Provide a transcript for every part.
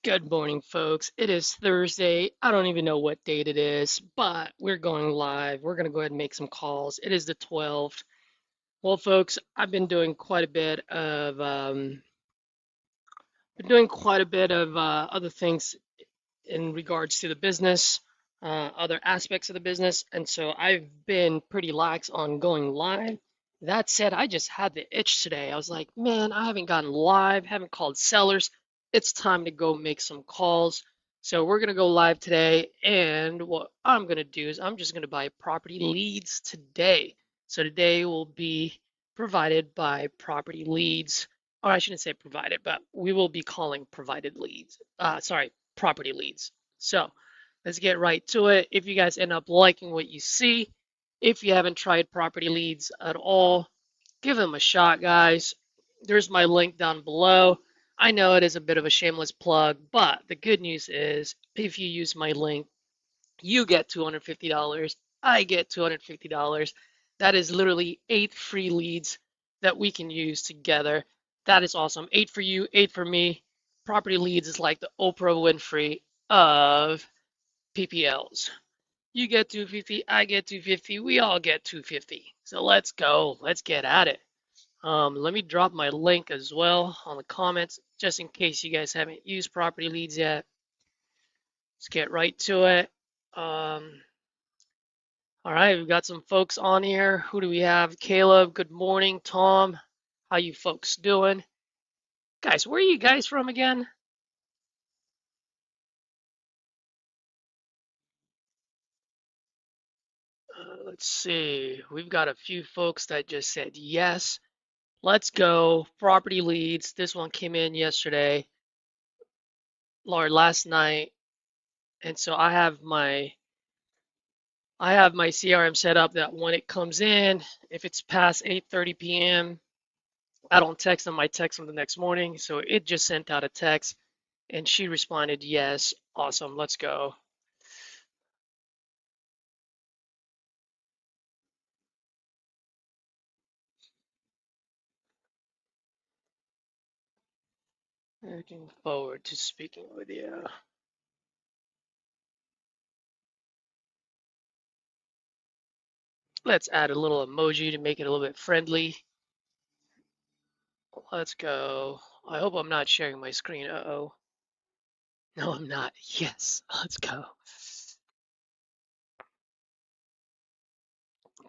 Good morning, folks. It is Thursday. I don't even know what date it is, but we're going live. We're going to go ahead and make some calls. It is the 12th. Well, folks, I've been doing quite a bit of other things in regards to the business, other aspects of the business, and so I've been pretty lax on going live. That said, I just had the itch today. I was like, man, I haven't gotten live, haven't called sellers. It's time to go make some calls. So we're gonna go live today, and what I'm gonna do is I'm just gonna buy property leads today. So today will be provided by property leads, or I shouldn't say provided, but we will be calling provided leads. Sorry, property leads. So let's get right to it. If you guys end up liking what you see, if you haven't tried property leads at all, give them a shot, guys. There's my link down below. I know it is a bit of a shameless plug, but the good news is if you use my link, you get $250. I get $250. That is literally 8 free leads that we can use together. That is awesome. 8 for you, 8 for me. Property leads is like the Oprah Winfrey of PPLs. You get 250, I get 250, we all get 250. So let's go. Let's get at it. Let me drop my link as well on the comments, just in case you guys haven't used property leads yet. Let's get right to it. All right, we've got some folks on here. Who do we have? Caleb, good morning. Tom, how you folks doing? Guys, where are you guys from again? Let's see. We've got a few folks that just said yes. Let's go. Property leads. This one came in yesterday or last night. And so I have my CRM set up that when it comes in, if it's past 8:30 p.m., I don't text them, I text them the next morning. So it just sent out a text and she responded, yes, awesome, let's go. Looking forward to speaking with you. Let's add a little emoji to make it a little bit friendly. Let's go. I hope I'm not sharing my screen. Uh-oh. No, I'm not. Yes, let's go.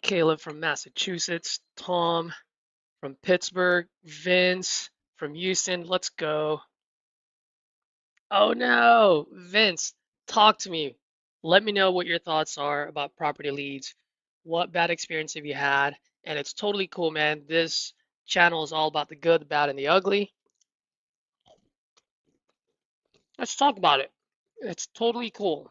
Caleb from Massachusetts, Tom from Pittsburgh, Vince from Houston. Let's go. Oh no, Vince, talk to me. Let me know what your thoughts are about property leads. What bad experience have you had? And it's totally cool, man. This channel is all about the good, the bad, and the ugly. Let's talk about it. It's totally cool.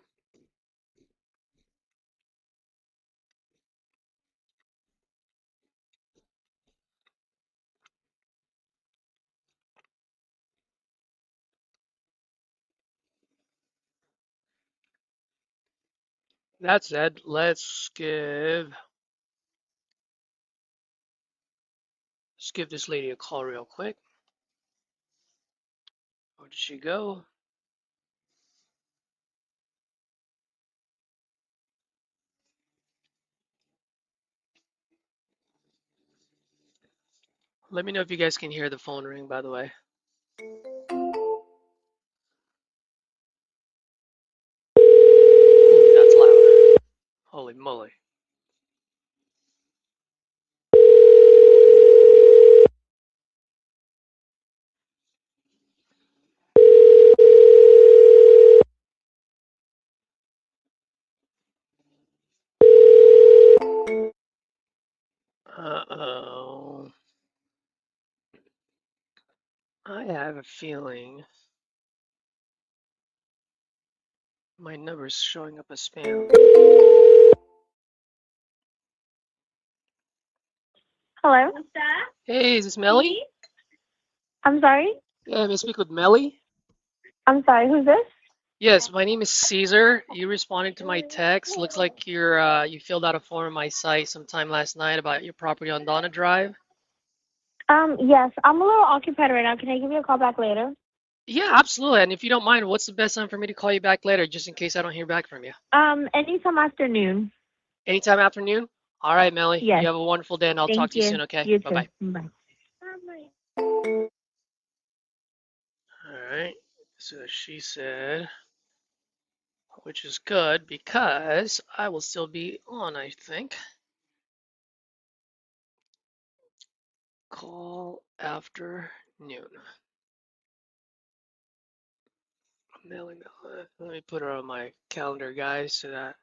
That said, let's give this lady a call real quick. Where did she go? Let me know if you guys can hear the phone ring, by the way. Ooh, that's loud. Holy moly. Uh-oh. I have a feeling my number's showing up as spam. Hello? Hey, is this Melly? I'm sorry? Yeah, may I speak with Melly? I'm sorry, who's this? Yes, my name is Caesar. You responded to my text. Looks like you filled out a form on my site sometime last night about your property on Donna Drive. Yes, I'm a little occupied right now. Can I give you a call back later? Yeah, absolutely. And if you don't mind, what's the best time for me to call you back later, just in case I don't hear back from you? Anytime afternoon. Anytime afternoon? All right, Melly. You Yes. have a wonderful day, and I'll talk Thank to you you. soon, okay? You too. Bye-bye. Bye. All right. So she said, which is good because I will still be on, I think. Call afternoon. Melly. Let me put her on my calendar, guys, so that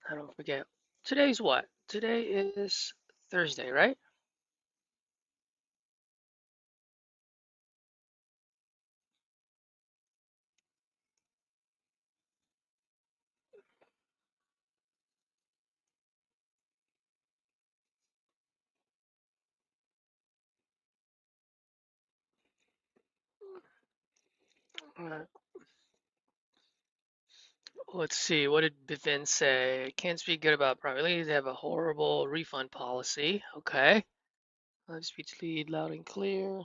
I don't forget. Today's what? Today is Thursday, right? Uh, let's see. What did Bivin say? Can't speak good about private leads. They have a horrible refund policy. Okay. Live speech lead loud and clear.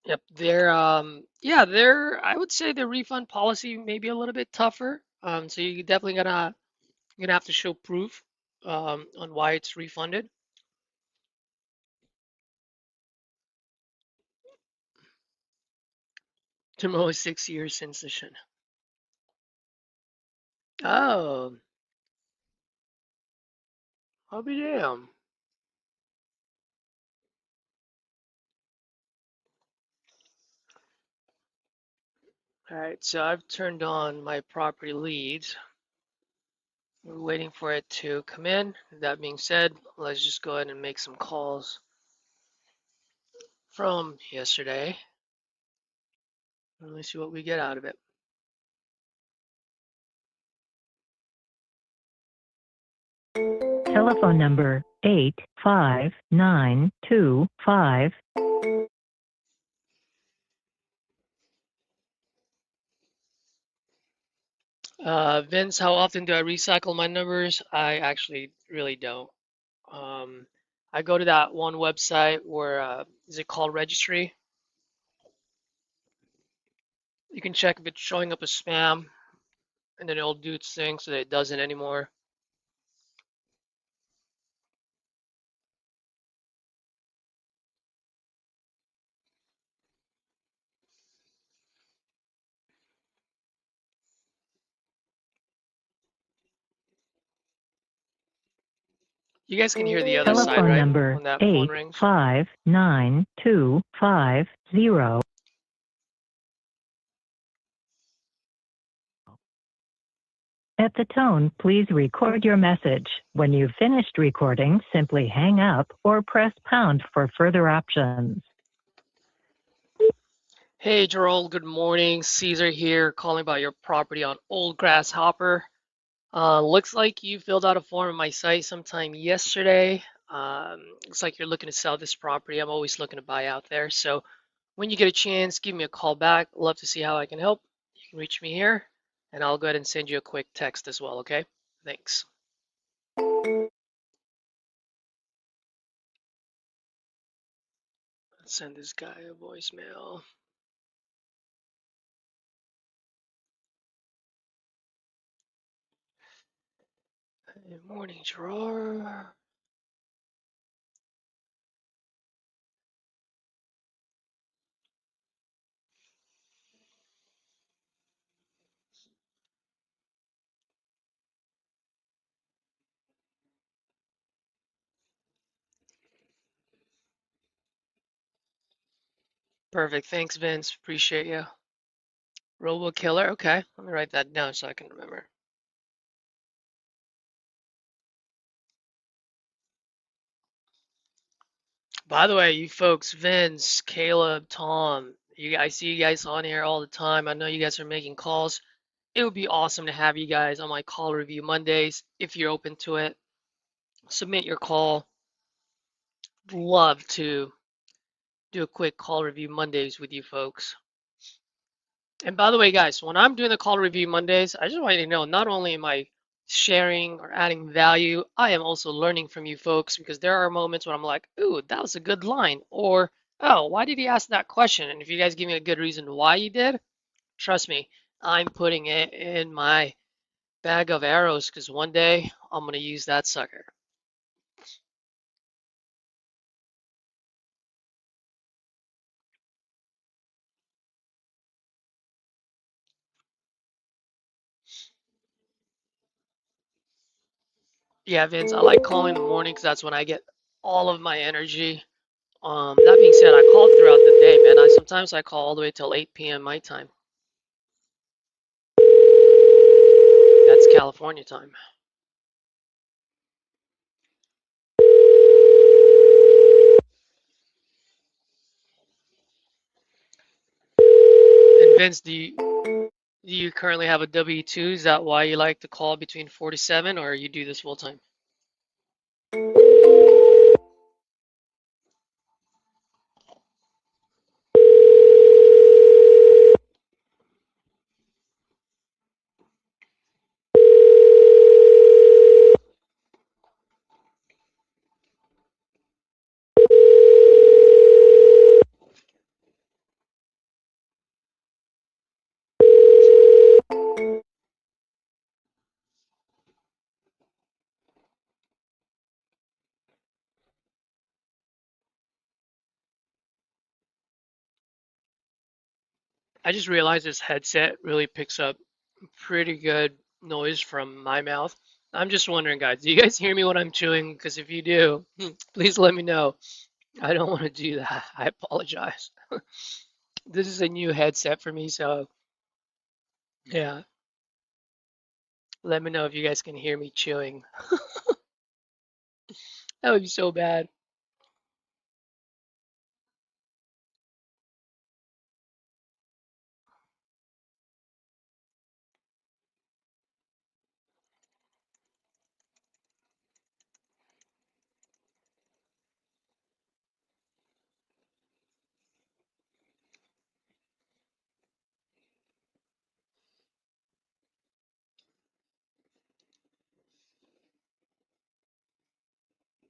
Yep, I would say the refund policy may be a little bit tougher. So you definitely gonna have to show proof on why it's refunded. Tomorrow is 6 years since the shit. Oh, I'll be damn. All right, so I've turned on my property leads. We're waiting for it to come in. That being said, let's just go ahead and make some calls from yesterday. Let me see what we get out of it. Telephone number 85925. Vince, how often do I recycle my numbers? I actually really don't. Um, I go to that one website where is it called Registry? You can check if it's showing up as spam, and then it'll do its thing so that it doesn't anymore. You guys can hear the other side, Telephone right? number When that phone rings. 85925. At the tone, please record your message. When you've finished recording, simply hang up or press pound for further options. Hey, Gerald, good morning. Caesar here, calling about your property on Old Grasshopper. Looks like you filled out a form on my site sometime yesterday. Looks like you're looking to sell this property. I'm always looking to buy out there. So when you get a chance, give me a call back. Love to see how I can help. You can reach me here, and I'll go ahead and send you a quick text as well, okay? Thanks. Let's send this guy a voicemail. Good morning, Gerard. Perfect. Thanks, Vince. Appreciate you. Robo Killer. Okay, let me write that down so I can remember. By the way, you folks, Vince, Caleb, Tom, I see you guys on here all the time. I know you guys are making calls. It would be awesome to have you guys on my call review Mondays if you're open to it. Submit your call. Love to do a quick call review Mondays with you folks. And by the way, guys, when I'm doing the call review Mondays, I just want you to know not only am I sharing or adding value, I am also learning from you folks because there are moments when I'm like, ooh, that was a good line, or Oh, why did he ask that question? And if you guys give me a good reason why he did, trust me, I'm putting it in my bag of arrows because one day I'm gonna use that sucker. Yeah, Vince, I like calling in the morning because that's when I get all of my energy. That being said, I called throughout the day, man. I call all the way till 8 p.m. my time. That's California time. And Vince, do you currently have a W-2? Is that why you like to call between 47, or you do this full time? I just realized this headset really picks up pretty good noise from my mouth. I'm just wondering, guys, do you guys hear me when I'm chewing? Because if you do, please let me know. I don't want to do that. I apologize. This is a new headset for me, so yeah, let me know if you guys can hear me chewing. That would be so bad.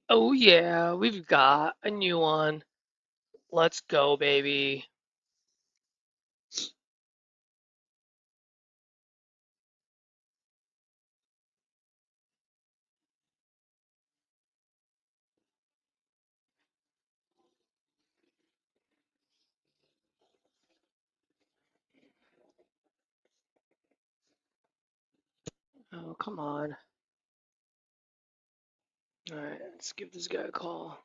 Oh yeah, we've got a new one. Let's go, baby. Oh, come on. All right, let's give this guy a call.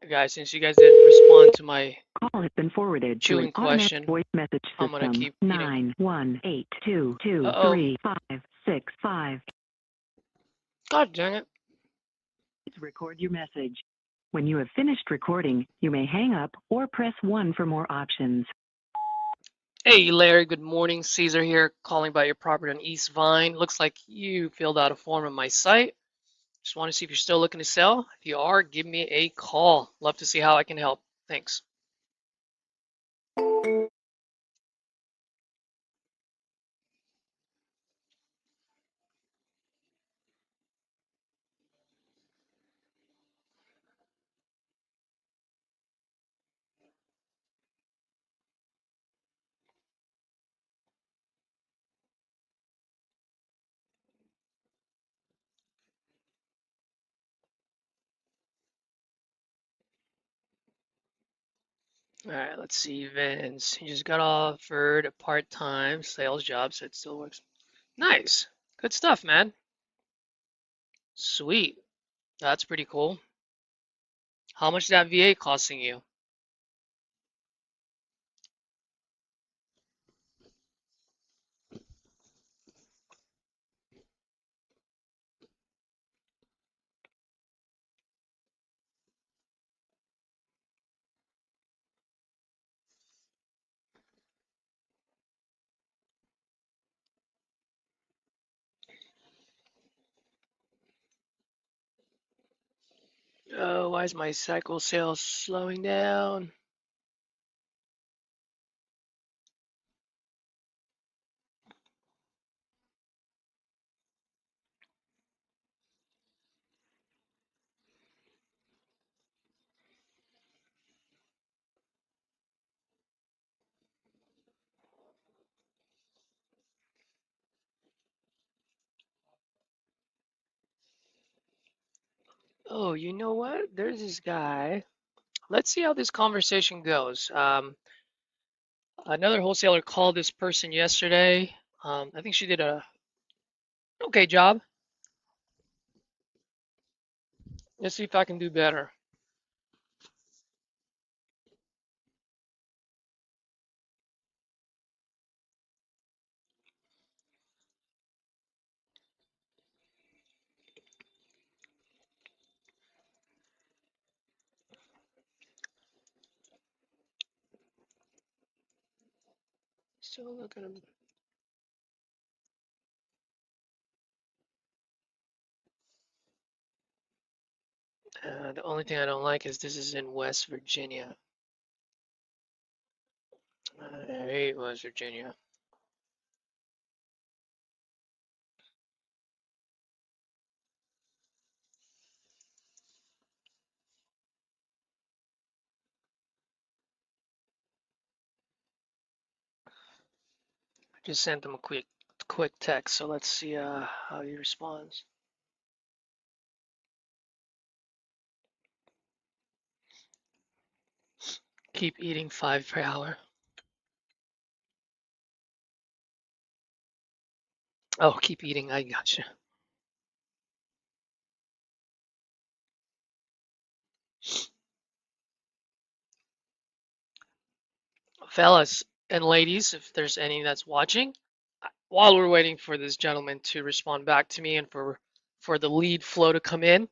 Guys, since you guys didn't respond to my Call has been forwarded to an chewing automatic question, voice message I'm gonna system. keep eating. 91822235565. Uh-oh. God dang it. Please record your message. When you have finished recording, you may hang up or press 1 for more options. Hey, Larry, good morning. Caesar here, calling about your property on East Vine. Looks like you filled out a form on my site. Just want to see if you're still looking to sell. If you are, give me a call. Love to see how I can help. Thanks. All right, let's see, Vince. He just got offered a part-time sales job, so it still works. Nice. Good stuff, man. Sweet. That's pretty cool. How much is that VA costing you? Oh, why is my cycle sales slowing down? Oh, you know what? There's this guy. Let's see how this conversation goes. Another wholesaler called this person yesterday. I think she did a okay job. Let's see if I can do better. Still looking at him. The only thing I don't like is this is in West Virginia. I hate West Virginia. I just sent him a quick text, so let's see how he responds. Keep eating 5 per hour. Oh, keep eating. I gotcha. Fellas and ladies, if there's any that's watching, while we're waiting for this gentleman to respond back to me and for the lead flow to come in,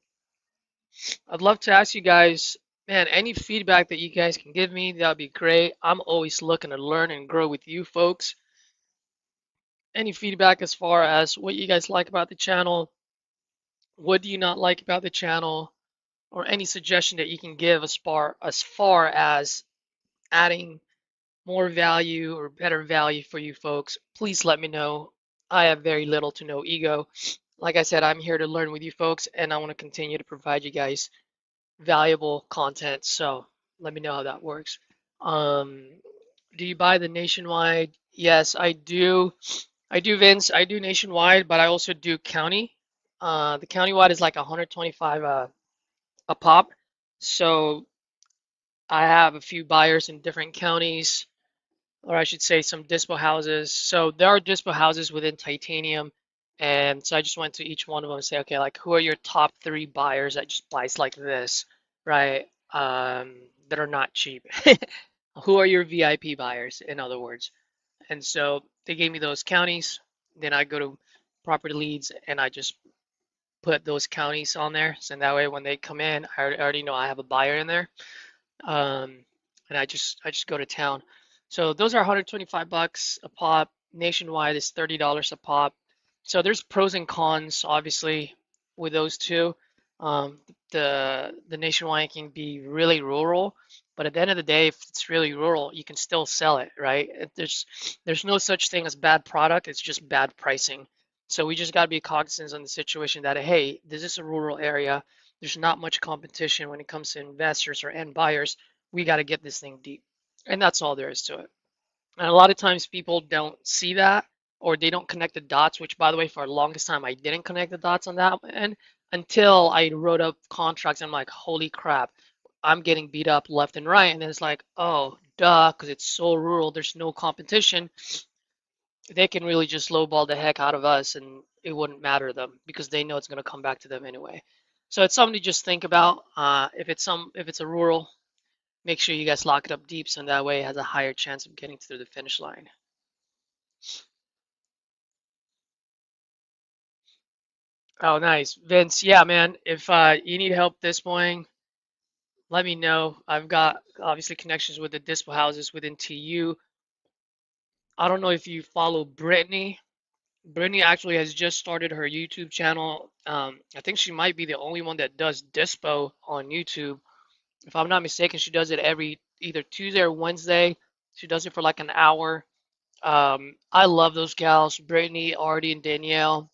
I'd love to ask you guys, man, any feedback that you guys can give me, that'd be great. I'm always looking to learn and grow with you folks. Any feedback as far as what you guys like about the channel, what do you not like about the channel, or any suggestion that you can give as far as adding more value or better value for you folks, please let me know. I have very little to no ego. Like I said, I'm here to learn with you folks, and I want to continue to provide you guys valuable content. So let me know how that works. Um, do you buy the nationwide? Yes, I do. I do, Vince. I do nationwide, but I also do county. The countywide is like 125 a pop. So I have a few buyers in different counties, or I should say some dispo houses. So there are dispo houses within titanium. And so I just went to each one of them and say, okay, like who are your top 3 buyers that just buys like this, right? That are not cheap. Who are your VIP buyers, in other words? And so they gave me those counties. Then I go to property leads and I just put those counties on there. So that way when they come in, I already know I have a buyer in there. Um, and I just go to town. So those are 125 bucks a pop. Nationwide is $30 a pop. So there's pros and cons, obviously, with those two. Um, the nationwide can be really rural, but at the end of the day, if it's really rural, you can still sell it, right? There's no such thing as bad product. It's just bad pricing. So we just got to be cognizant on the situation that, hey, this is a rural area. There's not much competition when it comes to investors or end buyers. We got to get this thing deep. And that's all there is to it. And a lot of times people don't see that or they don't connect the dots, which by the way, for the longest time, I didn't connect the dots on that end until I wrote up contracts. And I'm like, holy crap. I'm getting beat up left and right, and then it's like, oh, duh, because it's so rural, there's no competition. They can really just lowball the heck out of us, and it wouldn't matter to them because they know it's going to come back to them anyway. So it's something to just think about. If it's a rural, make sure you guys lock it up deep, so that way it has a higher chance of getting through the finish line. Oh, nice, Vince. Yeah, man. If you need help dispoing, let me know. I've got obviously connections with the dispo houses within TU. I don't know if you follow Brittany. Brittany actually has just started her YouTube channel. I think she might be the only one that does dispo on YouTube. If I'm not mistaken, she does it every either Tuesday or Wednesday. She does it for like an hour. I love those gals, Brittany, Artie, and Danielle.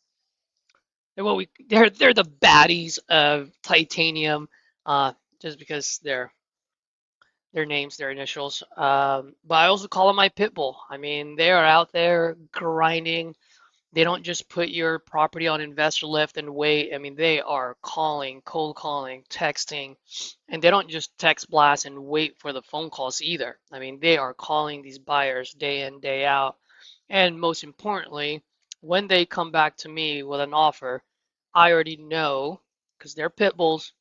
They're the baddies of titanium, uh, just because their names, their initials. But I also call them my pit bull. I mean, they are out there grinding. They don't just put your property on investor list and wait. I mean, they are calling, cold calling, texting, and they don't just text blast and wait for the phone calls either. I mean, they are calling these buyers day in, day out. And most importantly, when they come back to me with an offer, I already know, because they're pit bulls,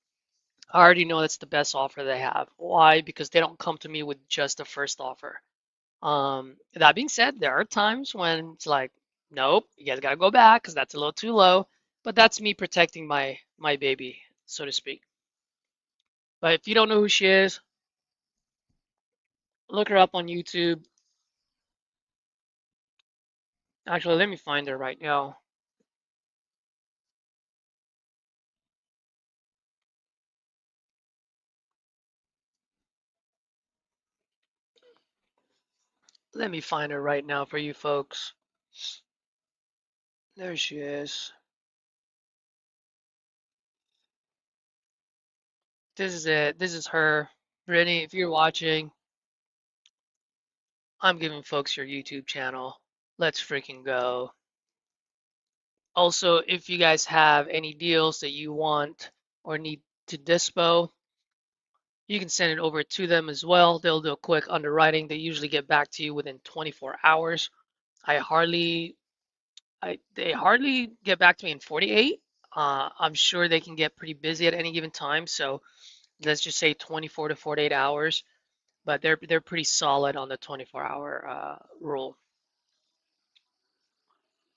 I already know that's the best offer they have. Why? Because they don't come to me with just the first offer. That being said, there are times when it's like, nope, you guys gotta go back because that's a little too low. But that's me protecting my baby, so to speak. But if you don't know who she is, look her up on YouTube. Actually, let me find her right now. Let me find her right now for you folks. There she is. This is it. This is her. Brittany, if you're watching, I'm giving folks your YouTube channel. Let's freaking go. Also, if you guys have any deals that you want or need to dispo, you can send it over to them as well. They'll do a quick underwriting. They usually get back to you within 24 hours. I hardly, they hardly get back to me in 48. I'm sure they can get pretty busy at any given time. So let's just say 24 to 48 hours. But they're pretty solid on the 24-hour rule.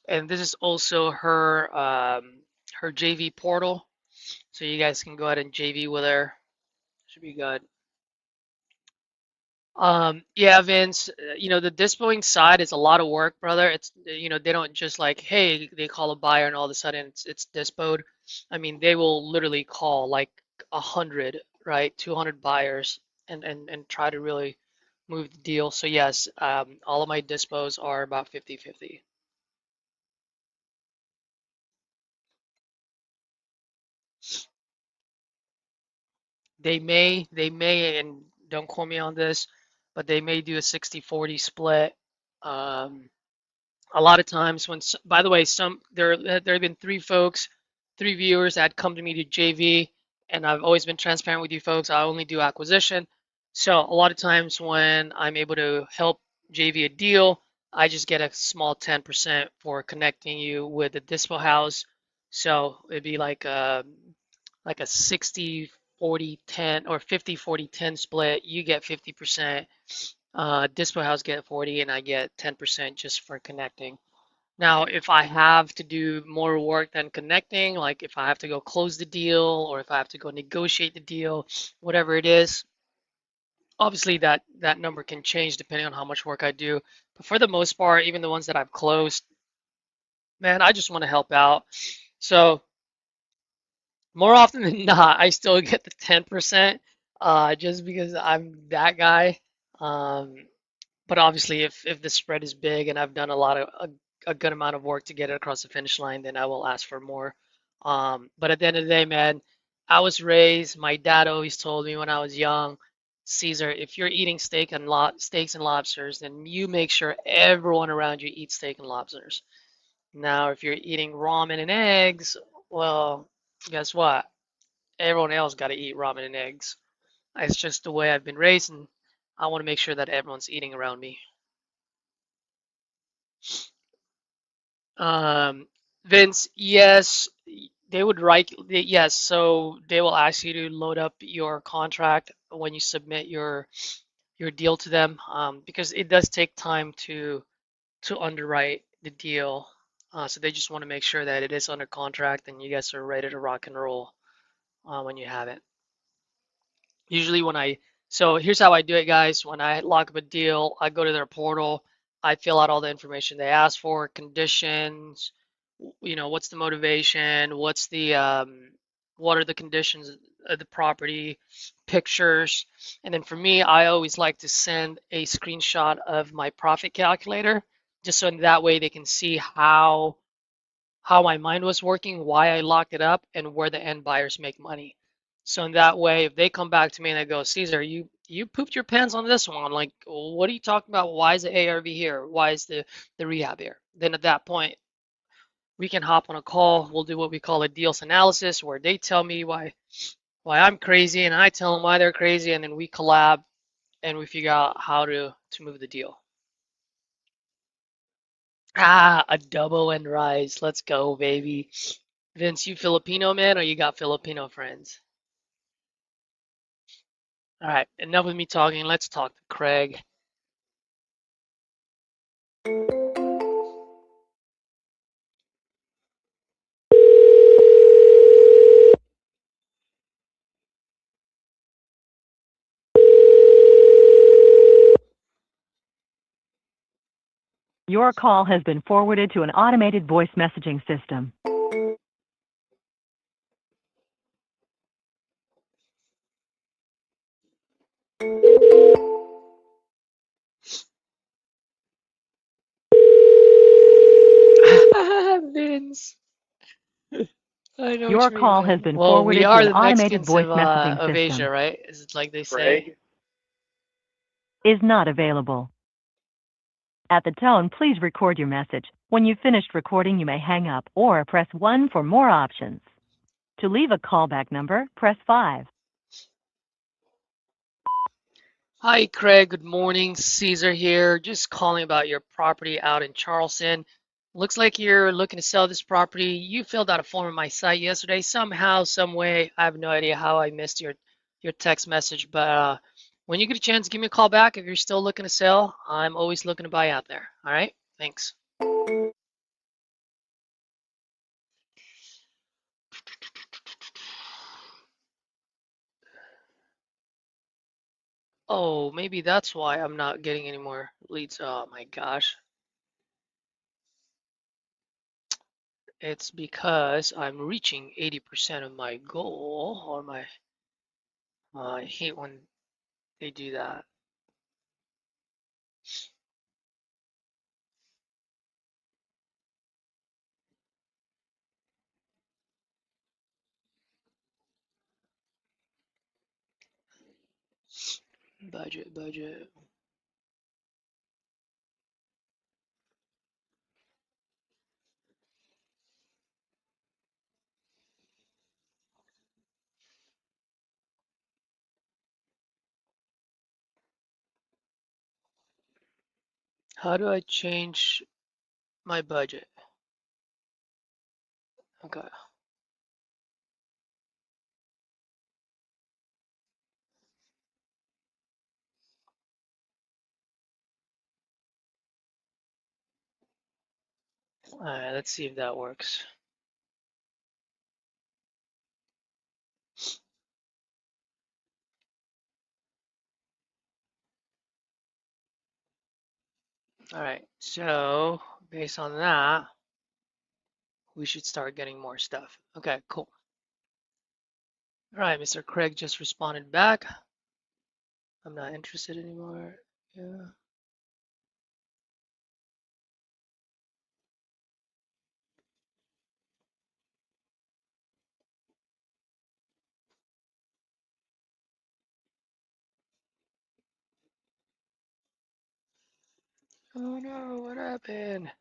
And this is also her JV portal, so you guys can go ahead and JV with her. Should be good. Yeah, Vince, the dispoing side is a lot of work, brother. They don't just like, hey, they call a buyer and all of a sudden it's dispoed. I mean, they will literally call like 100, right, 200 buyers and try to really move the deal. So yes, all of my dispos are about 50-50. They may, and don't quote me on this, but they may do a 60-40 split. Um, a lot of times by the way, there have been three viewers that come to me to JV, and I've always been transparent with you folks. I only do acquisition. So a lot of times when I'm able to help JV a deal, I just get a small 10% for connecting you with the dispo house. So it'd be like a 60-40-10 or 50-40-10 split. You get 50%, Dispo House get 40, and I get 10% just for connecting. Now, if I have to do more work than connecting, like if I have to go close the deal or if I have to go negotiate the deal, whatever it is, obviously that number can change depending on how much work I do. But for the most part, even the ones that I've closed, man, I just want to help out. So more often than not, I still get the 10%, just because I'm that guy. Um, but obviously, if the spread is big and I've done a good amount of work to get it across the finish line, then I will ask for more. But at the end of the day, man, I was raised. My dad always told me when I was young, Caesar, if you're eating steaks and lobsters, then you make sure everyone around you eats steak and lobsters. Now, if you're eating ramen and eggs, well, guess what? Everyone else got to eat ramen and eggs. It's just the way I've been raised, and I want to make sure that everyone's eating around me. Um, Vince, yes, they would write, yes, so they will ask you to load up your contract when you submit your deal to them, because it does take time to underwrite the deal. So they just want to make sure that it is under contract and you guys are ready to rock and roll when you have it. Usually so here's how I do it, guys. When I lock up a deal, I go to their portal, I fill out all the information they ask for, conditions, what's the motivation, what are the conditions of the property, pictures, and then for me, I always like to send a screenshot of my profit calculator, just so in that way they can see how my mind was working, why I locked it up, and where the end buyers make money. So in that way, if they come back to me and they go, Caesar, you pooped your pants on this one. Like, what are you talking about? Why is the ARV here? Why is the rehab here? Then at that point, we can hop on a call. We'll do what we call a deals analysis, where they tell me why I'm crazy and I tell them why they're crazy, and then we collab and we figure out how to move the deal. Ah, a double and rise. Let's go, baby. Vince, you Filipino man, or you got Filipino friends? All right, enough with me talking. Let's talk to Craig. Your call has been forwarded to an automated voice messaging system. Vince, I know what Your you mean, call has man. been Well, we forwarded to are an the automated Mexicans voice messaging of system. Asia, right? Is it like they say? Is not available. At the tone, please record your message. When you've finished recording, you may hang up or press 1 for more options. To leave a callback number, press 5. Hi, Craig. Good morning. Caesar here. Just calling about your property out in Charleston. Looks like you're looking to sell this property. You filled out a form on my site yesterday. Somehow, some way, I have no idea how I missed your text message, but when you get a chance, give me a call back if you're still looking to sell. I'm always looking to buy out there. All right? Thanks. Oh, maybe that's why I'm not getting any more leads. Oh my gosh. It's because I'm reaching 80% of my goal or my I hate when they do that. Budget, budget. How do I change my budget? Okay. All right, let's see if that works. All right, so based on that, we should start getting more stuff. Okay, cool. All right, Mr. Craig just responded back. I'm not interested anymore. Yeah. Oh no, what happened?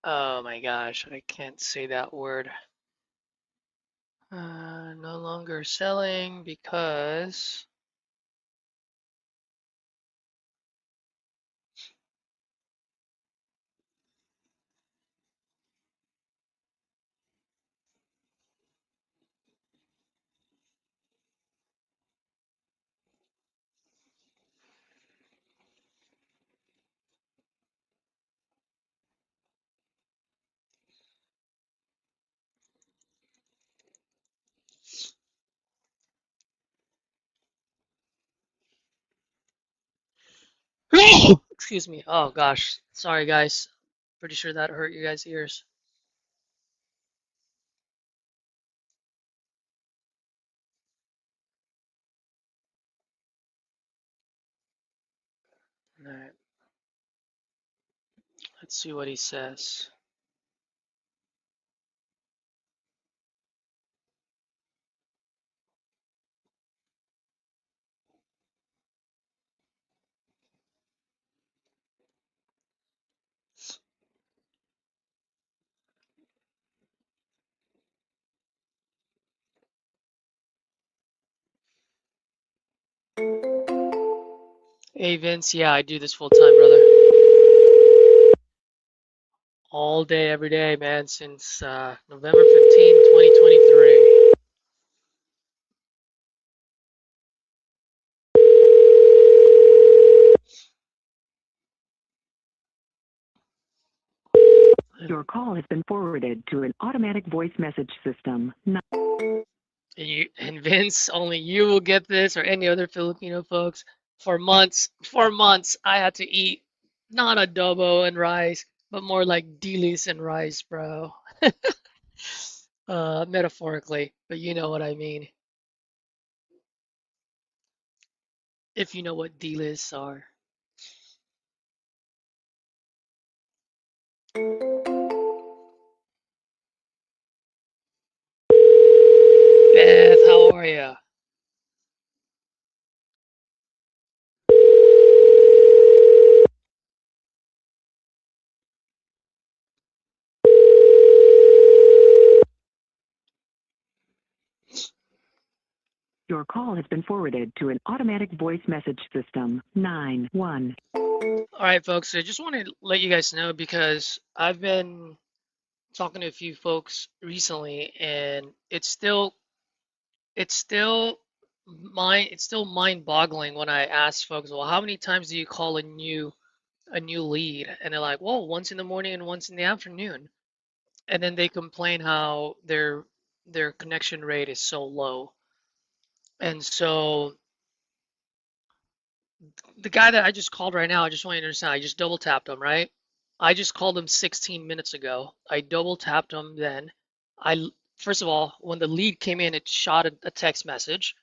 Oh my gosh, I can't say that word. No longer selling because excuse me. Oh gosh, sorry guys. Pretty sure that hurt you guys' ears. All right, let's see what he says. Hey Vince, yeah, I do this full time, brother. All day, every day, man, since November 15, 2023. Your call has been forwarded to an automatic voice message system. And Vince, only you will get this or any other Filipino folks. For months, I had to eat not adobo and rice, but more like dilis and rice, bro. Metaphorically, but you know what I mean. If you know what dilis are. Beth, how are ya? Your call has been forwarded to an automatic voice message system. 91. All right, folks. So I just want to let you guys know because I've been talking to a few folks recently, and it's still mind-boggling when I ask folks, well, how many times do you call a new lead? And they're like, well, once in the morning and once in the afternoon. And then they complain how their connection rate is so low. And so the guy that I just called right now, I just want you to understand, I just double tapped him, right? I just called him 16 minutes ago. I double tapped him then. I First of all, when the lead came in, it shot a text message.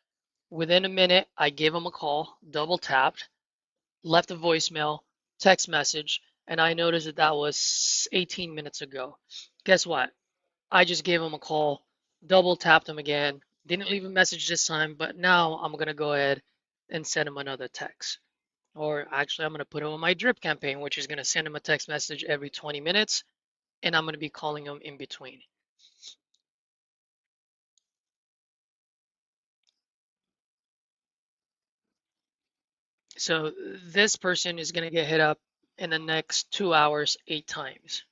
Within a minute, I gave him a call, double tapped, left a voicemail, text message, and I noticed that that was 18 minutes ago. Guess what? I just gave him a call, double tapped him again, didn't leave a message this time, but now I'm gonna go ahead and send him another text. Or actually, I'm gonna put him on my drip campaign, which is gonna send him a text message every 20 minutes, and I'm gonna be calling him in between. So this person is gonna get hit up in the next 2 hours 8 times.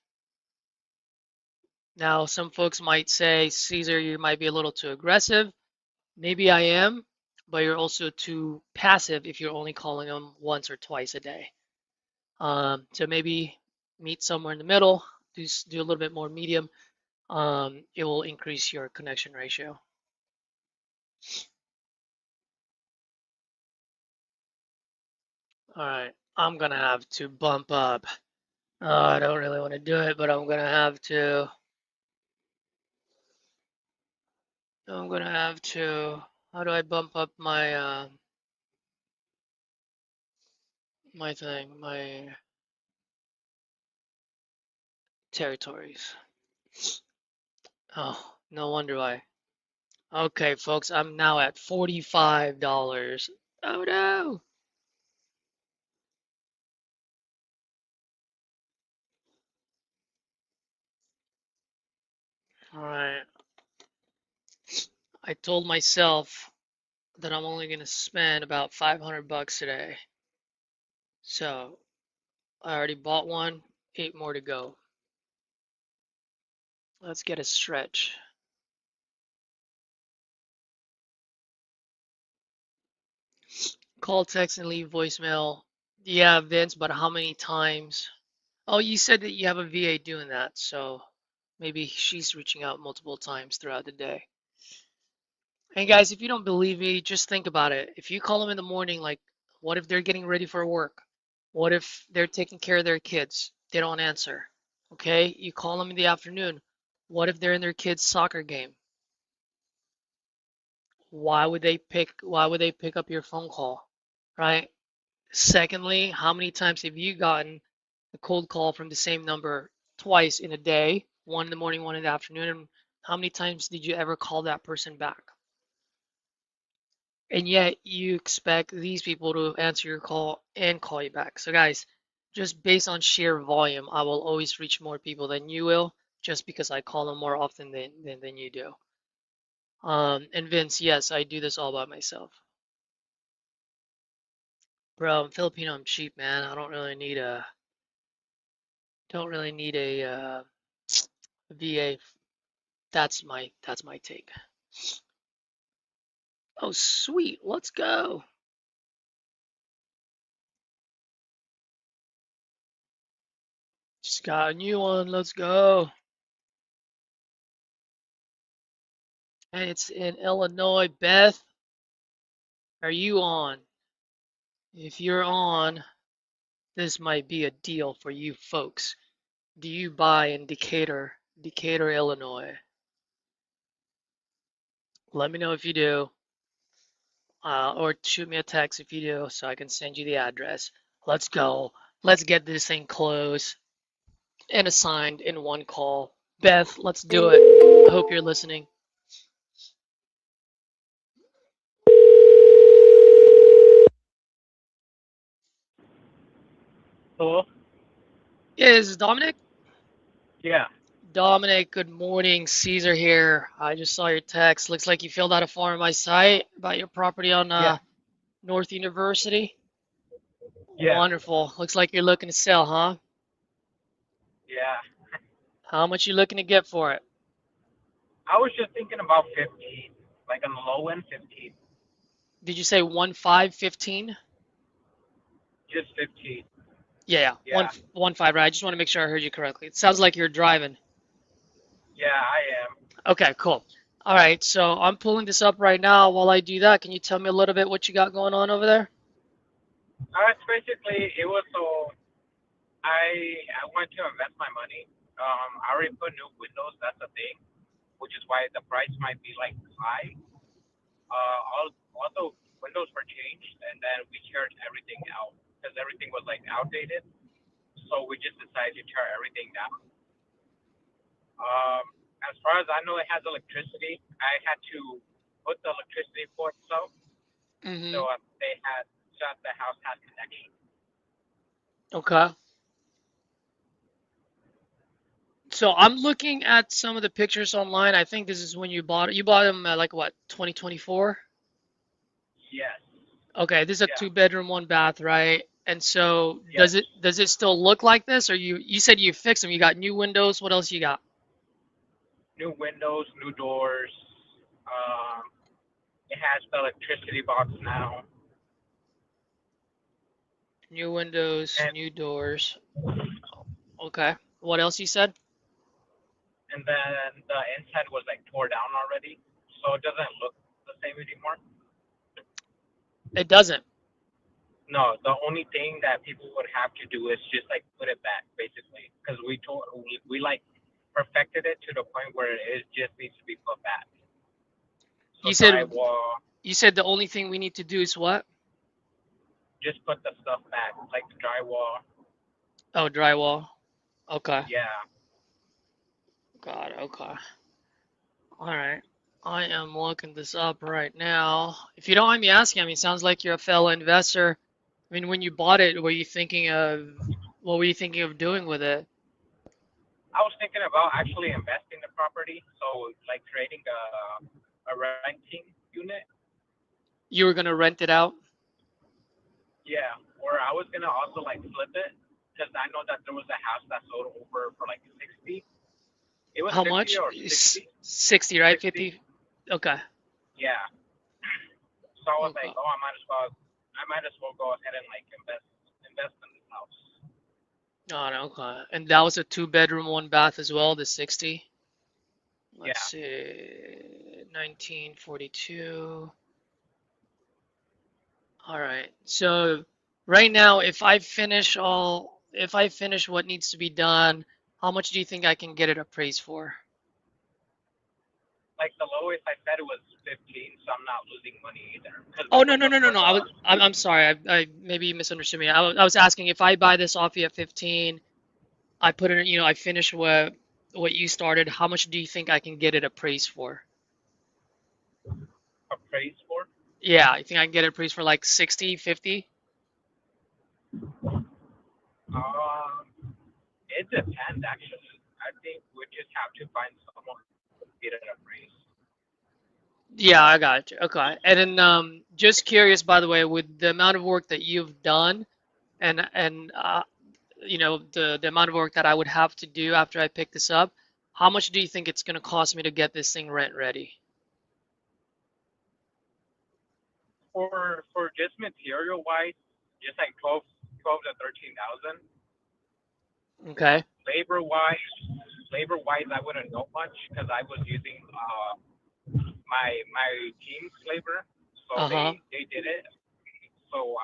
Now, some folks might say, Caesar, you might be a little too aggressive. Maybe I am, but you're also too passive if you're only calling them once or twice a day. So maybe meet somewhere in the middle, do a little bit more medium. It will increase your connection ratio. All right, I'm gonna have to bump up. I don't really want to do it, but I'm gonna have to. I'm gonna have to. How do I bump up my thing, my territories? Oh, no wonder why. Okay, folks, I'm now at $45. Oh no! All right. I told myself that I'm only gonna spend about 500 bucks today. So I already bought one, 8 more to go. Let's get a stretch. Call, text, and leave voicemail. Yeah, Vince, but how many times? Oh, you said that you have a VA doing that, so maybe she's reaching out multiple times throughout the day. And guys, if you don't believe me, just think about it. If you call them in the morning, like, what if they're getting ready for work? What if they're taking care of their kids? They don't answer. Okay, you call them in the afternoon. What if they're in their kid's soccer game? Why would they pick up your phone call? Right? Secondly, how many times have you gotten a cold call from the same number twice in a day, one in the morning, one in the afternoon, and how many times did you ever call that person back? And yet you expect these people to answer your call and call you back. So guys, just based on sheer volume, I will always reach more people than you will, just because I call them more often than you do. And Vince, yes, I do this all by myself. Bro, I'm Filipino, I'm cheap, man. I don't really need a VA. That's my take. Oh, sweet. Let's go. Just got a new one. Let's go. And it's in Illinois. Beth, are you on? If you're on, this might be a deal for you folks. Do you buy in Decatur, Illinois? Let me know if you do, or shoot me a text if you do, so I can send you the address. Let's go. Let's get this thing closed and assigned in one call. Beth, let's do it. I hope you're listening. Hello? Yeah, this is Dominic. Yeah. Dominic, good morning. Caesar here. I just saw your text. Looks like you filled out a form on my site about your property on Yeah. North University. Yeah. Wonderful. Looks like you're looking to sell, huh? Yeah. How much you looking to get for it? I was just thinking about 15, like on the low end, 15, Did you say 1,515? just 15. Yeah, Yeah. 1,5, right? I just want to make sure I heard you correctly. It sounds like you're driving. Yeah, I am. Okay, cool. All right, so I'm pulling this up right now. While I do that, can you tell me a little bit what you got going on over there? It's basically, it was so, I wanted to invest my money. I already put new windows, that's the thing, which is why the price might be like high. Also, windows were changed, and then we teared everything out because everything was like outdated. So we just decided to tear everything down. Um, as far as I know, it has electricity. I had to put the electricity ports up, Mm-hmm. so the house has connection. Okay. So I'm looking at some of the pictures online. I think this is when you bought it. You bought them at like what, 2024? Yes. Okay, this is a Yeah. 2 bedroom, 1 bath, right? And so Yes. does it still look like this, or you said you fixed them? You got new windows. What else you got? New windows, new doors. Um, it has the electricity box now, New windows, and new doors. Okay. What else you said? then the inside was like tore down already, so it doesn't look the same anymore. It doesn't. No, the only thing that people would have to do is just like put it back, basically, because we like perfected it to the point where it just needs to be put back. So You said drywall, you said the only thing we need to do is what? just put the stuff back, like the drywall. Oh, drywall. Okay. Yeah, Got it. Okay. All right. I am looking this up right now. If you don't mind me asking, I mean, it sounds like you're a fellow investor. I mean, when you bought it, what were you thinking of doing with it? I was thinking about actually investing the property, so like creating a renting unit. You were gonna rent it out? Yeah, or I was gonna also like flip it because I know that there was a house that sold over for like 60. It was How 50 much? or 60. 60, right? 60. 50? Okay. Yeah. So I was like, Okay. oh, I might as well go ahead and like invest in this house. Oh, no, okay. And that was a two-bedroom, one bath as well, the 60. Let's Yeah. see, 1942. All right. So right now, if I finish what needs to be done, how much do you think I can get it appraised for? Like the lowest I said it was 15, so I'm not losing money either. Because Oh, the no, no, windows no, no, were no. I'm sorry. I maybe you misunderstood me. I was asking if I buy this off you at 15, I put it, I finish what you started, how much do you think I can get it appraised for? appraised for. Yeah, I think I can get it appraised for like 60, 50. It depends actually. I think we just have to find someone to get it appraised. Yeah, I got you. Okay. And then just curious, by the way, with the amount of work that you've done and the amount of work that I would have to do after I pick this up, how much do you think it's going to cost me to get this thing rent ready? For just material wise, just like 12 to 13,000. Okay. Labor wise, I wouldn't know much because I was using my team's labor, so Uh-huh. they did it. So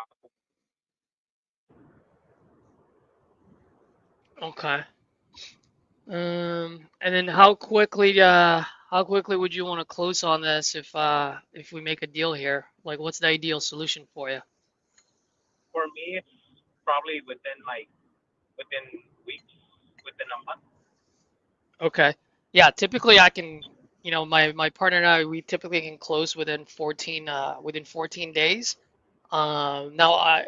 Okay. And then how quickly would you want to close on this if we make a deal here? Like, what's the ideal solution for you? for me, it's probably within weeks, within a month. Okay. Yeah, typically I can, my partner and I, we typically can close within 14 days. Now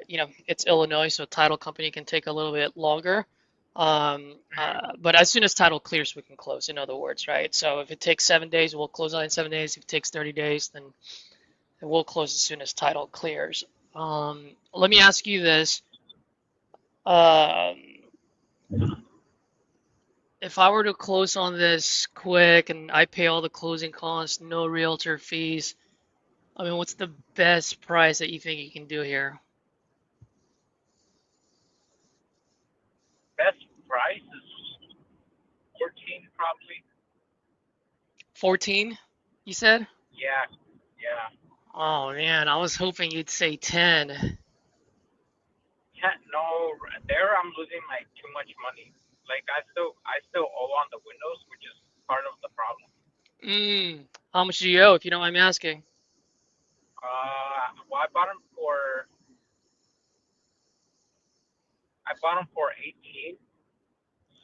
it's Illinois, so title company can take a little bit longer. But as soon as title clears, we can close, in other words, right? So if it takes 7 days, we'll close on in 7 days. If it takes 30 days, then we'll close as soon as title clears. Let me ask you this. Um, if I were to close on this quick and I pay all the closing costs, no realtor fees, I mean, what's the best price that you think you can do here? Best price is 14 probably. 14, you said? Yeah, yeah. Oh man, I was hoping you'd say 10. Can't no. There I'm losing like too much money. Like I still owe on the windows, which is part of the problem. How much do you owe if you don't mind me asking? Well, I bought them for 18,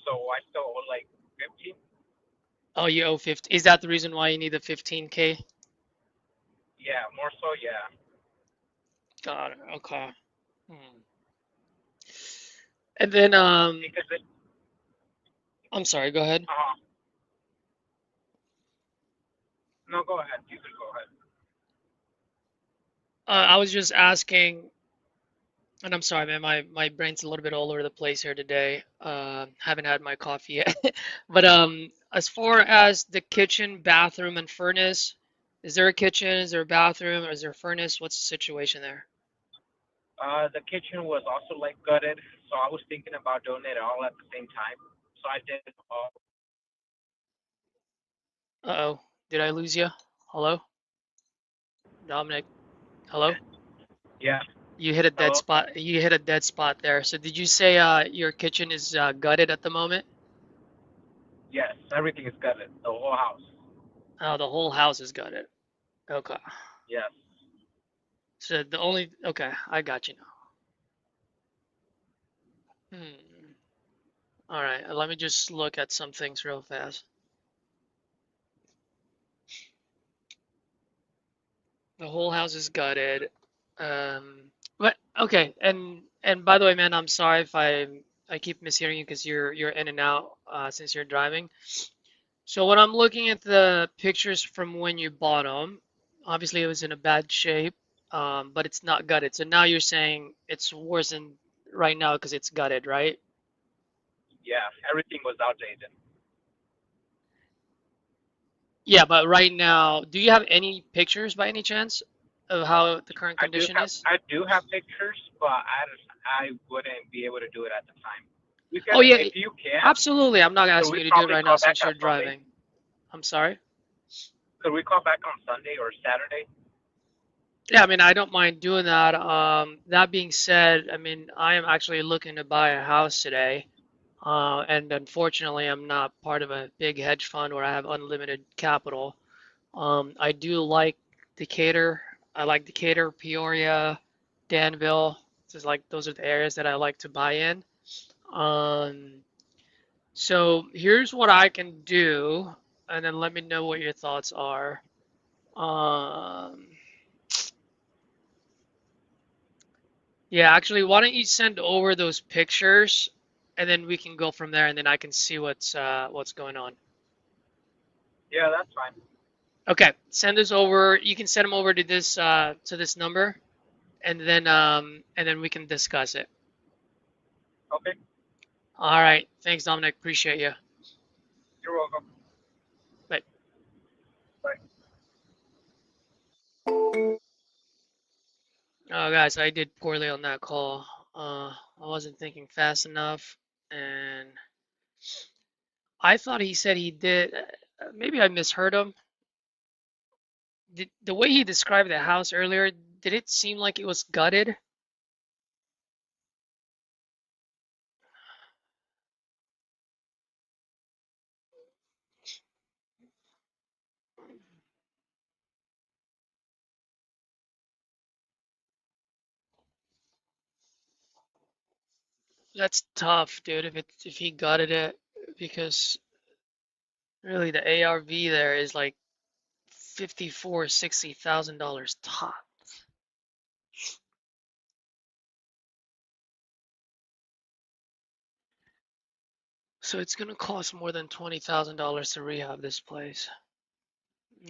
so I still owe like 15. Oh, you owe 50. Is that the reason why you need the 15K? Yeah, more so. Yeah, Got it. Okay. Hmm. And then, because it. I'm sorry, go ahead. No, go ahead. You can go ahead. I was just asking, and I'm sorry, man, my brain's a little bit all over the place here today. Haven't had my coffee yet. But as far as the kitchen, bathroom, and furnace, is there a kitchen? Is there a bathroom? Or is there a furnace? What's the situation there? The kitchen was also like gutted, so I was thinking about doing it all at the same time. So I did all. Uh-oh, did I lose you? Hello, Dominic? Hello? Yeah. You hit a dead Hello. spot. You hit a dead spot there. So did you say your kitchen is gutted at the moment? Yes, everything is gutted. The whole house. Oh, the whole house is gutted. Okay. Yes. So okay, I got you now. All right, let me just look at some things real fast. The whole house is gutted. But okay, and by the way, man, I'm sorry if I keep mishearing you because you're in and out since you're driving. So when I'm looking at the pictures from when you bought them, obviously it was in a bad shape, but it's not gutted. So now you're saying it's worse than right now because it's gutted, right? Yeah, everything was outdated. Yeah, but right now, do you have any pictures by any chance of how the current condition is? I do have pictures, but I wouldn't be able to do it at the time. We can, Oh yeah, if you can, absolutely. I'm not could asking we you to do it probably right now call back since you're on Sunday? driving. I'm sorry. Could we call back on Sunday or Saturday? Yeah, I mean, I don't mind doing that. That being said, I mean, I am actually looking to buy a house today. And unfortunately, I'm not part of a big hedge fund where I have unlimited capital. I do like Decatur. I like Decatur, Peoria, Danville. Just like those are the areas that I like to buy in. Um, so here's what I can do, and then let me know what your thoughts are. Um, yeah, actually, why don't you send over those pictures, and then we can go from there, and then I can see what's going on. Yeah, that's fine. Okay, send this over. You can send them over to this number, and then we can discuss it. Okay, All right. Thanks, Dominic. Appreciate you. you're welcome. Bye. Bye. Oh, guys, I did poorly on that call. I wasn't thinking fast enough, and I thought he said he did. Maybe I misheard him. The way he described the house earlier, did it seem like it was gutted? That's tough, dude. If he gutted it, because really the ARV there is like 54, $60,000 top. So it's gonna cost more than $20,000 to rehab this place.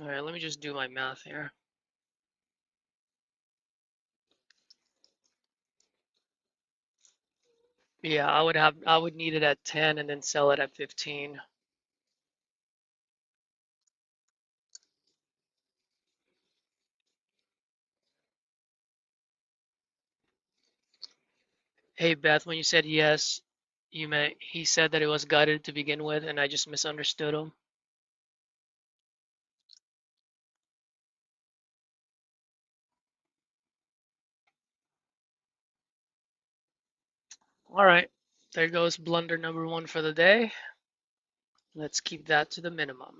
All right, let me just do my math here. Yeah, I would need it at 10 and then sell it at 15. Hey Beth, when you said yes, you meant he said that it was gutted to begin with and I just misunderstood him. All right, there goes blunder number one for the day. Let's keep that to the minimum.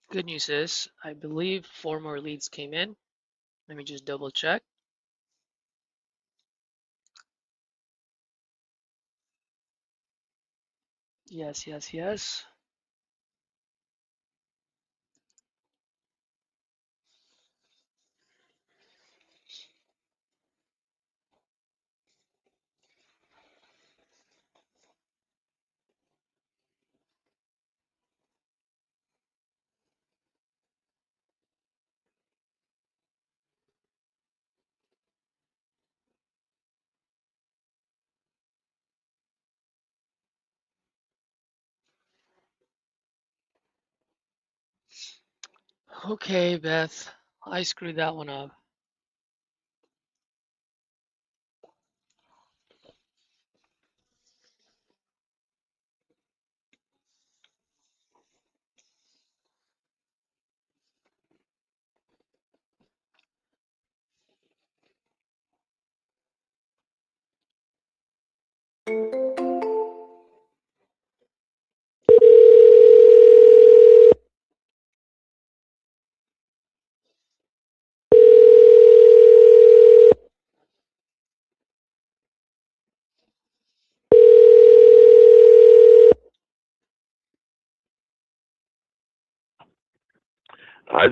Good news is, I believe 4 more leads came in. Let me just double check. Yes, yes, yes. Okay, Beth, I screwed that one up.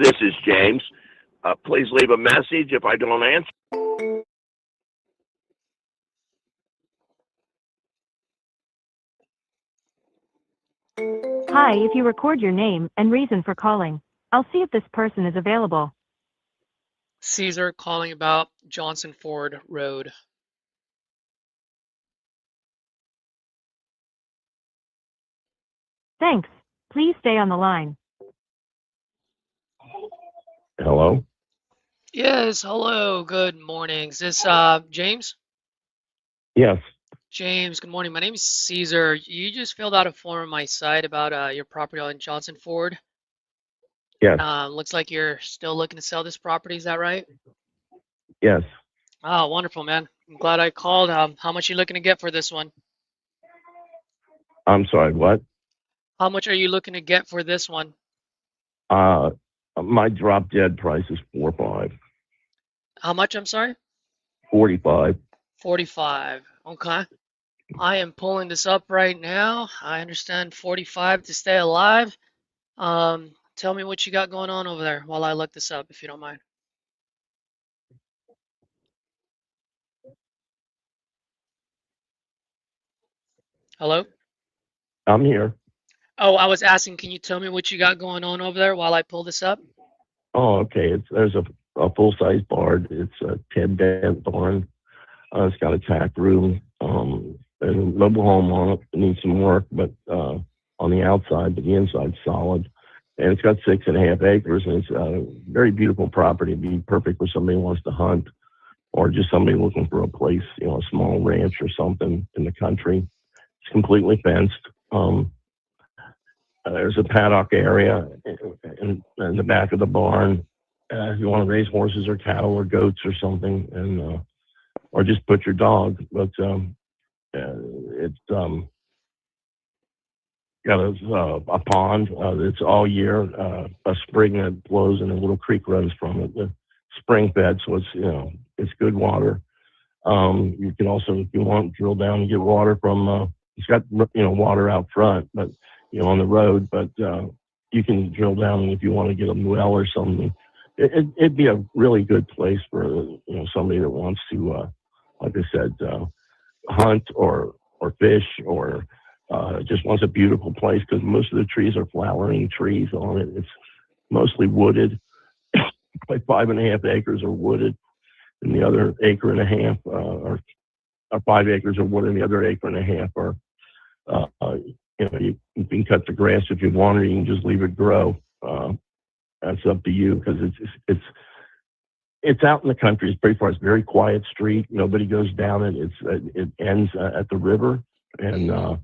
This is James. Please leave a message if I don't answer. Hi, if you record your name and reason for calling, I'll see if this person is available. Caesar calling about Johnson Ford Road. Thanks. Please stay on the line. Hello? Yes, hello, good morning. Is this James? Yes. James, good morning. My name is Caesar. You just filled out a form on my site about your property on Johnson Ford. Yes. Looks like you're still looking to sell this property, is that right? Yes. Oh, wonderful, man. I'm glad I called. How much are you looking to get for this one? I'm sorry, what? How much are you looking to get for this one? My drop dead price is 45. How much, I'm sorry? 45. 45. Okay. I am pulling this up right now. I understand 45 to stay alive. Tell me what you got going on over there while I look this up, if you don't mind. Hello? I'm here. Oh, I was asking, can you tell me what you got going on over there while I pull this up? Oh, okay. There's a full-size barn. It's a 10-bed barn. It's got a tack room. There's a mobile home on it. It needs some work, but on the outside, but the inside's solid. And it's got 6.5 acres, and it's a very beautiful property. It'd be perfect for somebody who wants to hunt or just somebody looking for a place, a small ranch or something in the country. It's completely fenced. There's a paddock area in the back of the barn. If you want to raise horses or cattle or goats or something, and or just put your dog. But it's got a pond that's all year, a spring that flows, and a little creek runs from it. The spring fed, so it's good water. You can also, if you want, drill down and get water from. It's got water out front, but on the road. But you can drill down if you want to get a well or something. It'd be a really good place for somebody that wants to, like I said, hunt or fish or just wants a beautiful place, because most of the trees are flowering trees on it. It's mostly wooded. Like 5.5 acres are wooded, and the other acre and a half or 5 acres are wooded, and the other acre and a half are you can cut the grass if you want, or you can just leave it grow. That's up to you, because it's out in the country. It's pretty far. It's a very quiet street. Nobody goes down it. It ends at the river, and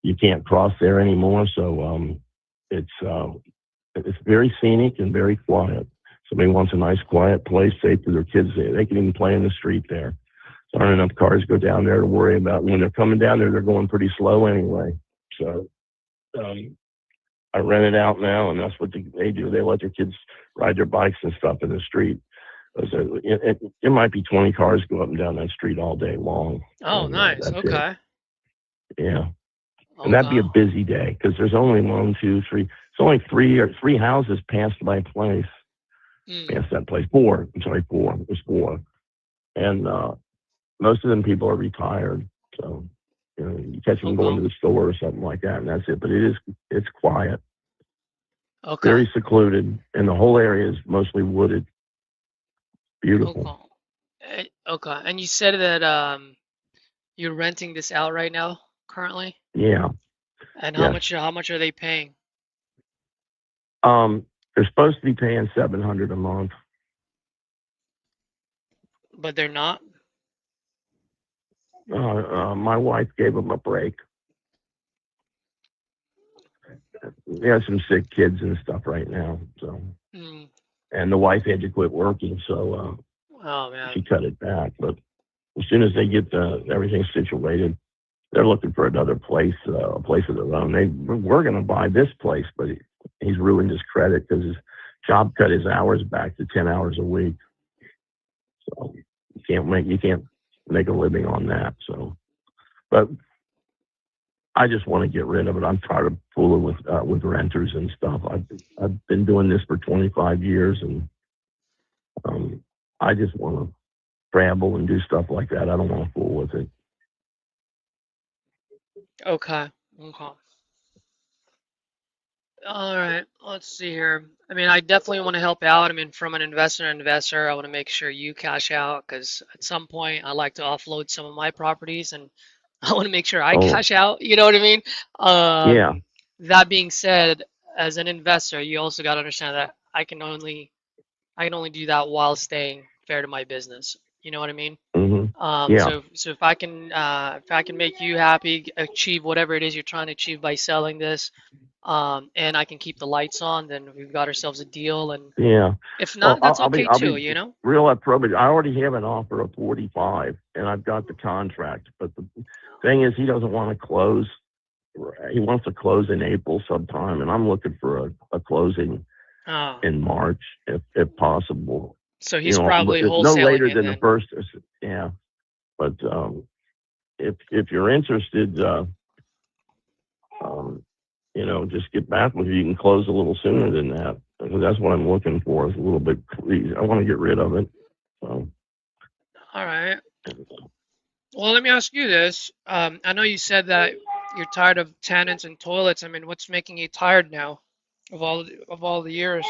you can't cross there anymore. So it's very scenic and very quiet. Somebody wants a nice, quiet place, safe for their kids. They can even play in the street there. There aren't enough cars go down there to worry about. When they're coming down there, they're going pretty slow anyway. So I rent it out now, and that's what they do. They let their kids ride their bikes and stuff in the street. It might be 20 cars go up and down that street all day long. Oh, and, nice. Okay. Yeah. And that'd be a busy day, because there's only 1, 2, 3. It's only three houses past my place. Past that place. 4. I'm sorry, 4. There's 4. And most of them people are retired. So, you catch them going to the store or something like that, and that's it. But it's quiet. Okay. Very secluded, and the whole area is mostly wooded. Beautiful. Okay. And you said that you're renting this out right now, currently? Yeah. And how much are they paying? They're supposed to be paying $700 a month. But they're not? My wife gave them a break. They have some sick kids and stuff right now, so. And the wife had to quit working, so oh, man. she cut it back. But as soon as they get everything situated, they're looking for another place, a place of their own. We're going to buy this place, but he's ruined his credit because his job cut his hours back to 10 hours a week. So you can't make a living on that. So, but I just want to get rid of it. I'm tired of fooling with renters and stuff. I've been doing this for 25 years, and I just want to travel and do stuff like that. I don't want to fool with it. Okay. All right, let's see here. I mean, I definitely want to help out. I mean, from an investor to investor, I want to make sure you cash out because at some point I like to offload some of my properties and I want to make sure I Oh, cash out. You know what I mean? yeah. That being said, as an investor, you also got to understand that I can only do that while staying fair to my business. You know what I mean? Hmm. Yeah. So if if I can make you happy, achieve whatever it is you're trying to achieve by selling this, and I can keep the lights on, then we've got ourselves a deal. And Yeah. if Well, not, that's okay I'll too, be you know? real upfront. But I already have an offer of 45, and I've got the contract. But the thing is, he doesn't want to close. He wants to close in April sometime, and I'm looking for a closing Ah, in March, if possible. so You he's know, probably no wholesaling later it than the then. first. Yeah. But if you're interested, um, you know, just get back with you. You can close a little sooner than that. Because that's what I'm looking for. Is a little bit. I want to get rid of it. So. All right. Well, let me ask you this. I know you said that you're tired of tenants and toilets. I mean, what's making you tired now of all the years?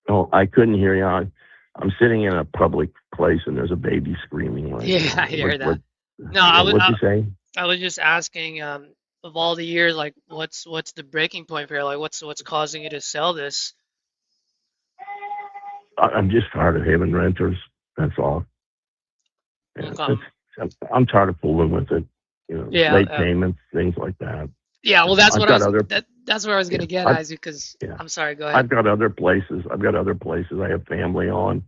Oh, I couldn't hear you. I'm sitting in a public place and there's a baby screaming right Yeah, now. I hear that. What, No, what'd you say? I was just asking, of all the years, like what's the breaking point for you? Like what's causing you to sell this? I'm just tired of having renters. That's all. Yeah, Okay. I'm tired of fooling with it. You know, Yeah, late payments, things like that. yeah. Well, I've got other. that's where I was Yeah, gonna get I, at, because yeah. I'm sorry. Go ahead. I've got other places. I have family on,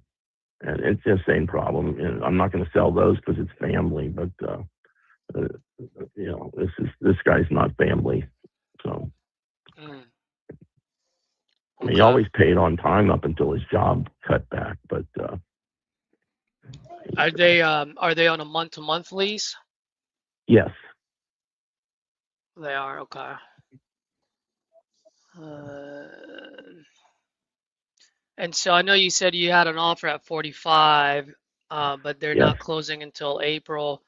and it's the same problem. And I'm not going to sell those because it's family. But uh, you know, this guy's not family. So Mm, I mean, he okay. always paid on time up until his job cut back. But Are they on a month-to-month lease? yes, They are, okay. Uh, and so I know you said you had an offer at 45, but they're yes. not closing until April.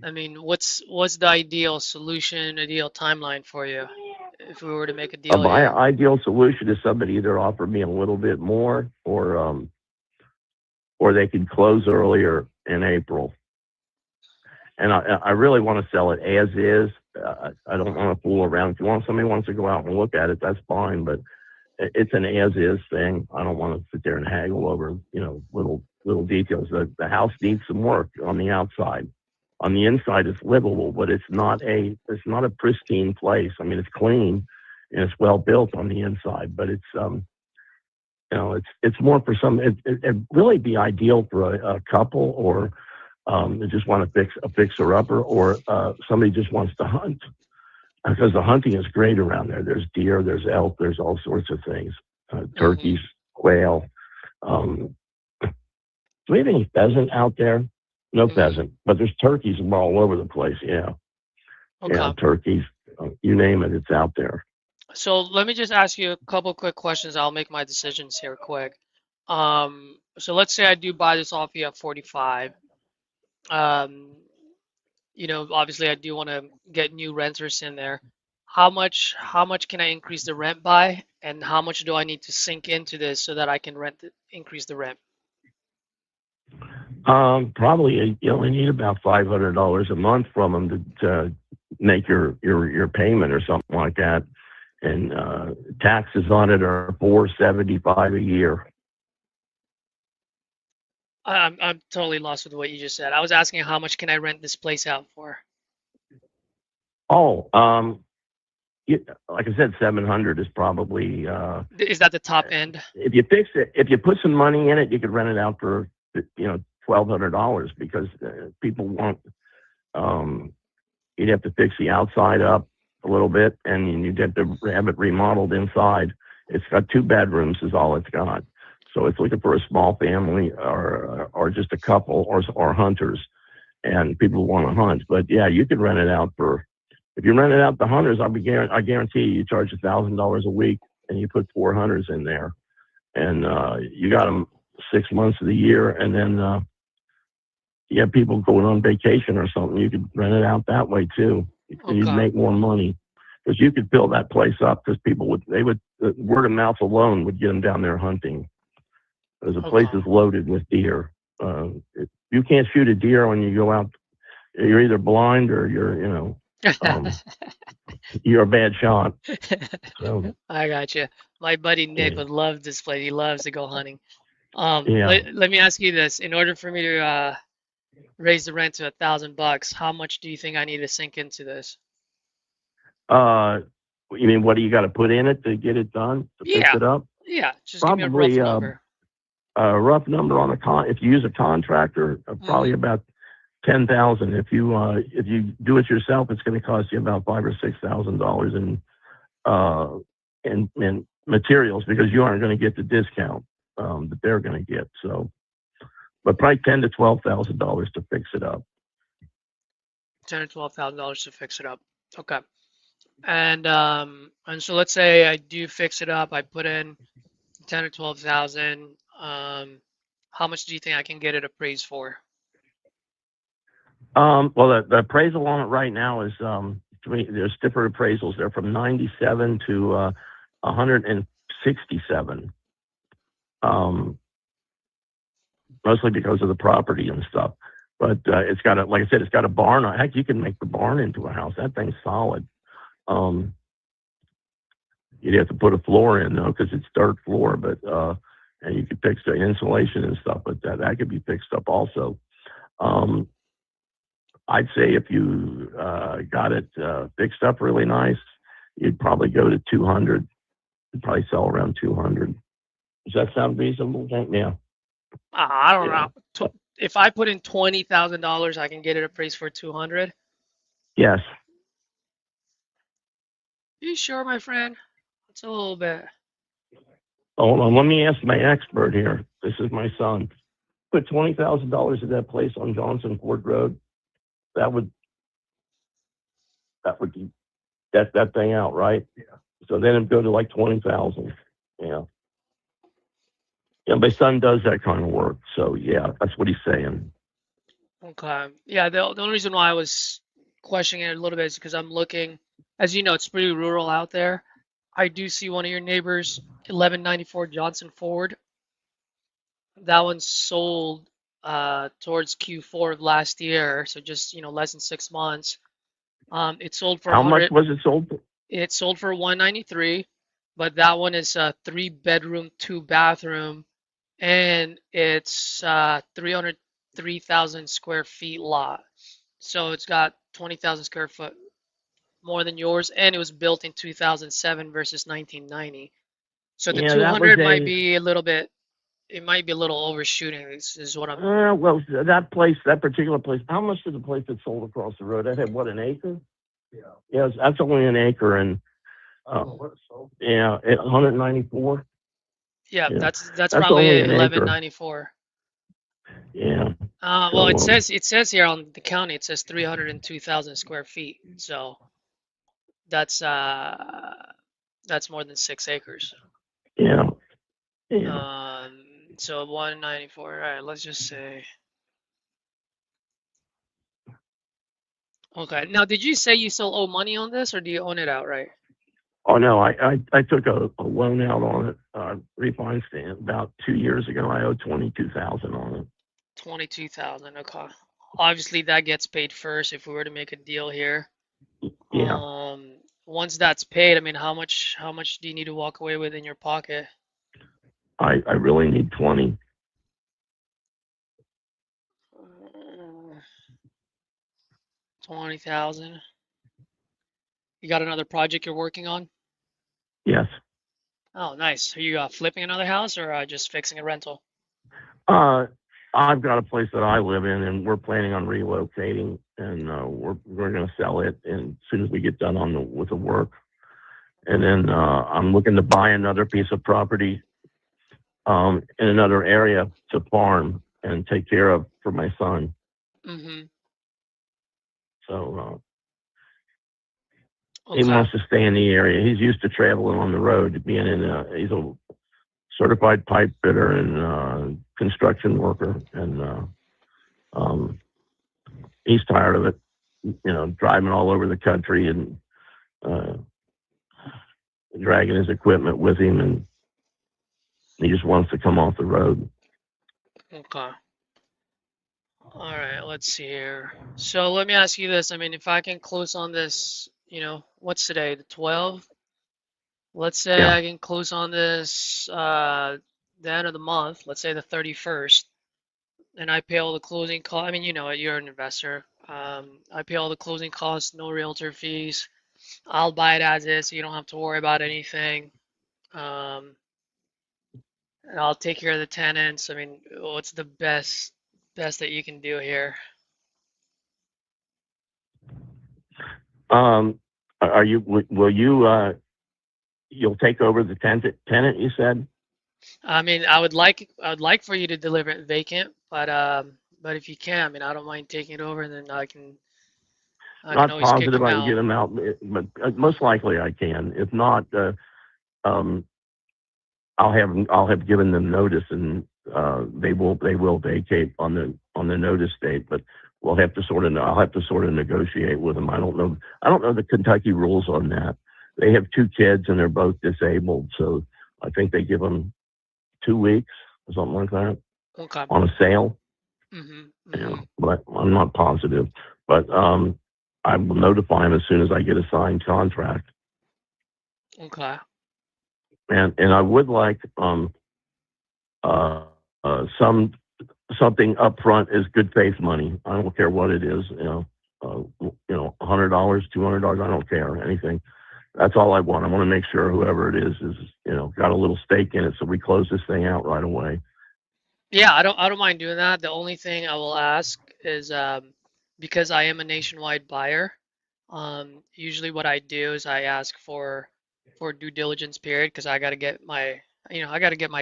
I mean, what's the ideal solution, ideal timeline for you if we were to make a deal My here? ideal solution is somebody either offer me a little bit more, or they could close earlier in April. And I really want to sell it as is. I don't want to fool around. If somebody wants to go out and look at it, that's fine. But it's an as is thing. I don't want to sit there and haggle over, you know, little details. The house needs some work on the outside. On the inside, it's livable, but it's not a pristine place. I mean, it's clean and it's well built on the inside, but it's you know, it's more for some. It'd really be ideal for a couple, or they just want to fix a fixer upper, or somebody just wants to hunt, because the hunting is great around there. There's deer, there's elk, there's all sorts of things, Hmm. turkeys, quail. Do we have any pheasant out there? No Hmm. pheasant, but there's turkeys all over the place. Yeah, Okay. turkeys. You name it, it's out there. So let me just ask you a couple quick questions. I'll make my decisions here quick. So let's say I do buy this off you at 45. Um, Obviously I do want to get new renters in there. How much can I increase the rent by, and how much do I need to sink into this so that I can increase the rent? Probably you only need about $500 a month from them to make your payment or something like that. And taxes on it are $475 a year. I'm totally lost with what you just said. I was asking how much can I rent this place out for? Oh, like I said, 700 is probably Is that the top end? if you fix it. If you put some money in it, you could rent it out for $1,200, because people want. You'd have to fix the outside up a little bit, and you'd have to have it remodeled inside. It's got 2 bedrooms, is all it's got. So it's looking for a small family, or just a couple, or hunters, and people who want to hunt. But yeah, you could rent it out for. If you rent it out to hunters, I guarantee you charge $1,000 a week, and you put 4 hunters in there, and you got them 6 months of the year, and then you have people going on vacation or something. You could rent it out that way too, and you'd Okay. make more money. because you could fill that place up because people would, the word of mouth alone would get them down there hunting. Because the place is loaded with deer. You can't shoot a deer when you go out. You're either blind or you're a bad shot. So, I got you. My buddy Nick would love this place. He loves to go hunting. yeah. Let me ask you this. In order for me to raise the rent to $1,000, how much do you think I need to sink into this? You mean, what do you got to put in it to get it done, to fix it up? Yeah, just give me a rough number. A rough number on if you use a contractor, probably about 10,000. If you do it yourself, it's going to cost you about $5,000 or $6,000 in materials, because you aren't going to get the discount that they're going to get. So, but probably $10,000 to $12,000 to fix it up. $10,000 to $12,000 to fix it up. Okay. And so let's say I do fix it up. I put in 10 or 12,000. How much do you think I can get it appraised for? Well, the appraisal on it right now is there's different appraisals. They're from 97 to 167. Mostly because of the property and stuff. But it's got like I said, it's got a barn. Heck, you can make the barn into a house. That thing's solid. You'd have to put a floor in though, because it's dirt floor. But and you could fix the insulation and stuff. But that could be fixed up also. I'd say if you got it fixed up really nice, you'd probably go to 200. You'd probably sell around 200. Does that sound reasonable? Yeah. I don't know. If I put in $20,000, I can get it appraised for 200. Yes. You sure, my friend? It's a little bit. Hold on. Let me ask my expert here. This is my son. Put $20,000 at that place on Johnson Ford Road. That would get that thing out, right? Yeah. So then it'd go to like 20,000. Yeah. Yeah, my son does that kind of work. So yeah, that's what he's saying. Okay. Yeah, the only reason why I was questioning it a little bit is because I'm looking, as you know, it's pretty rural out there. I do see one of your neighbors, 1194 Johnson Ford. That one sold towards Q4 of last year, so just less than 6 months. It sold for How much was it sold for? It sold for 193, but that one is a 3-bedroom, 2-bathroom, and it's 303,000 square feet lot. So it's got 20,000 square foot more than yours, and it was built in 2007 versus 1990. So the 200 might be a little bit. It might be a little overshooting. This is what I'm. Well, that particular place. How much did the place that sold across the road? That had what, an acre? Yeah. Yeah, that's only an acre, and yeah, 194. Yeah, that's probably 1194. Yeah. Well, it says here on the county, it says 302,000 square feet. So that's more than 6 acres. Yeah. So 194. All right, let's just say. Okay. Now, did you say you still owe money on this, or do you own it outright? Oh no, I took a loan out on it, refinanced it about 2 years ago. I owe 22,000 on it. 22,000. Okay. Obviously, that gets paid first if we were to make a deal here. Yeah. Once that's paid, I mean, how much do you need to walk away with in your pocket? I really need 20. 20,000. You got another project you're working on? Yes. Oh, nice. Are you flipping another house or just fixing a rental? I've got a place that I live in, and we're planning on relocating, and we're going to sell it, and as soon as we get done with the work, and then I'm looking to buy another piece of property in another area to farm and take care of for my son. Mm-hmm. So Okay. he wants to stay in the area. He's used to traveling on the road, he's a certified pipe fitter and construction worker, and he's tired of it, driving all over the country and dragging his equipment with him, and he just wants to come off the road. Okay. All right, let's see here. So let me ask you this. I mean, if I can close on this, what's today? The 12th? Let's say Yeah. I can close on this the end of the month, let's say the 31st, and I pay all the closing costs. I mean, you're an investor. I pay all the closing costs, no realtor fees. I'll buy it as is, so you don't have to worry about anything. Um, and I'll take care of the tenants. I mean, what's the best that you can do here? Are you? Will you? You'll take over the tenant? You said. I mean, I would like for you to deliver it vacant, but if you can, I mean, I don't mind taking it over, and then I can Not always kick positive them I can out. get them out, but most likely I can. If not, um, I'll have given them notice, and they will vacate on the notice date. But I'll have to sort of negotiate with them. I don't know the Kentucky rules on that. They have 2 kids and they're both disabled, so I think they give them 2 weeks or something like that Okay. on a sale. Mhm. You know, Mhm. but I'm not positive. But I will notify them as soon as I get a signed contract. Okay. And I would like uh, something upfront is good faith money. I don't care what it is. $100, $200. I don't care anything. That's all I want. I want to make sure whoever it is got a little stake in it, so we close this thing out right away. Yeah, I don't mind doing that. The only thing I will ask is because I am a nationwide buyer, usually what I do is I ask for due diligence period because I got to get my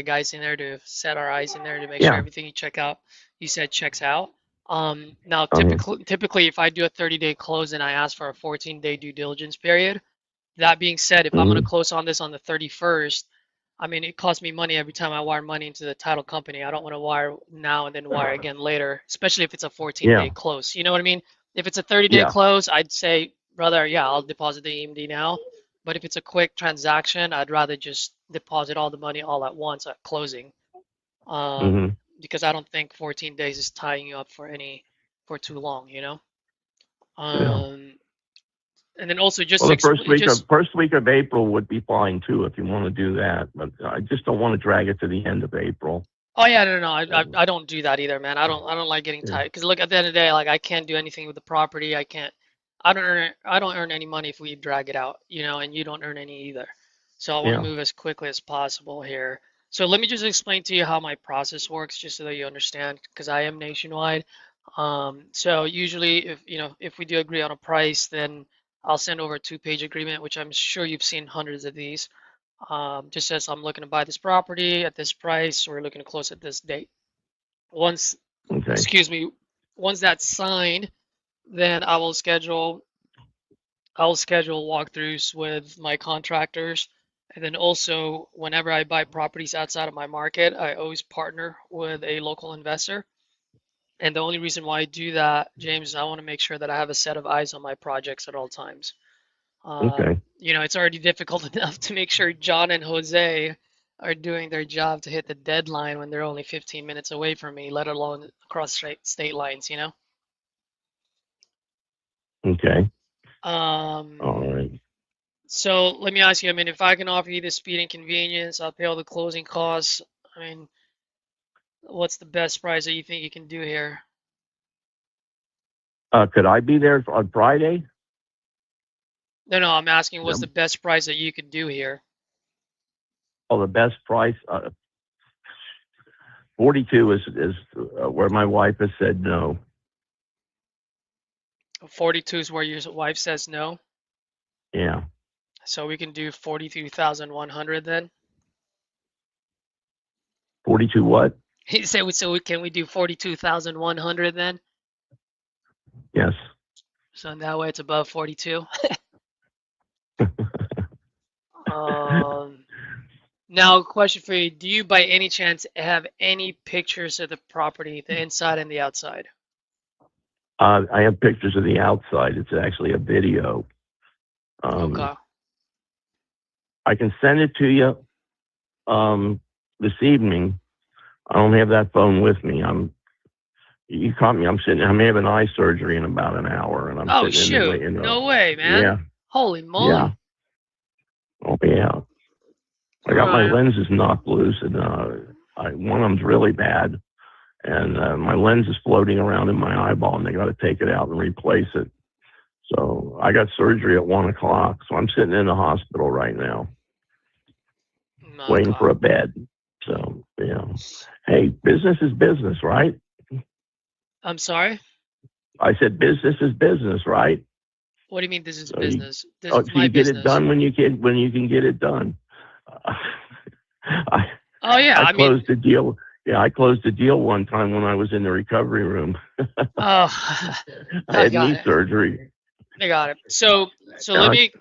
guys in there to set our eyes in there to make sure Yeah. everything you said checks out. Now Uh-huh. typically if I do a 30-day close and I ask for a 14-day due diligence period, that being said, if I'm going to Hmm. close on this on the 31st, I mean, it costs me money every time I wire money into the title company. I don't want to wire now and then wire again later, especially if it's a 14-day Yeah. close. You know what I mean? If it's a 30-day Yeah. close, I'd say, brother, yeah, I'll deposit the EMD now. But if it's a quick transaction, I'd rather just deposit all the money all at once at closing. Hmm. Because I don't think 14 days is tying you up for too long. Yeah. Um, and then also just Well, to the explain, just first week of April would be fine too if you want to do that, but I just don't want to drag it to the end of April. Oh yeah, no, no, Um, I don't do that either, man. I don't like getting yeah. tight because look, at the end of the day, like I can't do anything with the property. I don't earn any money if we drag it out, and you don't earn any either. So I want to Yeah. move as quickly as possible here. So let me just explain to you how my process works, just so that you understand, because I am nationwide. So usually, if we do agree on a price, then I'll send over a 2-page agreement, which I'm sure you've seen hundreds of these. Just says I'm looking to buy this property at this price. We're looking to close at this date. Once, Okay. excuse me, once that's signed, then I will schedule walkthroughs with my contractors. And then also, whenever I buy properties outside of my market, I always partner with a local investor. And the only reason why I do that, James, is I want to make sure that I have a set of eyes on my projects at all times. Okay. It's already difficult enough to make sure John and Jose are doing their job to hit the deadline when they're only 15 minutes away from me, let alone across state lines. Okay. Um, All right. so let me ask you, I mean, if I can offer you the speed and convenience, I'll pay all the closing costs. I mean, what's the best price that you think you can do here? Could I be there on Friday? No, no, I'm asking what's No. the best price that you could do here? Oh, the best price. 42 is where my wife has said no. 42 is where your wife says no. Yeah. So we can do 42,100 then. 42 what? He said, so can we do 42,100 then? Yes. So in that way it's above 42. Um, Now, question for you. Do you by any chance have any pictures of the property, the inside and the outside? I have pictures of the outside. It's actually a video. Um, Okay. I can send it to you this evening. I don't have that phone with me. You caught me. I'm having eye surgery in about an hour, and I'm Oh sitting in the shoot! waiting room. No way, man. Yeah, Holy moly! yeah. Oh yeah. I got my lenses knocked loose, and one of them's really bad, and my lens is floating around in my eyeball, and they got to take it out and replace it. So I got surgery at 1 o'clock, so I'm sitting in the hospital right now, waiting for a bed. So yeah. Hey, business is business, right? I'm sorry? I said business is business, right? What do you mean this is So business? This so is my you get business. it done when you can get it done. Oh yeah, I closed the deal. Yeah, I closed the deal one time when I was in the recovery room. Oh, I had knee surgery. I got it. So let me.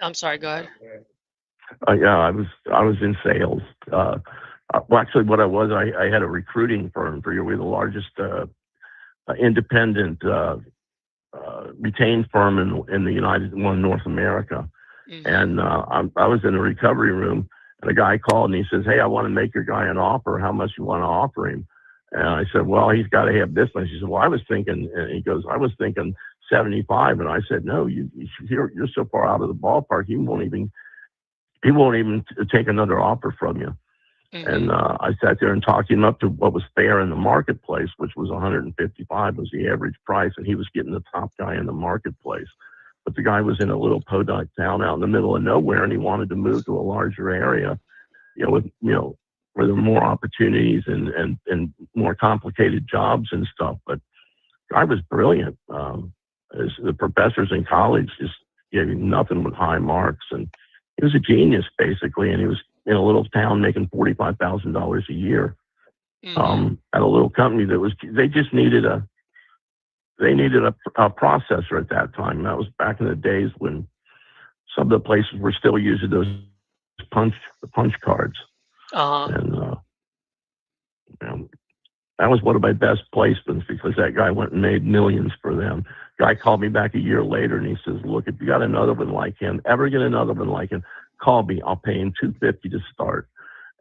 I'm sorry. Go ahead. Yeah, I was in sales. Well, actually, what I had a recruiting firm for you. We're the largest independent retained firm in North America. Mm-hmm. And I was in the recovery room, and a guy called and he says, "Hey, I want to make your guy an offer. How much you want to offer him?" And I said, "Well, he's got to have this much." He said, "Well, I was thinking," and he goes, "I was thinking 75." And I said, "No, you're so far out of the ballpark. He won't even take another offer from you." Mm-hmm. And I sat there and talked him up to what was fair in the marketplace, which was 155 was the average price, and he was getting the top guy in the marketplace. But the guy was in a little podunk town out in the middle of nowhere, and he wanted to move to a larger area, where there were more opportunities and more complicated jobs and stuff. But the guy was brilliant. The professors in college just gave him nothing but high marks, and he was a genius basically. And he was in a little town making $45,000 a year at a little company they just needed a processor at that time. That was back in the days when some of the places were still using those punch cards. And that was one of my best placements because that guy went and made millions for them. Guy called me back a year later and he says, "Look, if you got another one like him, ever get another one like him, call me. I'll pay him $250 to start."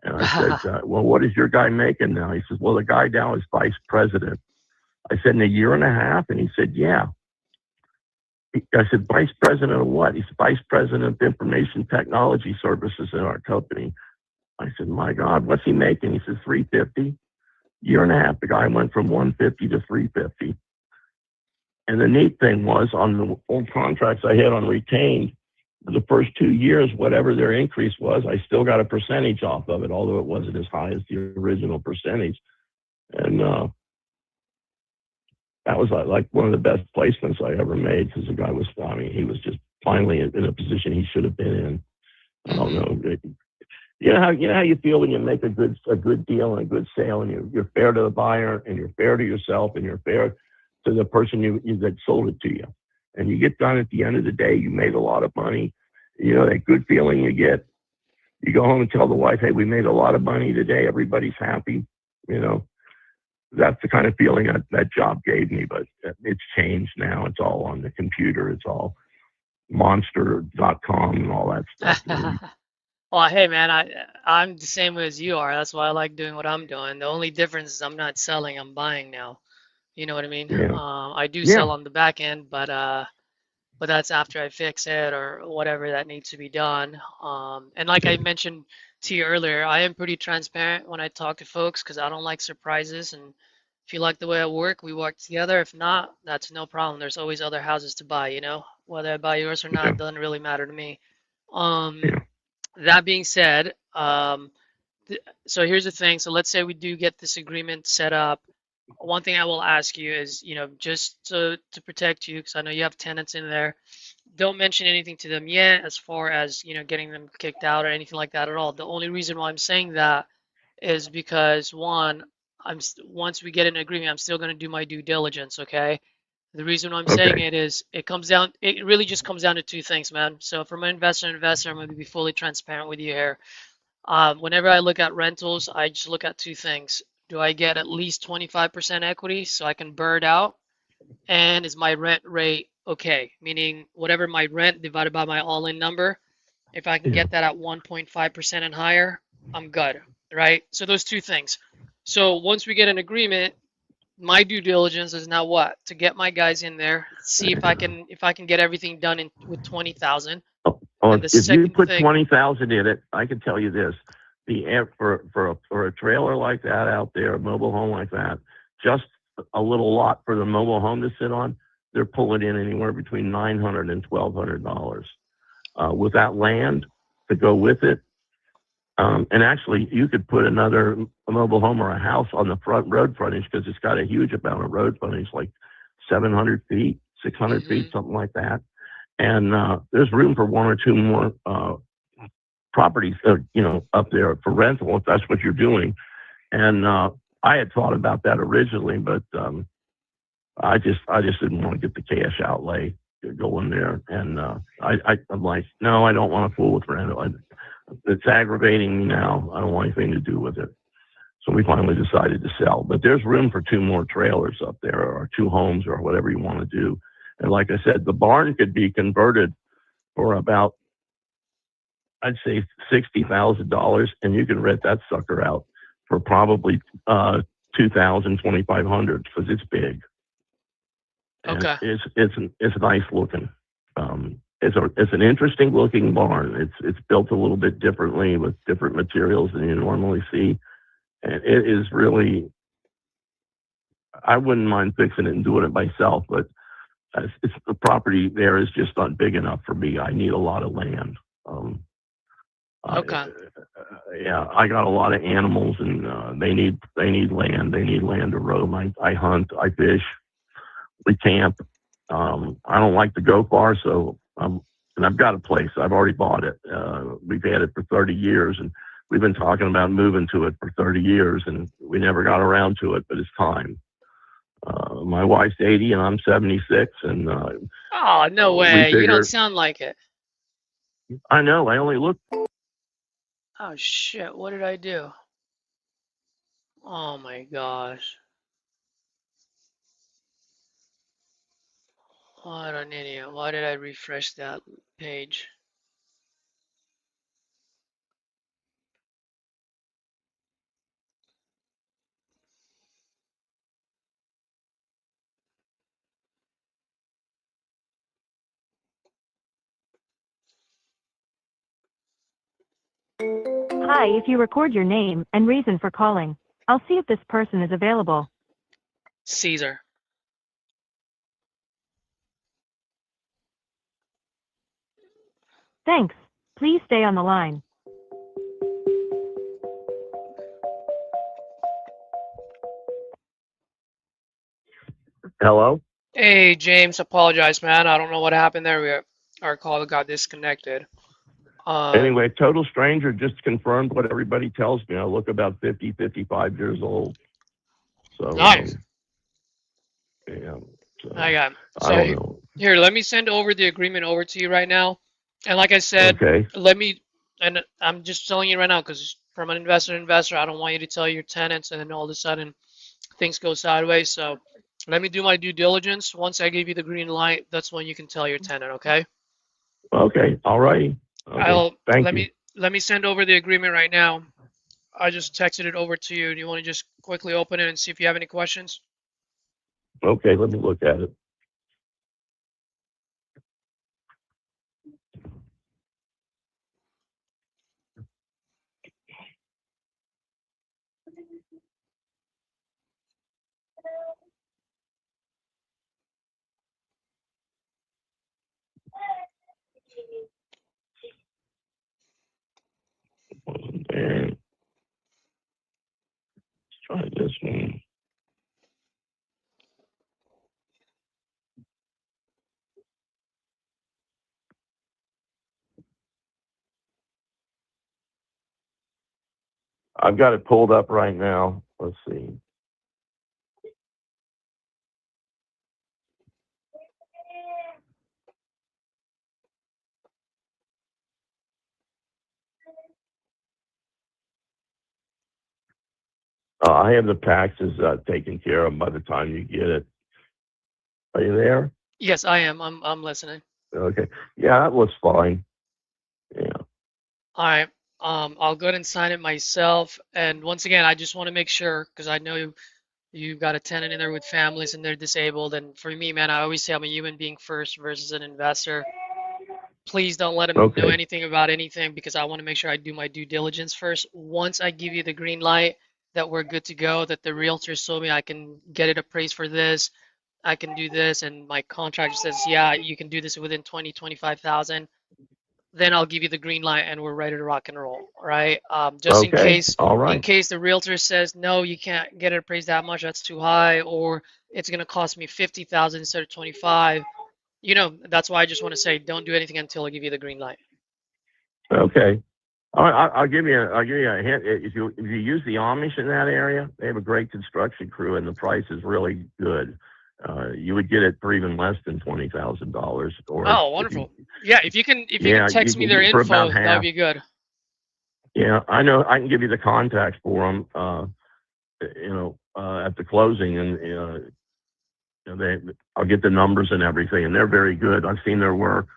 And I said, "Well, what is your guy making now?" He says, "Well, the guy now is vice president." I said, "In a year and a half?" And he said, "Yeah." I said, "Vice president of what?" He said, "Vice president of information technology services in our company." I said, "My God, what's he making?" He says, $350. Year and a half, the guy went from 150 to 350. And the neat thing was, on the old contracts I had on retained, for the first 2 years, whatever their increase was, I still got a percentage off of it, although it wasn't as high as the original percentage. And that was like one of the best placements I ever made because the guy was, he was just finally in a position he should have been in. I don't know. You know how you feel when you make a good deal and a good sale, and you're fair to the buyer, and you're fair to yourself, and you're fair to the person that sold it to you, and you get done at the end of the day. You made a lot of money. That good feeling you get. You go home and tell the wife, "Hey, we made a lot of money today. Everybody's happy." That's the kind of feeling that job gave me. But it's changed now. It's all on the computer. It's all monster.com and all that stuff. Well, hey man, I'm the same way as you are. That's why I like doing what I'm doing. The only difference is I'm not selling, I'm buying now. You know what I mean? Yeah. I do sell on the back end, but that's after I fix it or whatever that needs to be done. And like I mentioned to you earlier, I am pretty transparent when I talk to folks because I don't like surprises. And if you like the way I work, we work together. If not, that's no problem. There's always other houses to buy, whether I buy yours or not, doesn't really matter to me. That being said, so here's the thing. So let's say we do get this agreement set up. One thing I will ask you is, just to protect you, because I know you have tenants in there, don't mention anything to them yet as far as, getting them kicked out or anything like that at all. The only reason why I'm saying that is because, one, once we get an agreement, I'm still going to do my due diligence, okay? The reason why I'm saying it is it really just comes down to two things, man. So from an investor, I'm going to be fully transparent with you here. Whenever I look at rentals, I just look at two things. Do I get at least 25% equity so I can burn out? And is my rent rate okay? Meaning whatever my rent divided by my all-in number, If I can Yeah. get that at 1.5% and higher, I'm good, right? So those two things. So once we get an agreement, my due diligence is now what? To get my guys in there, see if I can get everything done with 20,000. And the If you second put thing, 20,000 in it, I can tell you this: for a trailer like that out there, a mobile home like that, just a little lot for the mobile home to sit on, they're pulling in anywhere between $900 and $1,200. With that land to go with it, and actually, you could put another mobile home or a house on the front road frontage because it's got a huge amount of road frontage, like 700 feet, 600 feet, something like that. And there's room for one or two more properties, up there for rental if that's what you're doing. And I had thought about that originally, but I just didn't want to get the cash outlay to go in there. And I'm like, no, I don't want to fool with rental. It's aggravating me now. I don't want anything to do with it. So we finally decided to sell. But there's room for two more trailers up there, or two homes, or whatever you want to do. And like I said, the barn could be converted for about, I'd say, $60,000, and you can rent that sucker out for probably $2,000, $2,500 because it's big. And okay, it's nice looking. It's an interesting looking barn. It's built a little bit differently with different materials than you normally see, and it is really. I wouldn't mind fixing it and doing it myself, but the property there is just not big enough for me. I need a lot of land. okay, Yeah, I got a lot of animals, and they need land. They need land to roam. I hunt, I fish, we camp. I don't like to go far, so and I've got a place. I've already bought it. We've had it for 30 years, and we've been talking about moving to it for 30 years, and we never got around to it, but it's time. My wife's 80 and I'm 76, and oh, no we way, you don't figure, sound like it. I know, I only look. Oh shit, what did I do? Oh my gosh, what an idiot. Why did I refresh that page? Hi, if you record your name and reason for calling, I'll see if this person is available. Caesar. Thanks. Please stay on the line. Hello? Hey, James, apologize, man. I don't know what happened there. Our call got disconnected. Anyway, total stranger just confirmed what everybody tells me. I look about 50, 55 years old. So, Nice. yeah. So, I got. I don't So know. here, let me send over the agreement over to you right now. And like I said, Okay. and I'm just telling you right now because from an investor to investor, I don't want you to tell your tenants and then all of a sudden things go sideways. So let me do my due diligence. Once I give you the green light, that's when you can tell your tenant, okay? Okay. All righty. Okay. I'll Thank you. let me send over the agreement right now. I just texted it over to you. Do you want to just quickly open it and see if you have any questions? Okay. Let me look at it. And let's try this one. I've got it pulled up right now. Let's see. I have the taxes taken care of by the time you get it. Are you there? Yes, I am. I'm listening. Okay. Yeah, that looks fine. Yeah. All right. I'll go ahead and sign it myself. And once again, I just want to make sure because I know you got a tenant in there with families and they're disabled. And for me, man, I always say I'm a human being first versus an investor. Please don't let them know Okay. anything about anything because I want to make sure I do my due diligence first. Once I give you the green light that we're good to go, that the realtor told me I can get it appraised for this, I can do this, and my contract says, yeah, you can do this within 20, 25,000, then I'll give you the green light and we're ready to rock and roll, right? Just Okay. All in right. case the realtor says, no, you can't get it appraised that much, that's too high, or it's going to cost me 50,000 instead of 25. That's why I just want to say don't do anything until I give you the green light. Okay. I'll give you a hint. If you use the Amish in that area, they have a great construction crew, and the price is really good. You would get it for even less than $20,000, or Oh, if you, wonderful. Yeah, if you can yeah, you text me can their get for about info, that would half. be good. Yeah, I know. I can give you the contacts for them. At the closing, and I'll get the numbers and everything, and they're very good. I've seen their work.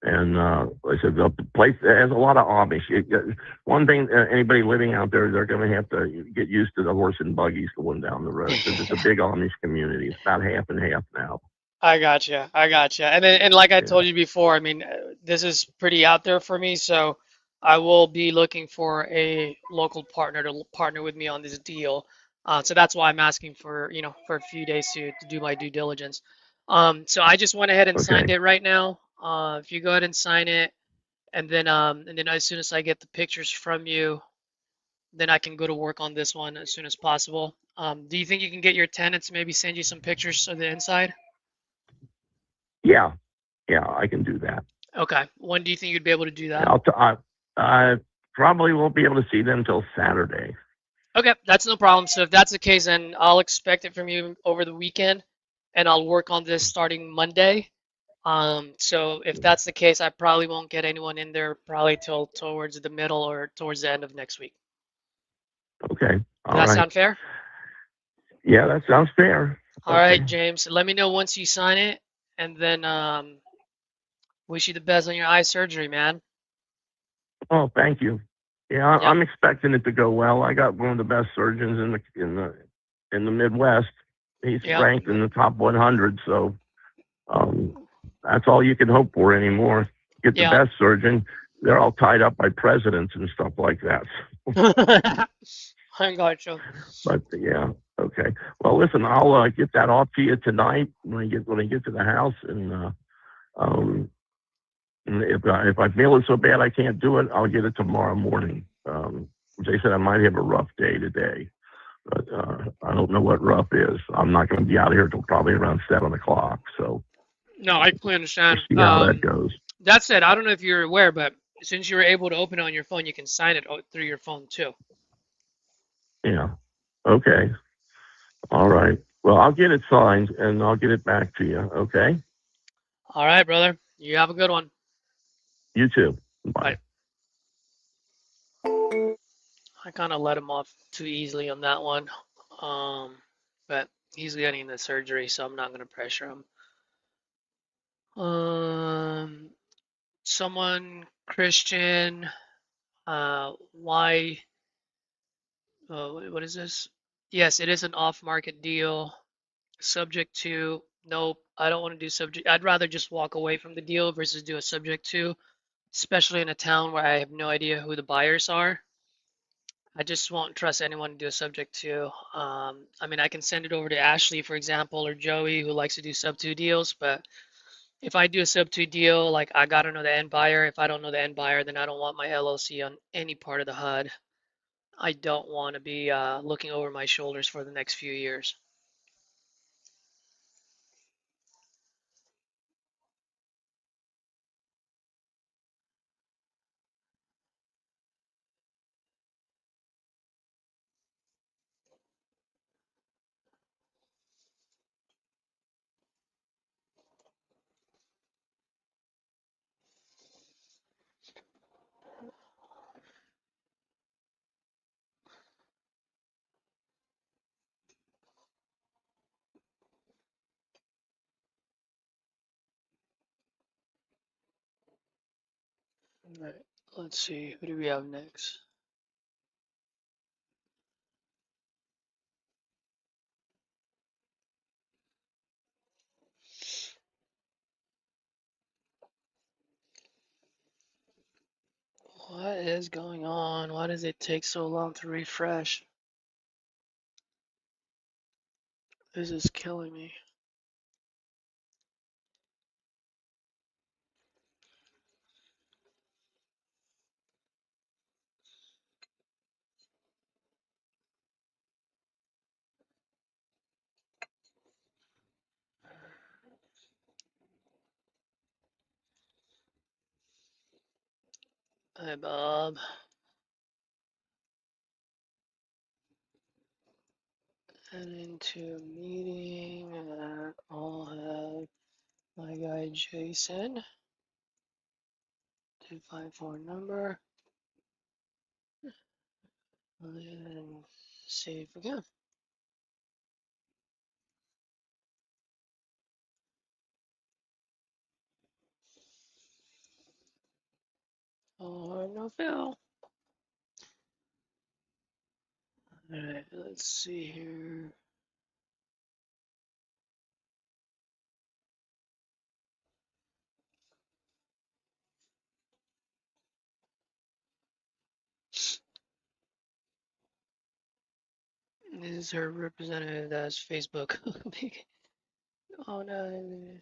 And like I said, the place has a lot of Amish. One thing, anybody living out there, they're going to have to get used to the horse and buggies going down the road because it's a big Amish community. It's about half and half now. I gotcha. I gotcha. And like I Yeah. told you before, I mean, this is pretty out there for me, so I will be looking for a local partner to partner with me on this deal. So that's why I'm asking for, for a few days to do my due diligence. So I just went ahead and signed Okay. it right now. If you go ahead and sign it, and then as soon as I get the pictures from you, then I can go to work on this one as soon as possible. Do you think you can get your tenants maybe send you some pictures of the inside? Yeah. Yeah. I can do that. Okay. When do you think you'd be able to do Yeah, that? I probably won't be able to see them until Saturday. Okay, that's no problem. So if that's the case, then I'll expect it from you over the weekend, and I'll work on this starting Monday. So if that's the case, I probably won't get anyone in there probably till towards the middle or towards the end of next week. Okay. Does All that right. sound fair? Yeah, that sounds fair. All right, Okay. James. Let me know once you sign it, and then wish you the best on your eye surgery, man. Oh, thank you. Yeah, Yep. I'm expecting it to go well. I got one of the best surgeons in the Midwest. He's Yep. ranked in the top 100, so um, that's all you can hope for anymore. Get the Yep. best surgeon. They're all tied up by presidents and stuff like that. I gotcha. But yeah, okay. Well, listen, I'll get that off to you tonight when I get to the house, um, and if I feel it so bad I can't do it, I'll get it tomorrow morning. They said I might have a rough day today, but I don't know what rough is. I'm not going to be out here till probably around 7 o'clock. So No, I completely we'll understand. see how that goes. That said, I don't know if you're aware, but since you were able to open it on your phone, you can sign it through your phone too. Yeah. Okay. All right. Well, I'll get it signed and I'll get it back to you. Okay. All right, brother. You have a good one. You too. Bye. Bye. I kind of let him off too easily on that one. But he's getting the surgery, so I'm not going to pressure him. Um, someone Christian, why, what is this? Yes, it is an off-market deal. Subject to, nope, I don't want to do subject. I'd rather just walk away from the deal versus do a subject to, especially in a town where I have no idea who the buyers are. I just won't trust anyone to do a subject to. I mean, I can send it over to Ashley, for example, or Joey, who likes to do sub two deals. But if I do a sub two deal, like I gotta know the end buyer. If I don't know the end buyer, then I don't want my LLC on any part of the HUD. I don't want to be looking over my shoulders for the next few years. Right. Let's see, who do we have next? What is going on? Why does it take so long to refresh? This is killing me. Hi, Bob. And into a meeting, and I'll have my guy Jason. 254 number. And save again. Oh, no fail. Alright, let's see here. This is her representative as Facebook. Oh no.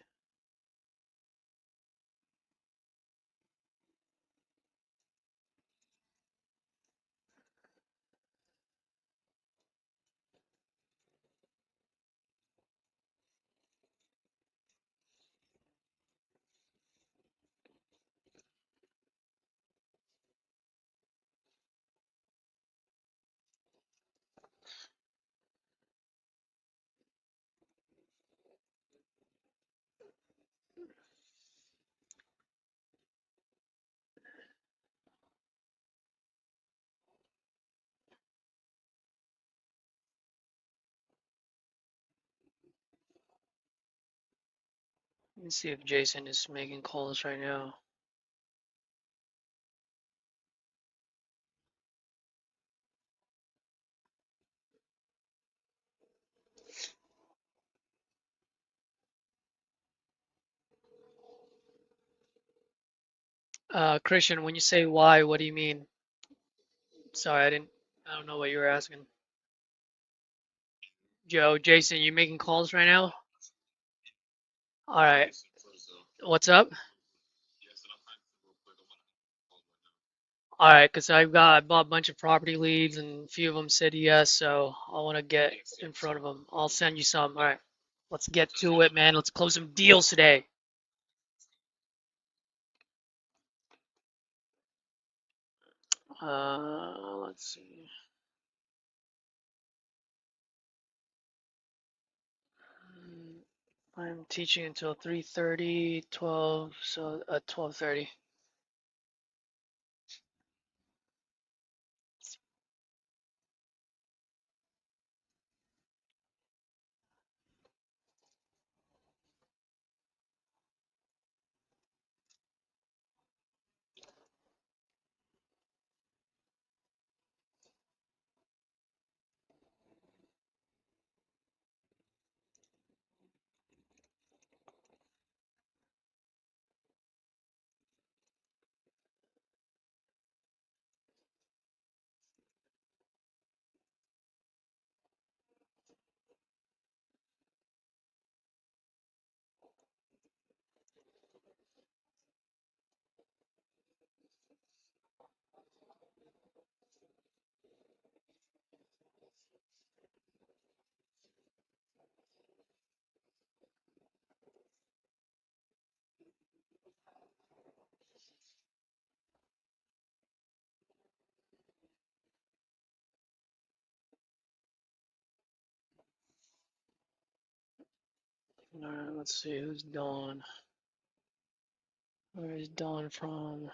Let me see if Jason is making calls right now. Christian, when you say why, what do you mean? Sorry, I don't know what you were asking. Jason, you making calls right now? All right. What's up? All right, because I bought a bunch of property leads and a few of them said yes, so I want to get in front of them. I'll send you some. All right, let's get to it, man. Let's close some deals today. Let's see. I'm teaching until 3:30, 12, so 12:30. All right, let's see who's Dawn. Where is Dawn from?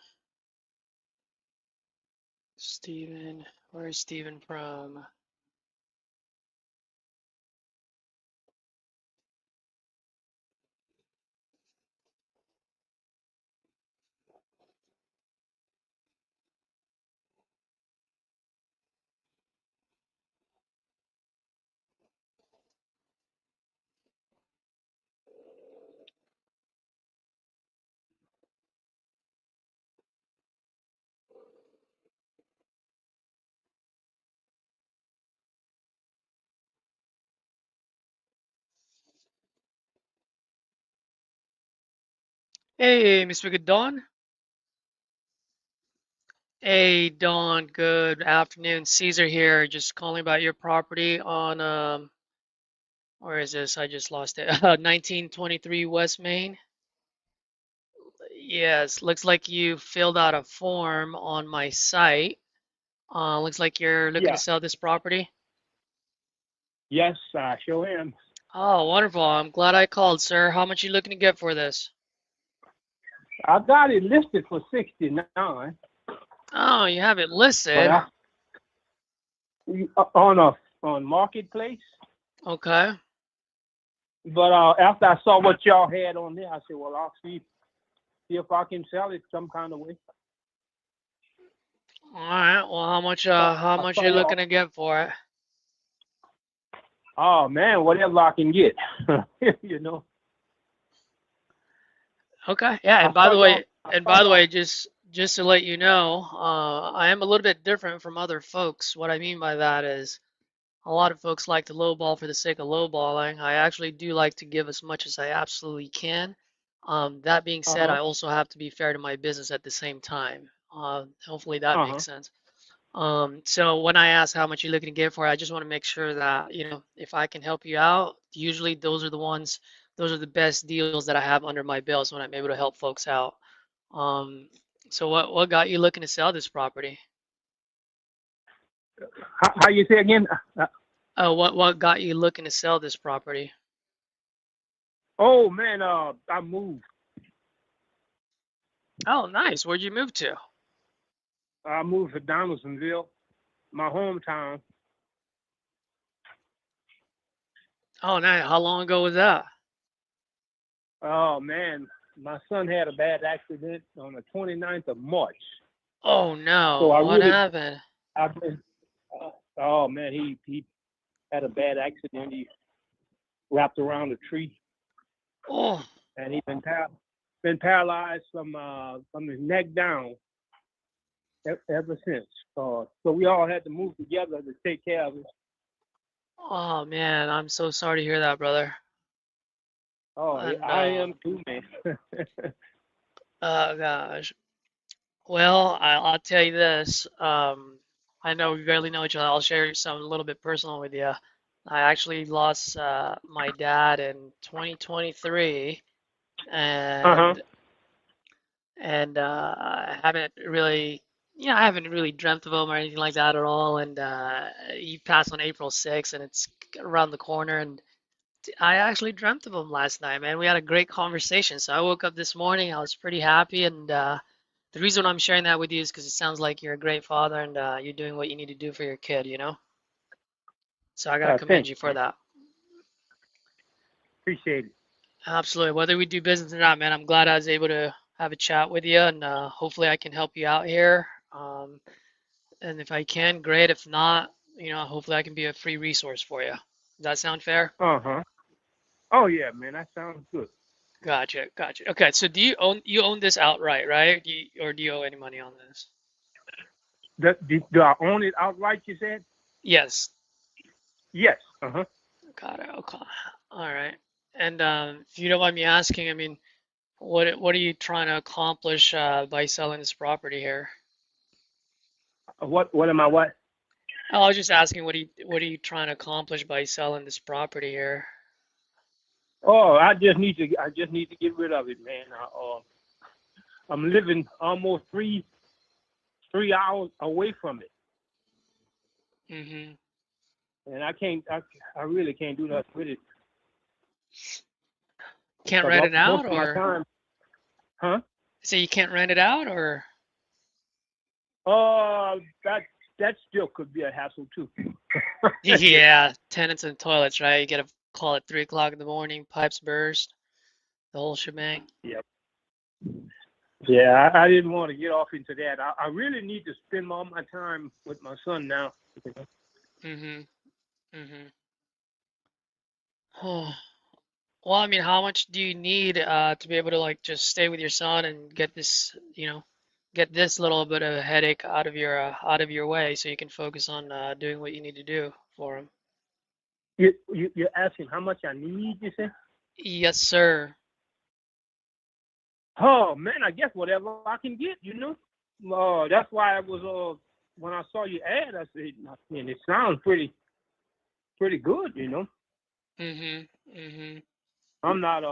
Steven. Where is Steven from? Hey, Mr. Good Dawn. Hey, Dawn. Good afternoon. Caesar here. Just calling about your property on where is this? I just lost it. 1923 West Main. Yes, looks like you filled out a form on my site. Looks like you're looking to Yeah. sell this property. Yes, I sure am. Oh, wonderful. I'm glad I called, sir. How much you looking to get for this? I got it listed for 69, Oh, you have it but listed. on Marketplace. Okay. But after I saw what y'all had on there, I said, well, I'll see if I can sell it some kind of way. All right. Well, how I much saw you y'all. looking to get for it? Oh man, whatever I can get, you know. Okay. Yeah, I saw y'all. I and saw by the y'all. way, just to let you know, I am a little bit different from other folks. What I mean by that is a lot of folks like to lowball for the sake of lowballing. I actually do like to give as much as I absolutely can. That being said, Uh-huh. I also have to be fair to my business at the same time. Hopefully that Uh-huh. makes sense. So when I ask how much you're looking to get for it, I just want to make sure that, if I can help you out, usually those are the best deals that I have under my belt when I'm able to help folks out. Um, so what got you looking to sell this property? How you say again? What got you looking to sell this property? Oh man, I moved. Oh, nice. Where'd you move to? I moved to Donaldsonville, my hometown. Oh, nice. How long ago was that? Oh man, my son had a bad accident on the 29th of March. Oh So no, what happened? I've been, oh man, he had a bad accident. He wrapped around a tree, Oh, and he's been paralyzed from his neck down ever since. So we all had to move together to take care of it. oh man, I'm so sorry to hear that, brother. Oh, yeah, And I am too, man. oh gosh. Well, I'll tell you this. I know we barely know each other. I'll share something a little bit personal with you. I actually lost my dad in 2023, Uh-huh. and I haven't really dreamt of him or anything like that at all. And he passed on April 6th, and it's around the corner. And I actually dreamt of him last night, man. We had a great conversation. So I woke up this morning, I was pretty happy, and the reason I'm sharing that with you is because it sounds like you're a great father and you're doing what you need to do for your kid, you know? So I gotta commend Thanks, you for man. that. Appreciate it. Absolutely. Whether we do business or not, man, I'm glad I was able to have a chat with you, and hopefully I can help you out here. And if I can, great. If not, hopefully I can be a free resource for you. Does that sound fair? Uh-huh. Oh yeah, man, that sounds good. Gotcha, gotcha. Okay, so do you own this outright, right? Or do you owe any money on this? Do I own it outright, you said? Yes. Yes. Uh-huh. Got it. Okay. All right. And if you don't mind me asking, I mean, what are you trying to accomplish by selling this property here? What am I what? I was just asking what are you trying to accomplish by selling this property here? Oh, I just need to get rid of it, man. I'm living almost three hours away from it, Mm-hmm. and I really can't do nothing with it Can't because rent it most out, of my or time, huh? say you can't rent it out, or That still could be a hassle too. yeah, tenants and toilets, right? You get a call at 3 o'clock in the morning, pipes burst, the whole shebang. Yep. Yeah, I didn't want to get off into that. I really need to spend all my time with my son now. Mm-hmm. Mm-hmm. Well, I mean, how much do you need to be able to like just stay with your son and get this little bit of a headache out of your way so you can focus on doing what you need to do for him? You're asking how much I need, you say? Yes, sir. Oh man, I guess whatever I can get, that's why I was when I saw your ad, I said, man, it sounds pretty good, Mhm. Mhm. I'm not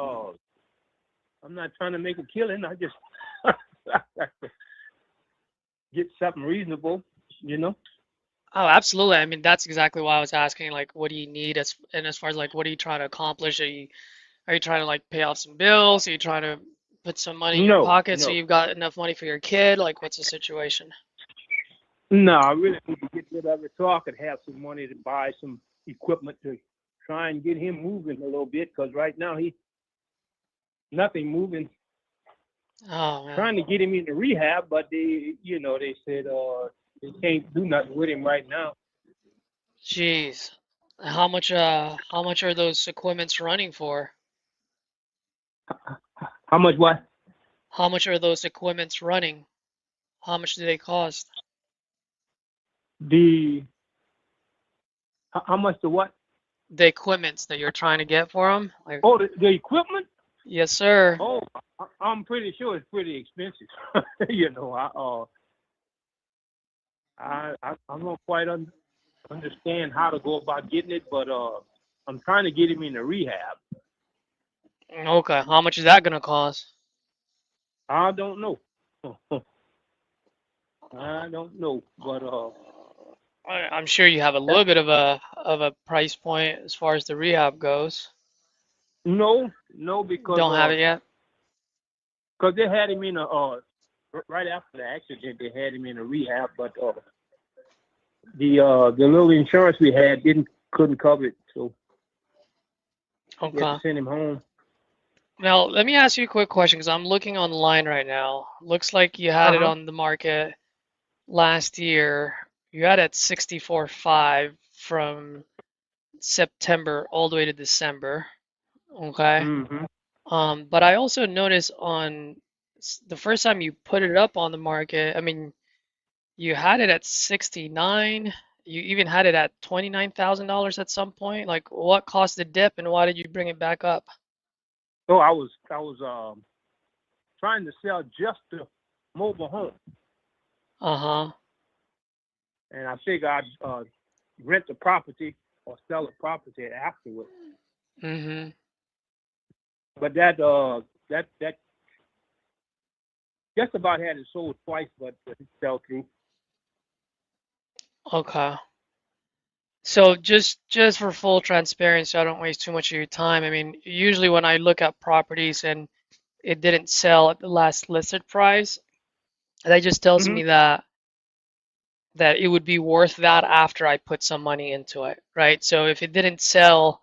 I'm not trying to make a killing. I just get something reasonable, Oh, absolutely. I mean, that's exactly why I was asking, like, what do you need as far as like what are you trying to accomplish? Are you trying to like pay off some bills? Are you trying to put some money in your No, pocket so no, you've got enough money for your kid? Like, what's the situation? no. I really need to get rid of it so I could have some money to buy some equipment to try and get him moving a little bit. Because right now he's nothing moving. Oh man. Trying to get him into rehab, but they said they can't do nothing with him right now. Jeez. How much are those equipments running for? How much what? How much are those equipments running? How much do they cost? The how much the what? The equipments that you're trying to get for them? Like, Oh, the equipment. yes, sir. Oh, I'm pretty sure it's pretty expensive. I don't quite understand how to go about getting it, but I'm trying to get him into rehab. Okay, how much is that gonna cost? I don't know. I don't know, but I'm sure you have a little bit of a price point as far as the rehab goes. no, because Don't have it yet? they had him in a right after the accident, they had him in a rehab, but the little insurance we had couldn't cover it, so we had Okay. to send him home. Now, let me ask you a quick question because I'm looking online right now. Looks like you had it Uh-huh. on the market last year. You had it at 64.5 from September all the way to December. Okay. Mm-hmm. But I also noticed the first time you put it up on the market, I mean, you had it at 69. You even had it at $29,000 at some point. Like, what caused the dip and why did you bring it back up? So I was trying to sell just the mobile home, Uh-huh. and I figured I'd rent the property or sell the property afterwards. Mm-hmm. But that just about had it sold twice, but it fell through. Okay. So just for full transparency, so I don't waste too much of your time. I mean, usually when I look at properties and it didn't sell at the last listed price, that just tells Mm-hmm. me that it would be worth that after I put some money into it, right? So if it didn't sell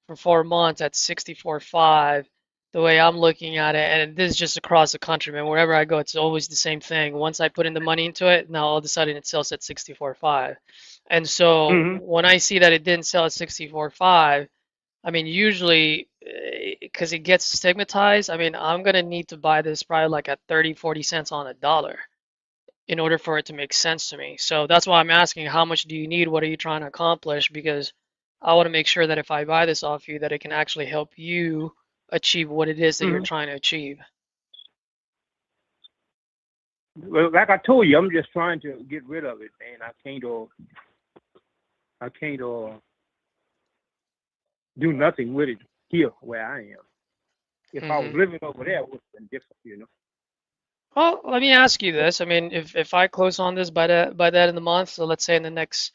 for 4 months at 64.5, the way I'm looking at it, and this is just across the country, man, wherever I go, it's always the same thing. Once I put in the money into it, now all of a sudden it sells at 64.5. And so Mm-hmm. when I see that it didn't sell at 64.5, I mean, usually, because it gets stigmatized, I mean, I'm gonna need to buy this probably like at 30, 40 cents on the dollar in order for it to make sense to me. So that's why I'm asking, how much do you need? What are you trying to accomplish? Because I want to make sure that if I buy this off you, that it can actually help you achieve what it is that you're Mm-hmm. trying to achieve. Well, like I told you, I'm just trying to get rid of it, man. I can't do nothing with it here where I am. If I was Hmm. living over there, it would have been different. Well, let me ask you this. I mean, if I close on this by the end of the month, so let's say in the next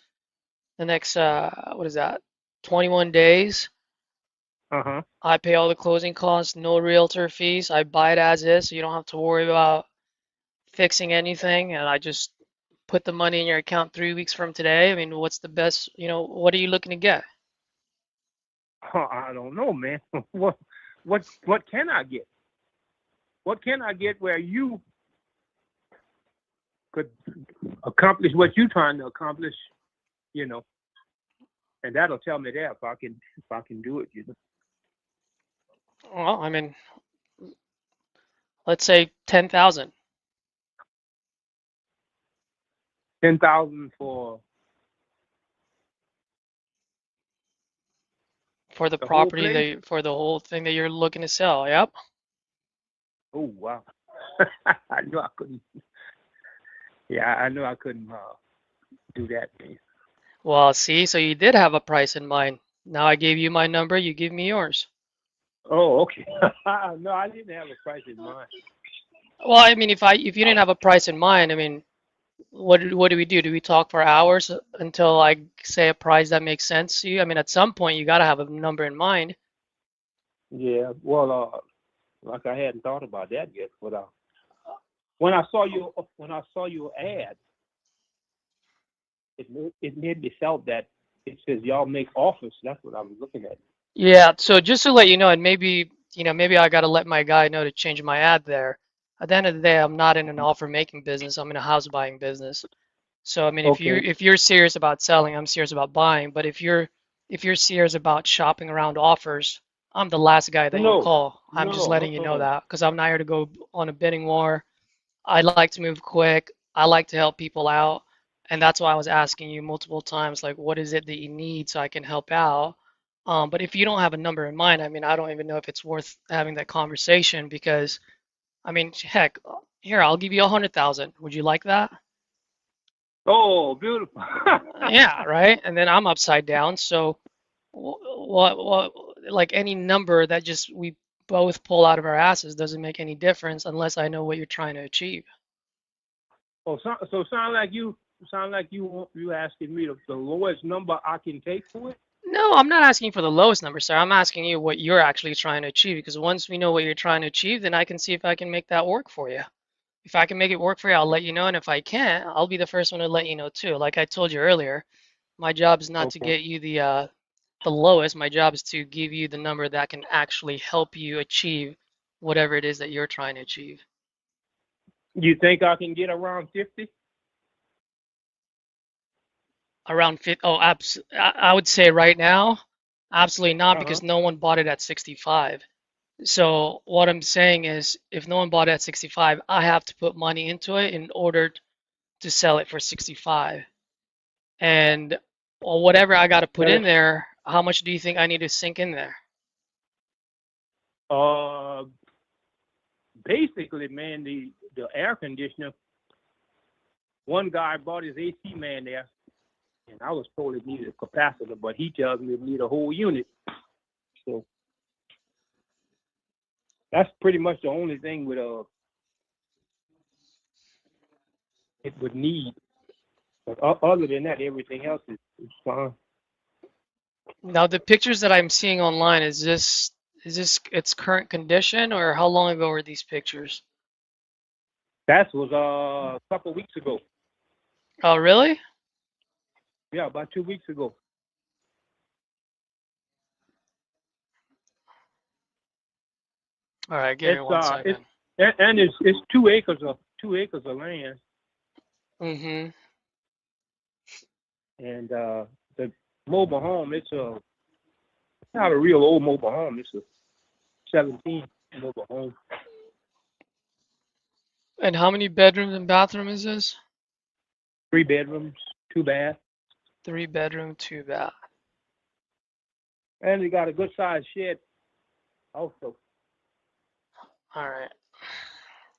what is that, 21 days, Uh-huh. I pay all the closing costs, no realtor fees. I buy it as is, so you don't have to worry about fixing anything, and I just put the money in your account 3 weeks from today. I mean, what's the best, what are you looking to get? I don't know, man. What can I get? What can I get where you could accomplish what you're trying to accomplish, you know? And that'll tell me there if I can do it. Well, I mean, let's say 10,000 10,000 for for the the whole property place. for the whole thing that you're looking to sell. Yep. Oh wow. I knew I couldn't. Yeah, I knew I couldn't do that. Man. Well, see, so you did have a price in mind. Now I gave you my number, you give me yours. Oh, okay. No, I didn't have a price in mind. Well, I mean, if you didn't have a price in mind, I mean, what do we do? Do we talk for hours until I say a price that makes sense to you? I mean, at some point you got to have a number in mind. Yeah, well, like I hadn't thought about that yet, but when I saw your ad, it made me felt that it says y'all make offers. That's what I was looking at. Yeah, so just to let you know, and maybe, maybe I got to let my guy know to change my ad there. At the end of the day, I'm not in an offer making business. I'm in a house buying business. So I mean, Okay. if you're serious about selling, I'm serious about buying. But if you're serious about shopping around offers, I'm the last guy that you No, call. I'm just no. letting you know that because I'm not here to go on a bidding war. I like to move quick. I like to help people out, and that's why I was asking you multiple times, like, what is it that you need so I can help out? But if you don't have a number in mind, I mean, I don't even know if it's worth having that conversation because, I mean, heck, here, I'll give you 100,000. Would you like that? Oh, beautiful. Yeah, right. And then I'm upside down. So what, like any number that just we both pull out of our asses doesn't make any difference unless I know what you're trying to achieve. Oh, so sound like you asking me the lowest number I can take for it. No, I'm not asking for the lowest number, sir. I'm asking you what you're actually trying to achieve because once we know what you're trying to achieve, then I can see if I can make that work for you. If I can make it work for you, I'll let you know. And if I can't, I'll be the first one to let you know too. Like I told you earlier, my job is not to Okay. get you the lowest. My job is to give you the number that can actually help you achieve whatever it is that you're trying to achieve. You think I can get around 50? Around 50, oh, I would say right now, absolutely not Uh-huh. because no one bought it at 65. So what I'm saying is if no one bought it at 65, I have to put money into it in order to sell it for 65. And well, whatever I got to put in there, how much do you think I need to sink in there? Uh, Basically, man, the air conditioner. One guy bought his AC man there, and I was told it needed a capacitor, but he tells me it need a whole unit. So that's pretty much the only thing with it would need. But other than that, everything else is fine. Now the pictures that I'm seeing online, is this its current condition or how long ago were these pictures? That was a couple of weeks ago. Oh, really? Yeah, about 2 weeks ago. All right, give me It's one it's second. and it's 2 acres of land, Mm-hmm. and the mobile home. It's not a real old mobile home. It's a 17 mobile home. And how many bedrooms and bathroom is this? 3 bedrooms, 2 baths, 3 bedroom, 2 bath. and it got a good sized shed also. All right.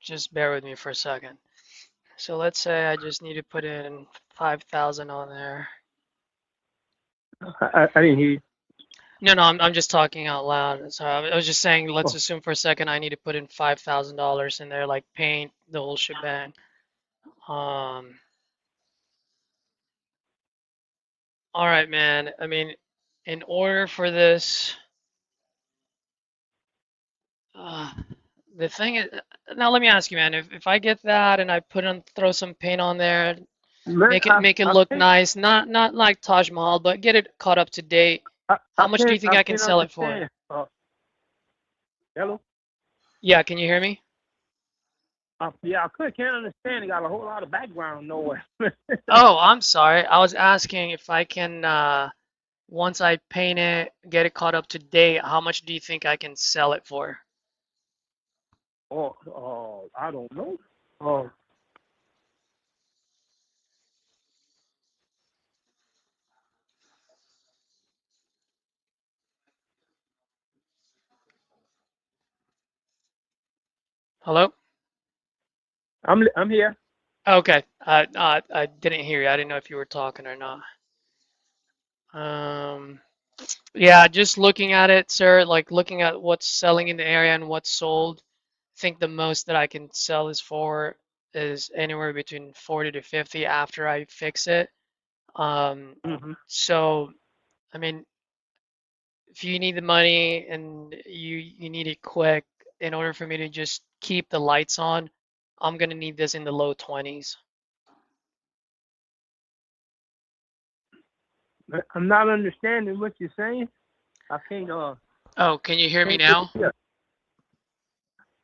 Just bear with me for a second. So let's say I just need to put in 5,000 on there. I didn't hear you. No, I'm just talking out loud. So I was just saying, let's Oh, assume for a second I need to put in $5,000 in there, like paint, the whole shebang. Um, all right, man. I mean, in order for this, uh, the thing is, now let me ask you, man, if I get that and I throw some paint on there, man, make it I look can't nice, not like Taj Mahal, but get it caught up to date. I How much do you can't think I can sell it for? understand. Hello. Yeah, can you hear me? Yeah, can't understand. It got a whole lot of background noise. Oh, I'm sorry. I was asking if I can, once I paint it, get it caught up to date, how much do you think I can sell it for? I don't know. Oh, Hello? I'm here. Okay. I didn't hear you. I didn't know if you were talking or not. Um, yeah, just looking at it, sir, like looking at what's selling in the area and what's sold, I think the most that I can sell this for is anywhere between 40 to 50 after I fix it. Um, Hmm. so, I mean, if you need the money and you need it quick in order for me to just keep the lights on, I'm gonna need this in the low 20s. I'm not understanding what you're saying. I can't Oh, can you hear me can't really now? hear.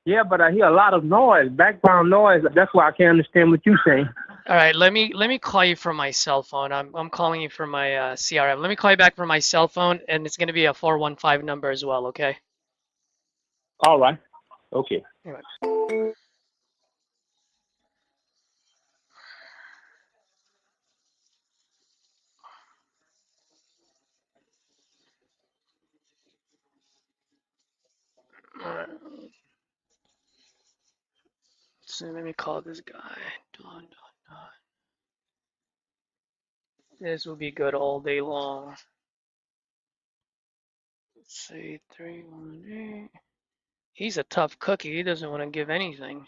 Yeah, but I hear a lot of noise, background noise. That's why I can't understand what you're saying. All right, let me call you from my cell phone. I'm calling you from my CRM. Let me call you back from my cell phone, and it's gonna be a 415 number as well. Okay. All right. Okay. Anyway. All right. So let me call this guy. Dun, dun, dun. This will be good all day long. Let's see, 318. He's a tough cookie. He doesn't want to give anything.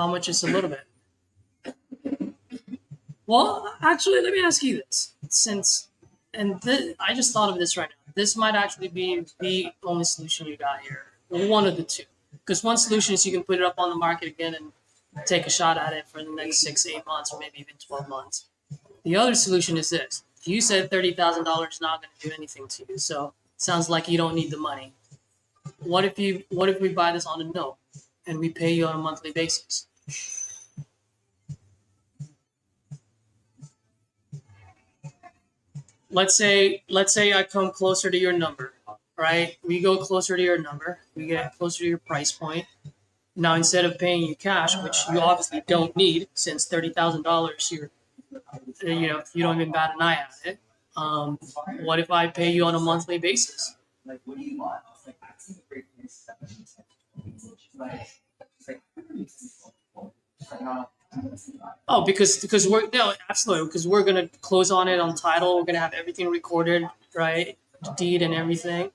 How much is a little bit? Well, actually, let me ask you this. I just thought of this right now. This might actually be the only solution you got here. One of the two. Because one solution is you can put it up on the market again and take a shot at it for the next 6, 8 months, or maybe even 12 months. The other solution is this. You said $30,000 is not going to do anything to you, so it sounds like you don't need the money. What if we buy this on a note and we pay you on a monthly basis? Let's say I come closer to your number, right? We go closer to your number. We get closer to your price point. Now, instead of paying you cash, which you obviously don't need, since $30,000, you don't even bat an eye at it. What if I pay you on a monthly basis? Oh, because we're gonna close on it on title. We're gonna have everything recorded, right? Deed and everything,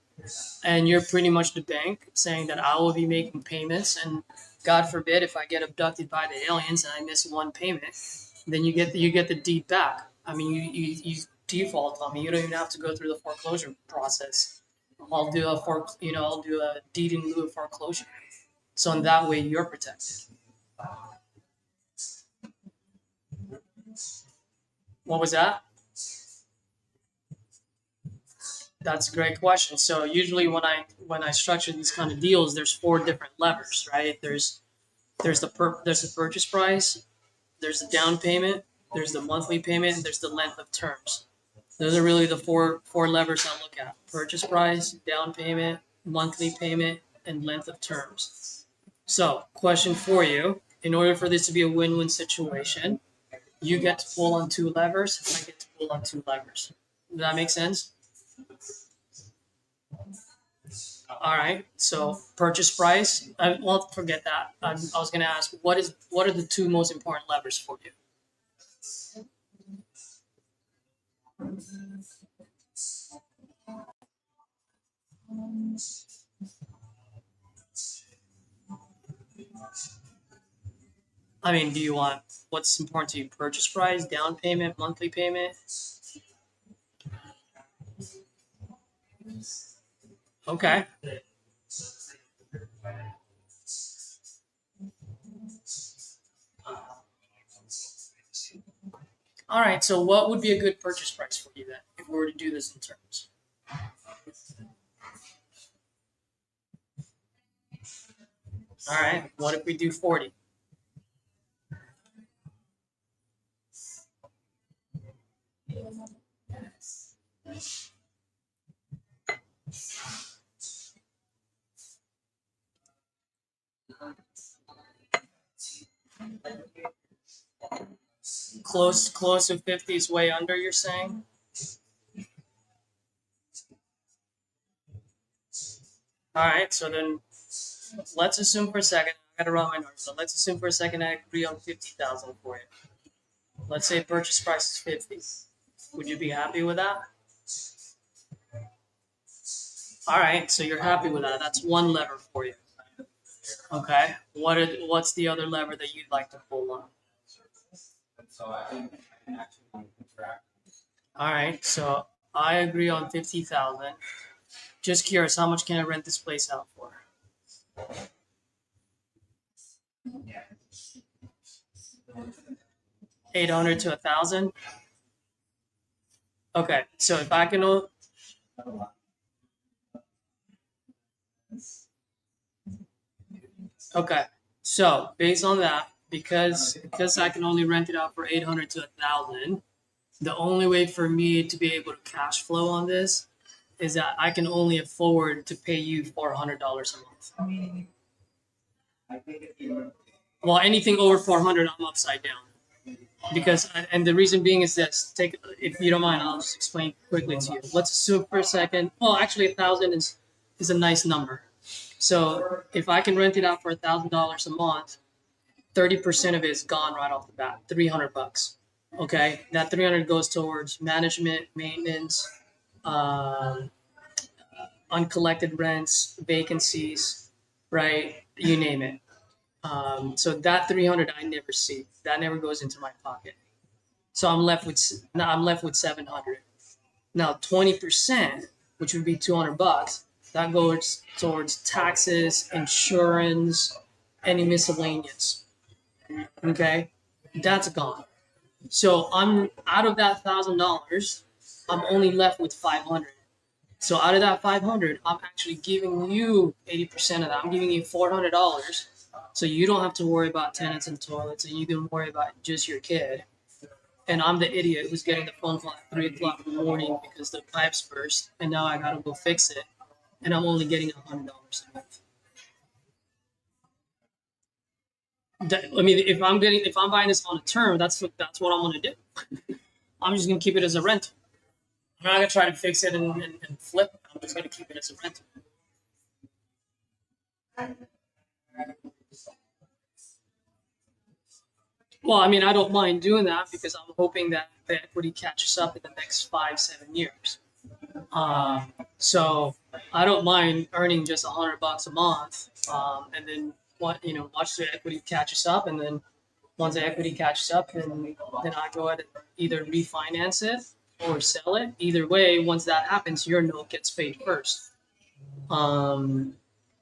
and you're pretty much the bank saying that I will be making payments, and God forbid if I get abducted by the aliens and I miss one payment, then you get the deed back. I mean, you default on me. You don't even have to go through the foreclosure process. I'll do a deed in lieu of foreclosure. So in that way, you're protected. What was that? That's a great question. So usually when I structure these kind of deals, there's 4 different levers, right? There's the purchase price, there's the down payment, there's the monthly payment, and there's the length of terms. Those are really the four levers I look at: purchase price, down payment, monthly payment, and length of terms. So, question for you: in order for this to be a win-win situation, you get to pull on 2 levers, and I get to pull on 2 levers. Does that make sense? All right. So, purchase price. Well, forget that. I was going to ask, what are the 2 most important levers for you? I mean, do you want what's important to you? Purchase price, down payment, monthly payment? Okay. All right. So what would be a good purchase price for you then, if we were to do this in terms? All right. What if we do 40? Close to 50 is way under, you're saying? All right, so then let's assume for a second, I gotta run my numbers, so let's assume for a second I agree on 50,000 for you. Let's say purchase price is 50. Would you be happy with that? All right, so you're happy with that. That's one lever for you. Okay, what's the other lever that you'd like to pull on? All right, so I agree on 50,000. Just curious, how much can I rent this place out for? $800 to $1,000. Okay, so if I can. Okay, so based on that, because I can only rent it out for $800 to $1,000, the only way for me to be able to cash flow on this is that I can only afford to pay you $400 a month. Well, anything over 400, I'm upside down. Because, and the reason being is this. If you don't mind, I'll just explain quickly to you. Let's assume for a second. Well, actually, 1,000 is a nice number. So if I can rent it out for $1,000 a month, 30% of it is gone right off the bat. $300. Okay, that 300 goes towards management, maintenance, uncollected rents, vacancies, right? You name it. So that 300 I never see. That never goes into my pocket. So I'm left with 700. Now 20%, which would be $200, that goes towards taxes, insurance, any miscellaneous. Okay, that's gone. So I'm out of that $1,000. I'm only left with 500. So out of that 500, I'm actually giving you 80% of that. I'm giving you $400. So you don't have to worry about tenants and toilets, and you can worry about just your kid. And I'm the idiot who's getting the phone call at 3 o'clock in the morning because the pipes burst, and now I gotta go fix it, and I'm only getting $100 a month. I mean, if I'm buying this on a term, that's what I'm gonna do. I'm just gonna keep it as a rental. I'm not gonna try to fix it and flip it. I'm just gonna keep it as a rental. Well, I mean, I don't mind doing that because I'm hoping that the equity catches up in the next 5-7 years. So I don't mind earning just $100 a month, and then watch the equity catches up, and then once the equity catches up, then I go ahead and either refinance it or sell it. Either way, once that happens, your note gets paid first.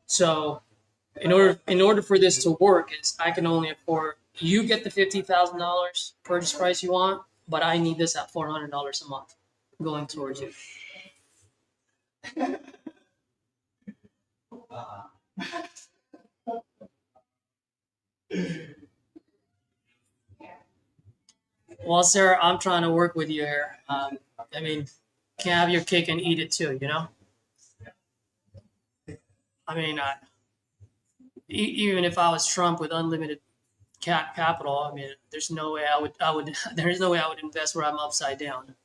So in order for this to work, is I can only afford, you get the $50,000 purchase price you want, but I need this at $400 a month going towards you. Well, sir, I'm trying to work with you here. I mean, can't have your cake and eat it too, you know? I mean, even if I was Trump with unlimited capital, I mean, there's no way there's no way I would invest where I'm upside down.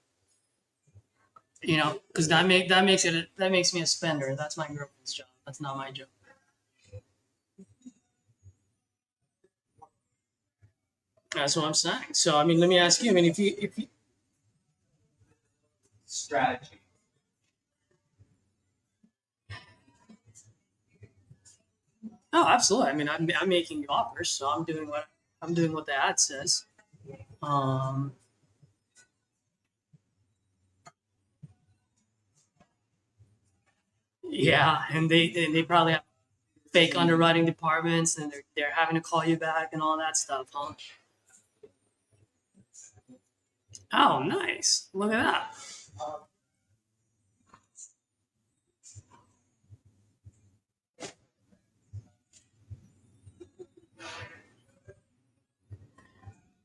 You know, because that makes me a spender. That's my girlfriend's job. That's not my job. That's what I'm saying. So, I mean, let me ask you. I mean, if you strategy. oh, absolutely. I mean, I'm making offers, so I'm doing what the ad says. Yeah, and they probably have fake underwriting departments, and they're having to call you back and all that stuff, huh? Oh, nice. Look at that.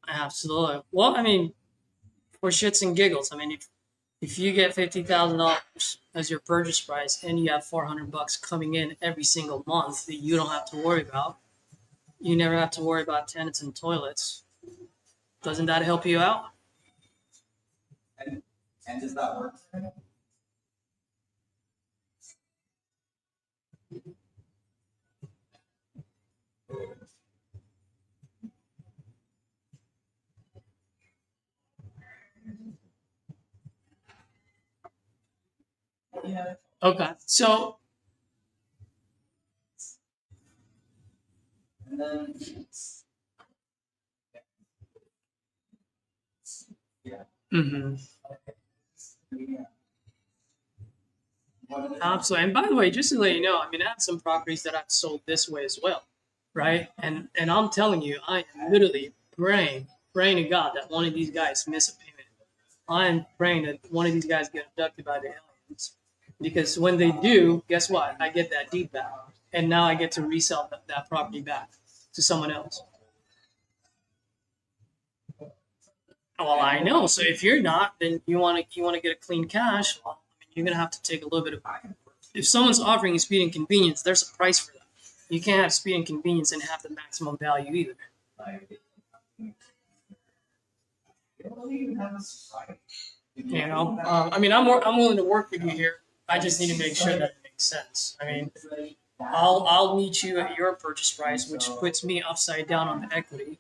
Absolutely. Well, I mean, for shits and giggles, I mean, if you get $50,000 as your purchase price and you have $400 coming in every single month that you don't have to worry about, you never have to worry about tenants and toilets. Doesn't that help you out? And does that work? Yeah. Okay, so And then mhm. yeah. Absolutely. And by the way, just to let you know, I mean, I have some properties that I've sold this way as well, right? And I'm telling you, I am literally praying to God that one of these guys miss a payment. I'm praying that one of these guys get abducted by the aliens, because when they do, guess what? I get that deed back, and now I get to resell that property back to someone else. Well, I know. So if you're not, then you want to get a clean cash. Well, I mean, you're gonna have to take a little bit of. If someone's offering you speed and convenience, there's a price for that. You can't have speed and convenience and have the maximum value either. You know, I mean, I'm willing to work with you here. I just need to make sure that it makes sense. I mean, I'll meet you at your purchase price, which puts me upside down on the equity,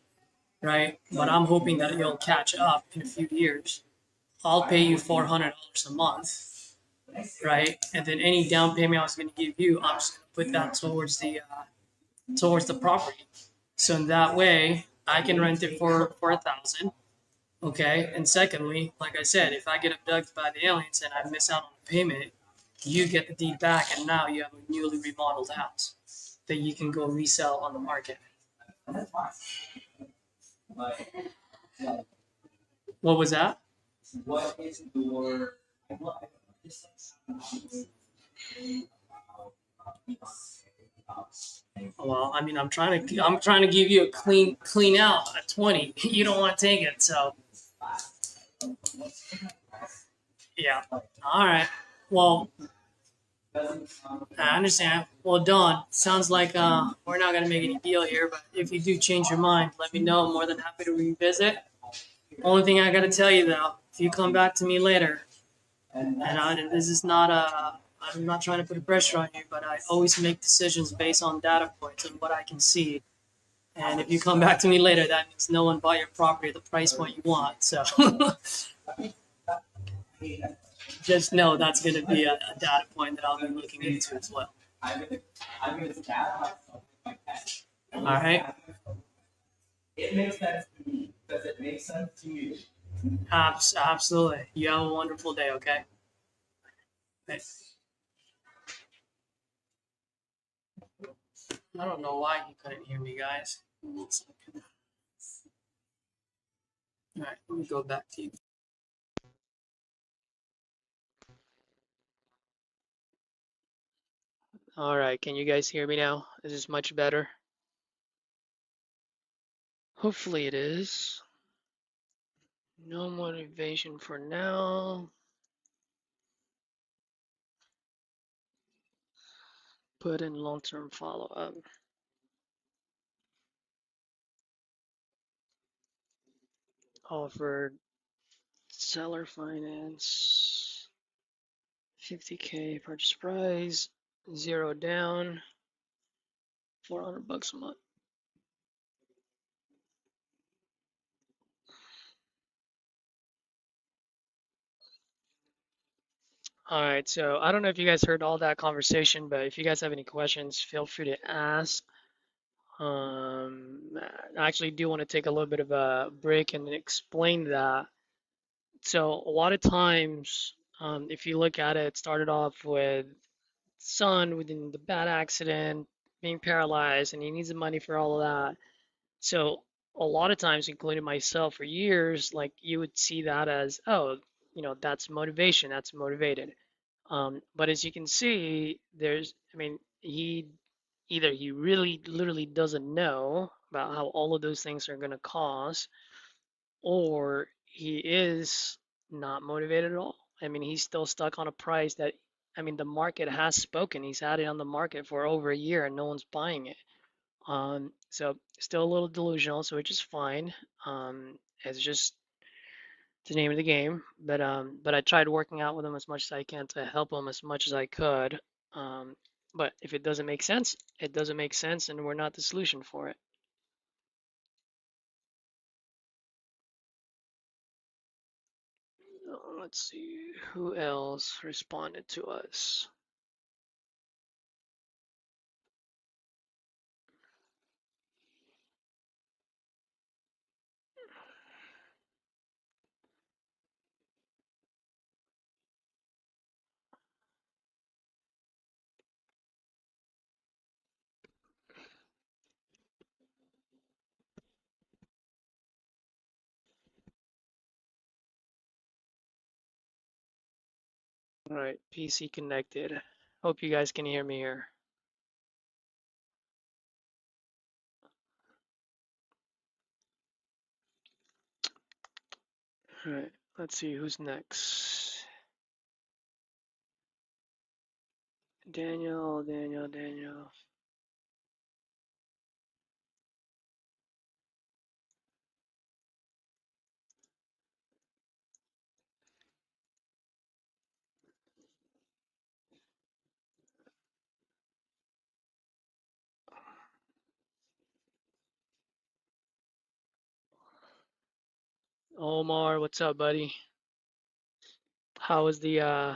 right? But I'm hoping that you'll catch up in a few years. I'll pay you $400 a month, right? And then any down payment I was going to give you, I'm just going to put that towards the property. So in that way, I can rent it for 1,000. Okay. And secondly, like I said, if I get abducted by the aliens and I miss out on the payment, you get the deed back, and now you have a newly remodeled house that you can go resell on the market. That's fine. But What was that? what is your Well, I mean, I'm trying to give you a clean out at 20. You don't want to take it, so yeah. All right. Well, I understand. Well, Dawn, sounds like we're not gonna make any deal here, but if you do change your mind, let me know. I'm more than happy to revisit. Only thing I gotta tell you though, if you come back to me later, this is not I'm not trying to put a pressure on you, but I always make decisions based on data points and what I can see. And if you come back to me later, that means no one bought your property at the price point you want. So just know that's going to be a data point that I'll be looking into as well. I'm gonna stab myself like that. All right. It makes sense to me. Does it make sense to you? Absolutely. You have a wonderful day. Okay. Thanks. I don't know why you couldn't hear me, guys. All right. Let me go back to you. All right, can you guys hear me now? Is this much better? Hopefully it is. No motivation for now. Put in long-term follow-up. Offered seller finance. 50K purchase price. 0 down. $400 a month. All right, so I don't know if you guys heard all that conversation, but if you guys have any questions, feel free to ask. I actually do want to take a little bit of a break and explain that. So a lot of times, if you look at it, it started off with son within the bad accident, being paralyzed, and he needs the money for all of that. So a lot of times, including myself for years, like you would see that as, oh, that's motivation, that's motivated. But as you can see, I mean, he really literally doesn't know about how all of those things are going to cost, or he is not motivated at all. I mean, he's still stuck on a price that, I mean, the market has spoken. He's had it on the market for over a year and no one's buying it. So still a little delusional, so which is fine. It's just the name of the game. But I tried working out with him as much as I can to help him as much as I could. Um, but if it doesn't make sense, it doesn't make sense, and we're not the solution for it. Let's see who else responded to us. All right, PC connected. Hope you guys can hear me here. All right, let's see who's next. Daniel. Omar, what's up, buddy? How was the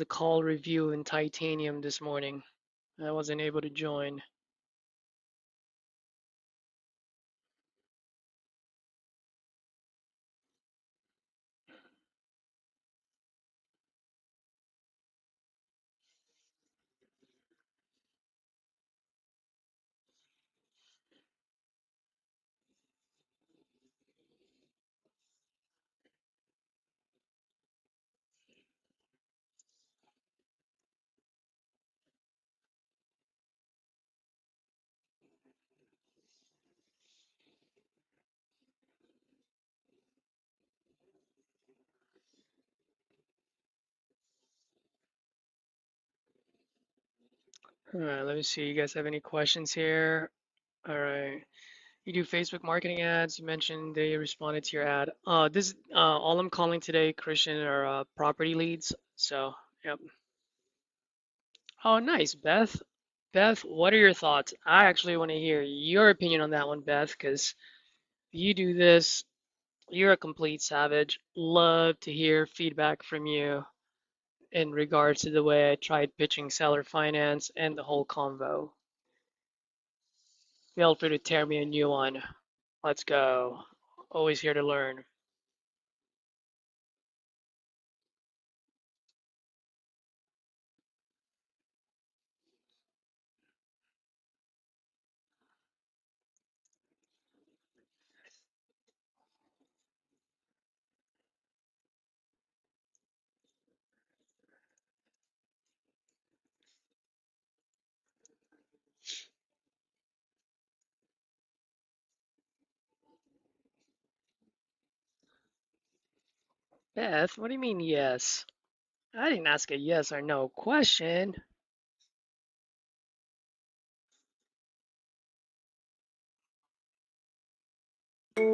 call review in Titanium this morning? I wasn't able to join. All right, let me see. You guys have any questions here? All right. You do Facebook marketing ads. You mentioned they responded to your ad. This all I'm calling today, Christian, are property leads. So, yep. Oh, nice, Beth. Beth, what are your thoughts? I actually want to hear your opinion on that one, Beth, because you do this. You're a complete savage. Love to hear feedback from you in regards to the way I tried pitching seller finance and the whole convo. Feel free to tear me a new one. Let's go. Always here to learn. Beth, what do you mean yes? I didn't ask a yes or no question. Oof,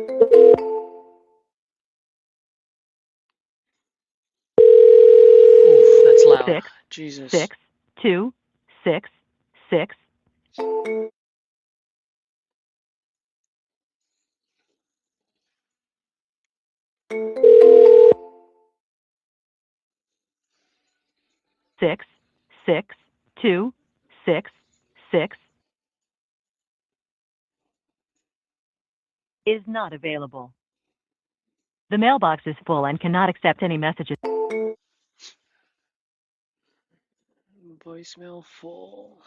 that's loud. 6, Jesus. 6, 2, 6, 6, 6, 6, 2, 6, 6 is not available. The mailbox is full and cannot accept any messages. Voicemail full.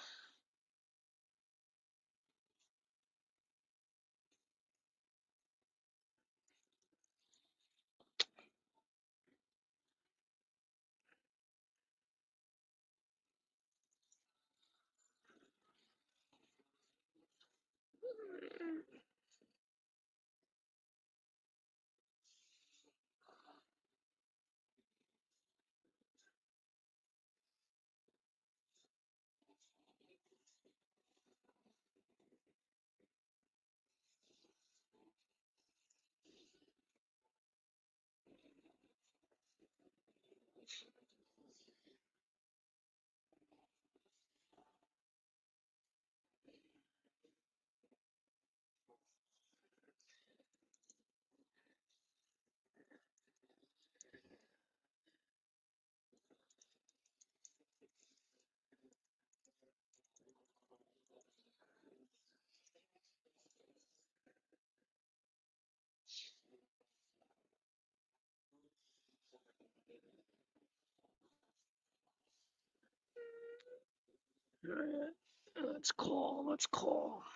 Alright, let's call. Let's call. I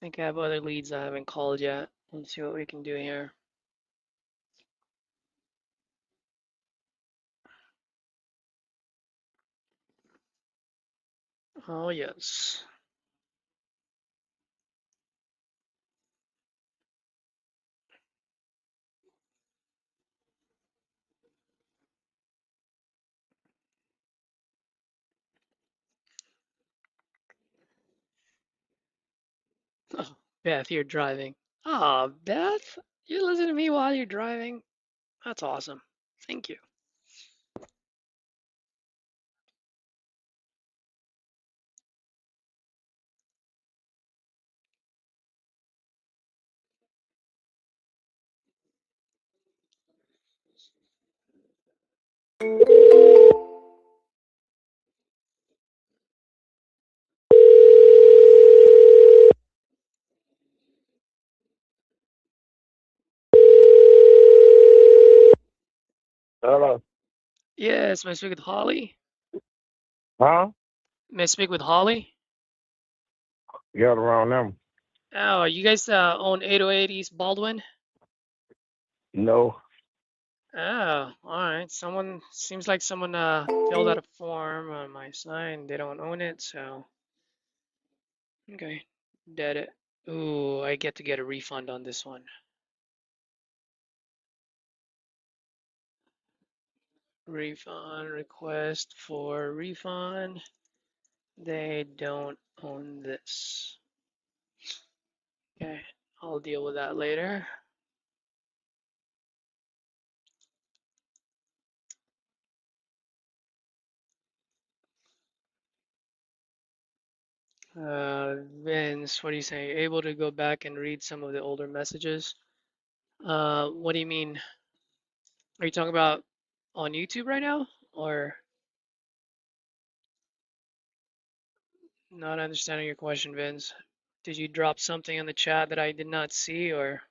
think I have other leads I haven't called yet. Let's see what we can do here. Oh, yes. Oh, Beth, you're driving. Oh, Beth, you listen to me while you're driving? That's awesome. Thank you. Hello. Yes, may I speak with Holly? Huh? May I speak with Holly? You got around them? Oh, you guys own 808 East Baldwin? No. Oh, all right. Someone seems like someone filled out a form on my side and they don't own it, so okay. Did it. Ooh, I get to get a refund on this one. Refund request for refund. They don't own this. Okay, I'll deal with that later. Vince, what do you say? Able to go back and read some of the older messages? What do you mean? Are you talking about on YouTube right now? Or not understanding your question, Vince? Did you drop something in the chat that I did not see, or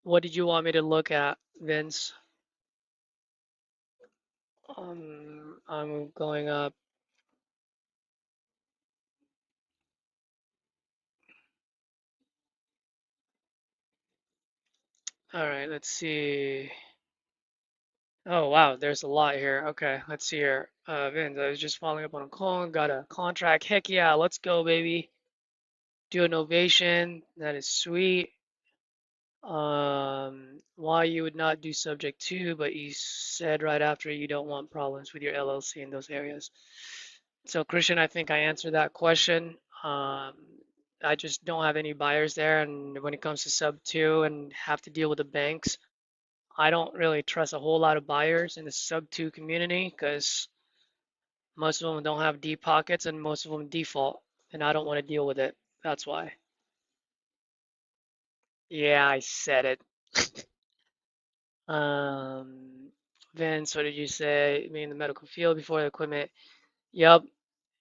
what did you want me to look at, Vince? I'm going up. All right, let's see. Oh wow, there's a lot here. Okay, let's see here. Vince, I was just following up on a call, got a contract. Heck yeah, let's go, baby. Do an ovation. That is sweet. Why you would not do subject to, but you said right after you don't want problems with your LLC in those areas. So Christian, I think I answered that question. Um, I just don't have any buyers there, and when it comes to sub two and have to deal with the banks, I don't really trust a whole lot of buyers in the sub two community because most of them don't have deep pockets and most of them default, and I don't want to deal with it. That's why. Yeah, I said it. Um, Vince, what did you say? I mean, the medical field before the equipment. Yep.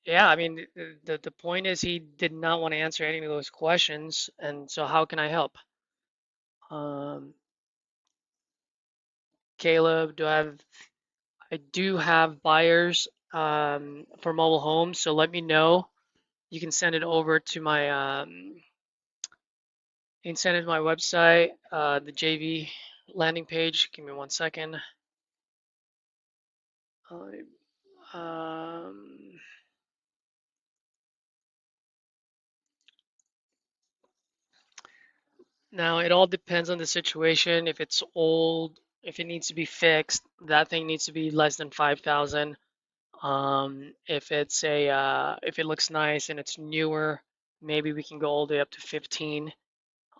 Yeah, I mean, the point is he did not want to answer any of those questions, and so how can I help? Um, Caleb, I do have buyers for mobile homes, so let me know. You can send it over to my you can send it to my website, the JV landing page. Give me 1 second. Um, Now, it all depends on the situation. If it's old, if it needs to be fixed, that thing needs to be less than 5,000. If it looks nice and it's newer, maybe we can go all the way up to 15.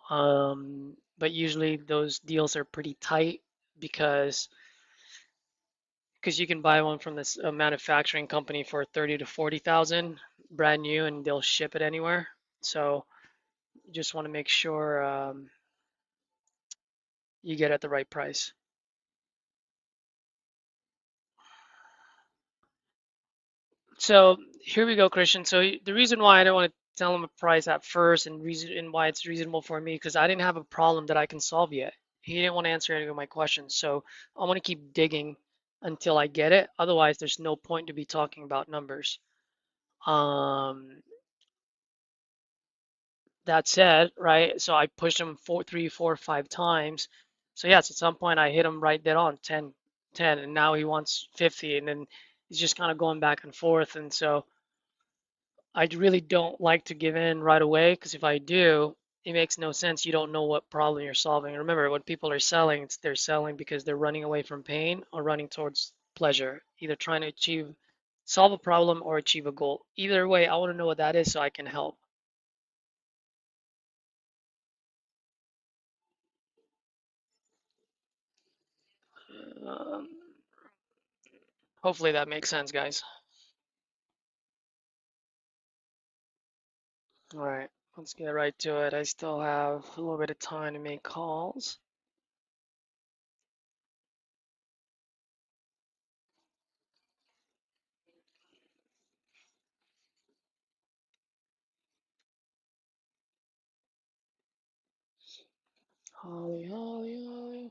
But usually those deals are pretty tight because you can buy one from this manufacturing company for 30 to 40,000, brand new, and they'll ship it anywhere. So you just want to make sure you get at the right price. So here we go, Christian. So the reason why I don't want to tell him a price at first and reason and why it's reasonable for me because I didn't have a problem that I can solve yet. He didn't want to answer any of my questions. So I want to keep digging until I get it. Otherwise, there's no point to be talking about numbers. Um, that said, right? So I pushed him 5 times. So yes, at some point I hit him right there on 10, 10, and now he wants 50, and then he's just kind of going back and forth. And so I really don't like to give in right away because if I do, it makes no sense. You don't know what problem you're solving. Remember, when people are selling, they're selling because they're running away from pain or running towards pleasure, either trying to solve a problem or achieve a goal. Either way, I want to know what that is so I can help. Um, Hopefully that makes sense, guys. All right, let's get right to it. I still have a little bit of time to make calls. Holly, Holly, Holly.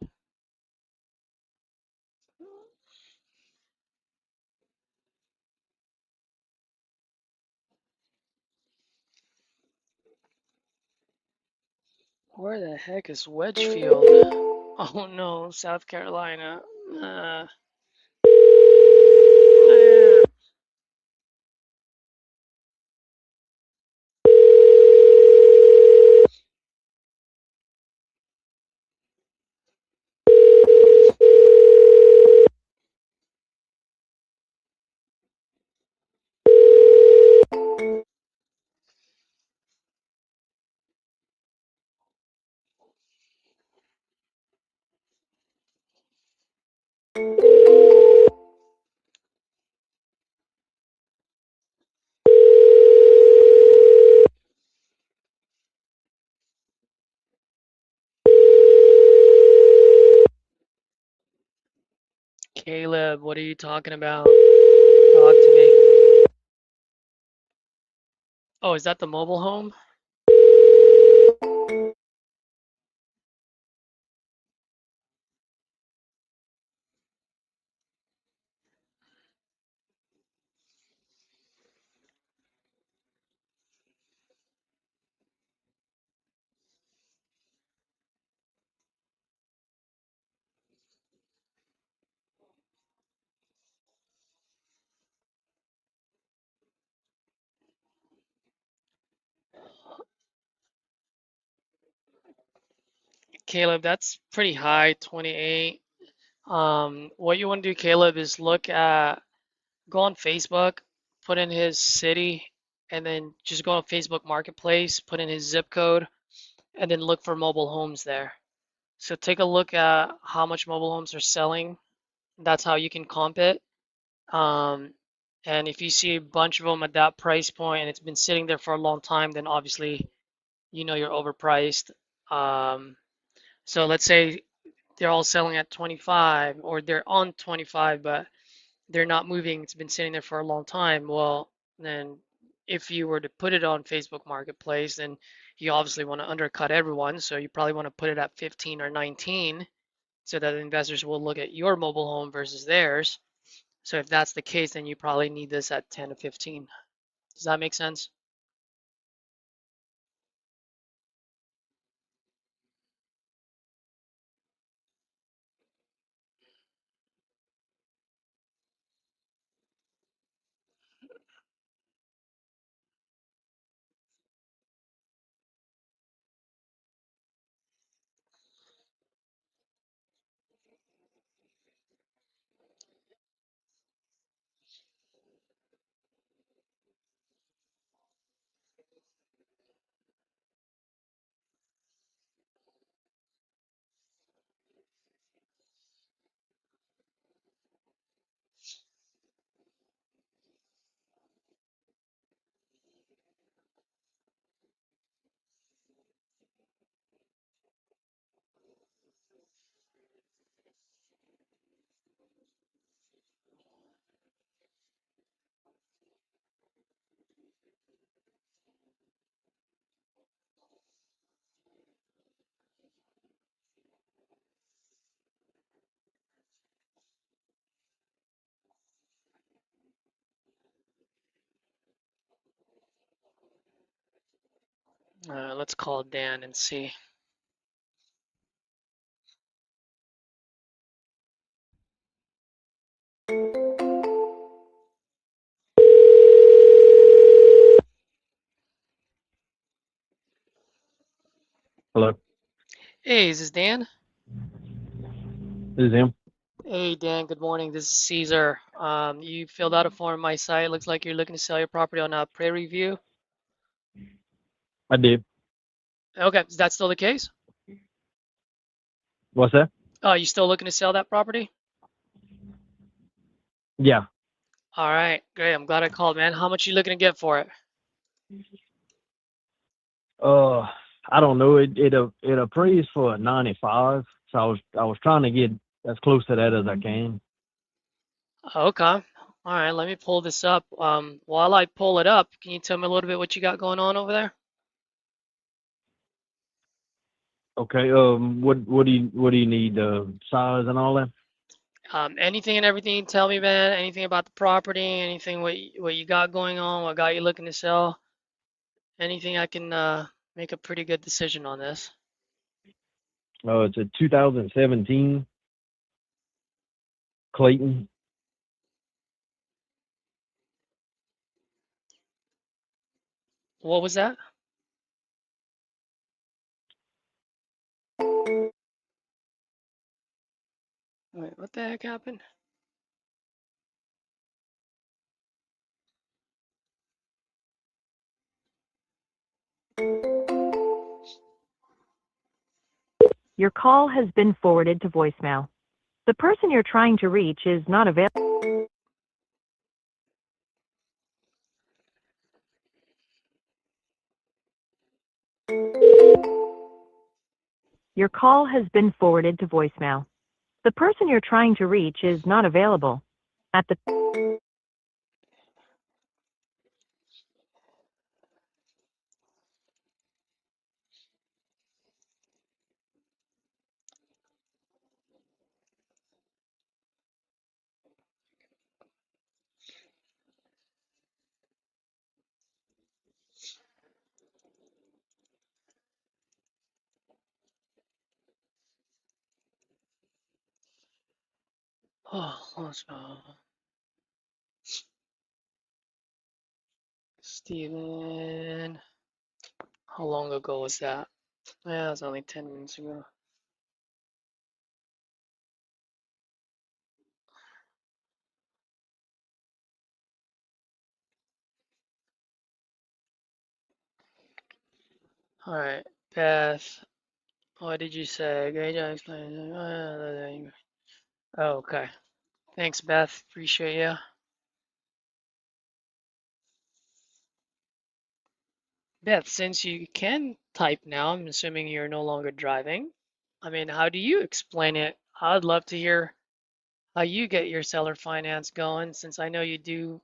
Where the heck is Wedgefield? Oh no, South Carolina. Uh, eh. Caleb, what are you talking about? Talk to me. Oh, is that the mobile home? Caleb, that's pretty high, 28. What you want to do, Caleb, is go on Facebook, put in his city, and then just go on Facebook Marketplace, put in his zip code, and then look for mobile homes there. So take a look at how much mobile homes are selling. That's how you can comp it. Um, and if you see a bunch of them at that price point and it's been sitting there for a long time, then obviously you know you're overpriced. Um, so let's say they're all selling at 25 or they're on 25, but they're not moving. It's been sitting there for a long time. Well, then if you were to put it on Facebook Marketplace, then you obviously want to undercut everyone. So you probably want to put it at 15 or 19 so that investors will look at your mobile home versus theirs. So if that's the case, then you probably need this at 10 to 15. Does that make sense? Let's call Dan and see. Hello, Hey, is this Dan? this is him. Hey, Dan, good morning. This is Caesar. You filled out a form on my site. Looks like you're looking to sell your property on a Prairie View. I did. Okay, is that still the case? What's that? You still looking to sell that property? Yeah. All right, great. I'm glad I called, man. How much you looking to get for it? Uh, I don't know. It appraised for a 95, so I was trying to get as close to that as I can. Okay. All right, let me pull this up. While I pull it up, can you tell me a little bit what you got going on over there? Okay. What do you need? Size and all that. Anything and everything you tell me, man. Anything about the property, anything what you got going on, what got you looking to sell, anything I can make a pretty good decision on this. It's a 2017 Clayton. What was that? Wait, what the heck happened? Your call has been forwarded to voicemail. The person you're trying to reach is not available. Your call has been forwarded to voicemail. The person you're trying to reach is not available. At the Oh, Steven. How long ago was that? Yeah, it was only 10 minutes ago. All right, Beth, what did you say? Great job explaining. Oh, okay. Thanks, Beth. Appreciate you. Beth, since you can type now, I'm assuming you're no longer driving. I mean, how do you explain it? I'd love to hear how you get your seller finance going, since I know you do,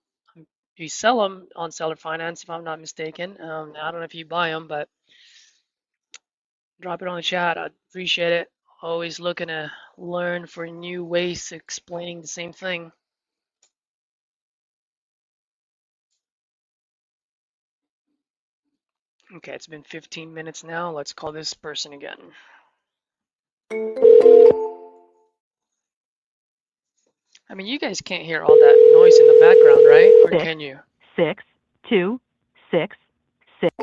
you sell them on seller finance, if I'm not mistaken. I don't know if you buy them, but drop it on the chat. I'd appreciate it. Always looking to learn for new ways of explaining the same thing. Okay, it's been 15 minutes now. Let's call this person again. I mean, you guys can't hear all that noise in the background, right? Or can you? 6, 2, 6, 6.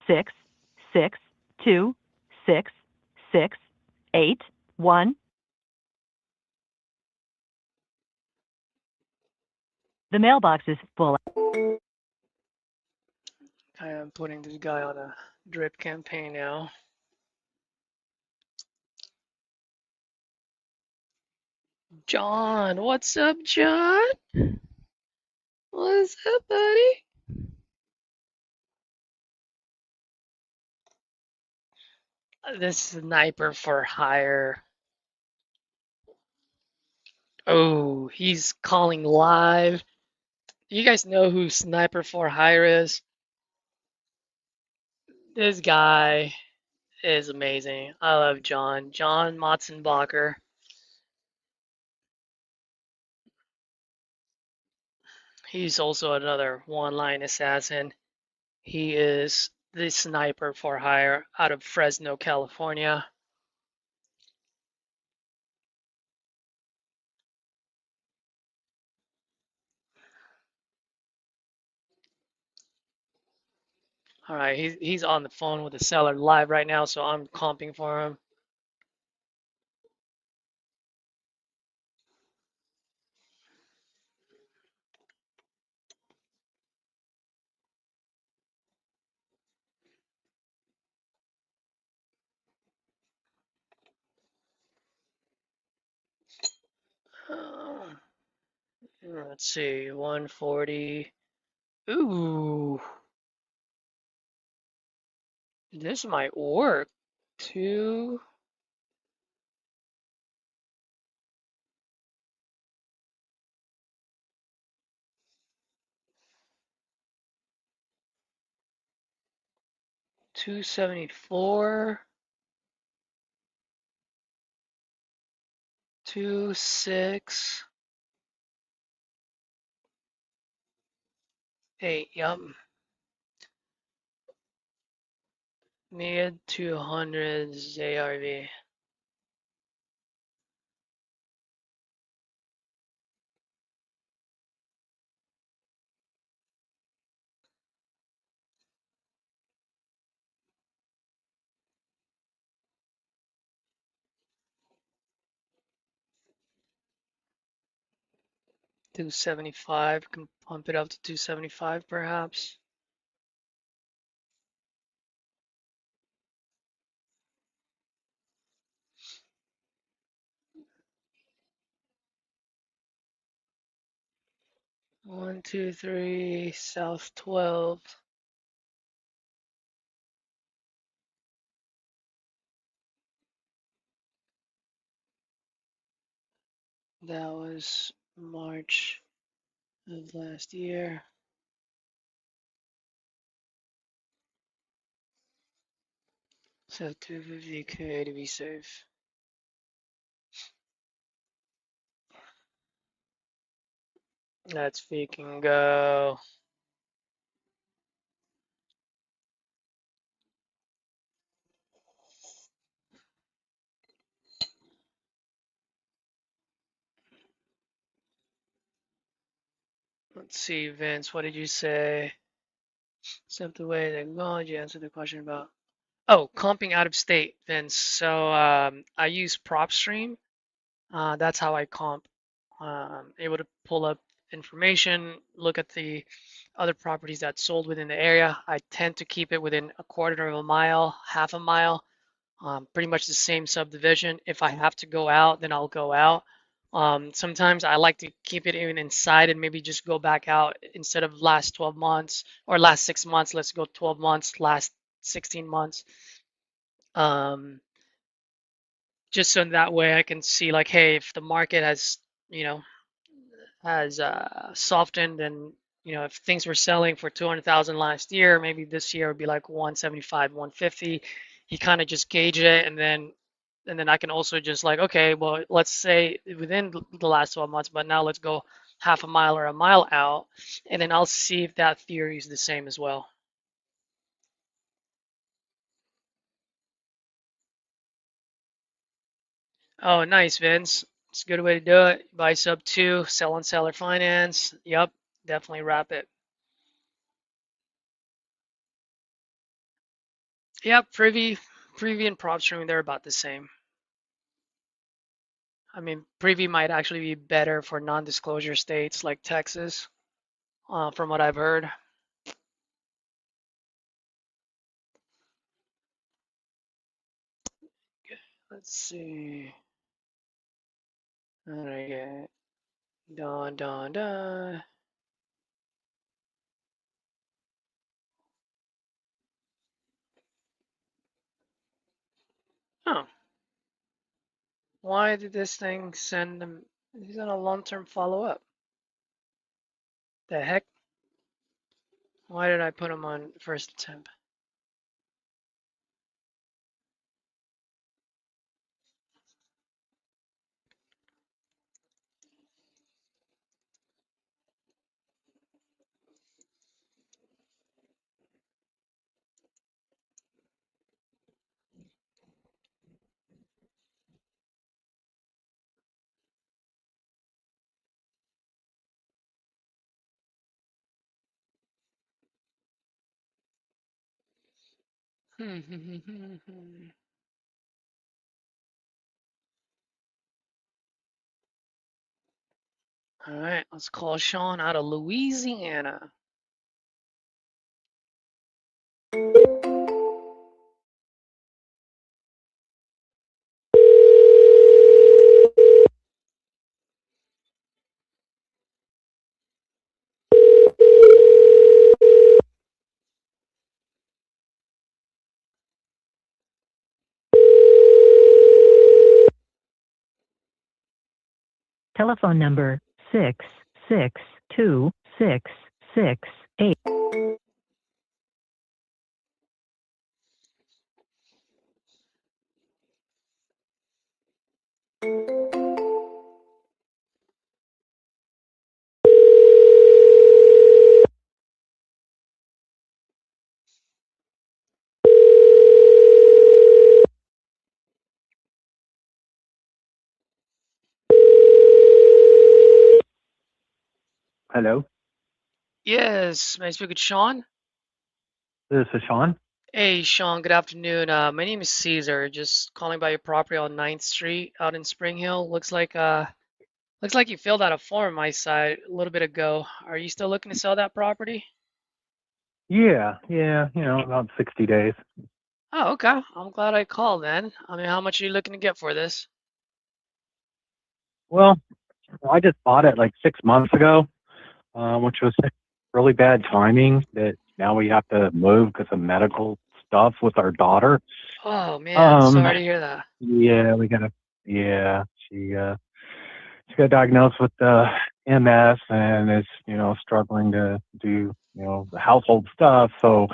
6, 6, 2, 6, 6, 8, 1. The mailbox is full. I am putting this guy on a drip campaign now. John, what's up, John? What's up, buddy? This sniper for hire. Oh, he's calling live. You guys know who Sniper for Hire is? This guy is amazing. I love John. John Motzenbacher. He's also another one-line assassin. He is the Sniper for Hire out of Fresno, California. All right, he's on the phone with the seller live right now, so I'm comping for him. Let's see, 140. Ooh, this might work. 2. 274. 2, 6. 8, yup. Mid 200s ARV. $275, can pump it up to $275 perhaps. One, two, three, South 12. That was March of last year. So 250K to be safe. Let's freaking go. Let's see, Vince, what did you say? Accept the way to acknowledge you answered the question about. Oh, comping out of state, Vince. So I use PropStream. That's how I comp. Able to pull up information, look at the other properties that sold within the area. I tend to keep it within a quarter of a mile, half a mile, pretty much the same subdivision. If I have to go out, then I'll go out. Sometimes I like to keep it even inside and maybe just go back out instead of last 12 months or last 6 months. Let's go 12 months, last 16 months. Um, just so that way I can see like, hey, if the market has, you know, has softened and if things were selling for 200,000 last year, maybe this year would be like 175, 150. You kind of just gauge it and then I can also just like, okay, well, let's say within the last 12 months, but now let's go half a mile or a mile out, and then I'll see if that theory is the same as well. Oh, nice, Vince. It's a good way to do it. Buy sub 2, sell on seller finance. Yep, definitely wrap it. Yep, Privy and PropStream, they're about the same. I mean, Privy might actually be better for non-disclosure states like Texas, from what I've heard. Let's see. All right, done, done, done. Oh, why did this thing send them? He's on a long-term follow-up. The heck? Why did I put him on first attempt? All right, let's call Sean out of Louisiana. Telephone number 6626668. Hello, Yes, may I speak with Sean? this is Sean. Hey, Sean, good afternoon. My name is Caesar, just calling by your property on Ninth Street out in Spring Hill. Looks like you filled out a form on my side a little bit ago. Are you still looking to sell that property? Yeah, about 60 days. Oh, okay. I'm glad I called then. I mean, how much are you looking to get for this? Well, I just bought it like 6 months ago, which was really bad timing that now we have to move because of medical stuff with our daughter. Oh man, Um, sorry to hear that. yeah, yeah, she got diagnosed with MS and is, struggling to do, the household stuff. So,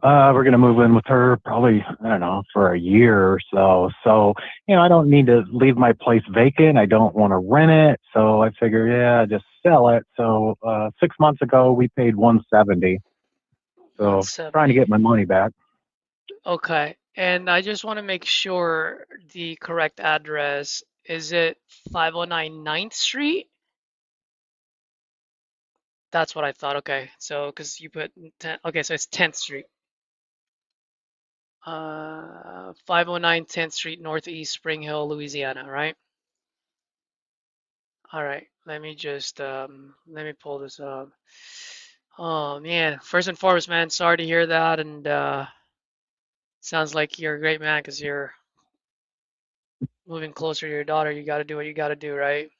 we're gonna move in with her probably, I don't know, for a year or so. So, I don't need to leave my place vacant. I don't want to rent it. So I figure, yeah, just sell it. So 6 months ago we paid 170. So trying to 170. get my money back. Okay. And I just want to make sure the correct address. Is it 509 Ninth Street? That's what I thought. Okay. So, because you put 10, okay, so it's 10th Street. 509 10th Street, Northeast Spring Hill, Louisiana, right? All right. Let me pull this up. Oh man, first and foremost, man, sorry to hear that, and sounds like you're a great man because you're moving closer to your daughter. You got to do what you got to do, right?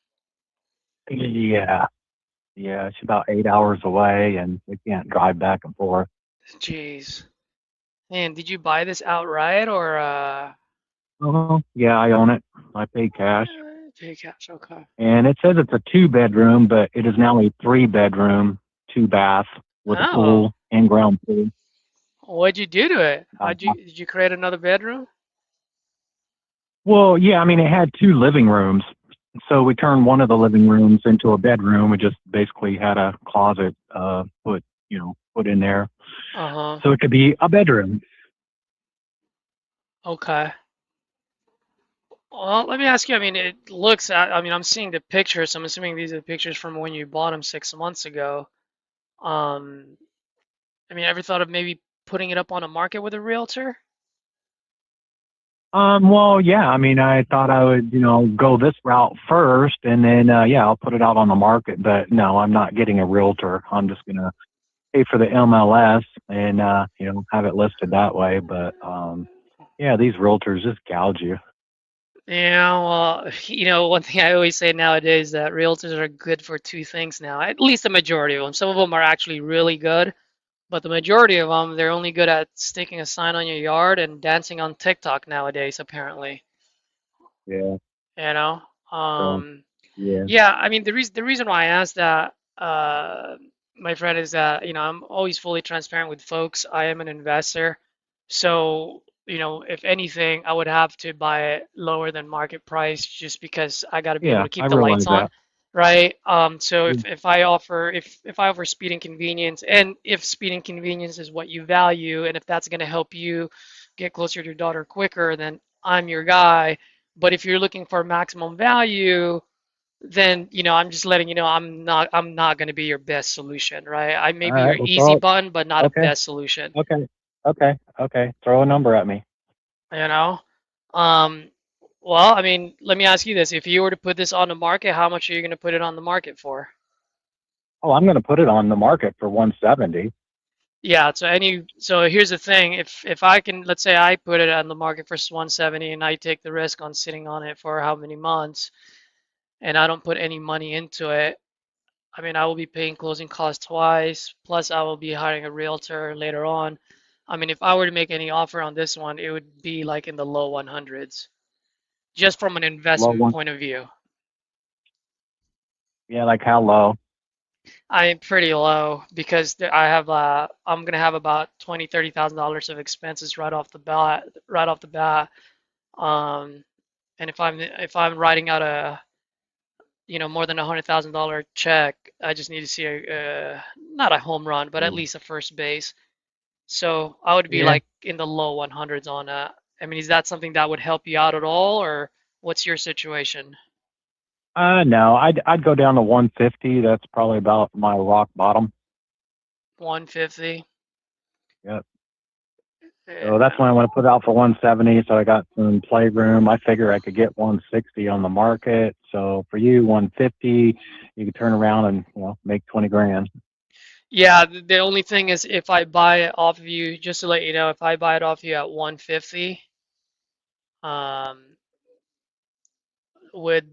Yeah, yeah, it's about 8 hours away and we can't drive back and forth. Jeez. Man, did you buy this outright or Oh, yeah, I own it. I pay cash. pay cash? Okay. And it says it's a 2 bedroom, but it is now a 3 bedroom, 2 bath with a Oh, pool, in-ground pool. what'd you do to it? Uh, Did you create another bedroom? well, yeah, I mean, it had 2 living rooms. So we turned one of the living rooms into a bedroom. We just basically had a closet put in there. Uh-huh. So it could be a bedroom. Okay. Well, let me ask you, I mean, I mean, I'm seeing the pictures. So I'm assuming these are the pictures from when you bought them 6 months ago. Um, I mean, ever thought of maybe putting it up on a market with a realtor? Well, yeah, I mean, I thought I would, go this route first and then, yeah, I'll put it out on the market. But no, I'm not getting a realtor. I'm just going to pay for the MLS and, have it listed that way. But, yeah, these realtors just gouge you. Yeah, well, one thing I always say nowadays that realtors are good for two things now, at least the majority of them. Some of them are actually really good, but the majority of them, they're only good at sticking a sign on your yard and dancing on TikTok nowadays, apparently. Yeah. You know? So, Um, yeah. yeah, I mean, the reason why I asked that, my friend, is that, I'm always fully transparent with folks. I am an investor. So, if anything, I would have to buy it lower than market price just because I got to be able Yeah, to I keep the lights realize on, that. right? So Yeah. if I offer speed and convenience, and if speed and convenience is what you value, and if that's going to help you get closer to your daughter quicker, then I'm your guy. But if you're looking for maximum value, then I'm just letting you know I'm not going to be your best solution, right? I may All be your right. Well, easy button, but not a okay. best solution, Okay. Okay. Throw a number at me. you know? Um, well, I mean, let me ask you this. If you were to put this on the market, how much are you going to put it on the market for? Oh, I'm going to put it on the market for 170. Yeah, so here's the thing. If I can, let's say I put it on the market for 170 and I take the risk on sitting on it for how many months and I don't put any money into it, I mean, I will be paying closing costs twice, plus I will be hiring a realtor later on. I mean, if I were to make any offer on this one, it would be like in the low 100s, just from an Low investment one. point of view. Yeah, like how low? I am pretty low because I'm gonna have about 20, $30,000 of expenses right off the bat, right off the bat. Um, and if I'm writing out a, more than $100,000 check, I just need to see not a home run, but at Yeah. least a first base. So I would be Yeah. like in the low 100s on that. I mean, is that something that would help you out at all, or what's your situation? No, I'd go down to 150. That's probably about my rock bottom. 150. Yep. Yeah. So that's when I want to put it out for 170. So I got some playroom. I figure I could get 160 on the market. So for you, 150, you could turn around and make 20 grand. Yeah, the only thing is if I buy it off of you, just to let you know, if I buy it off you at 150, um, with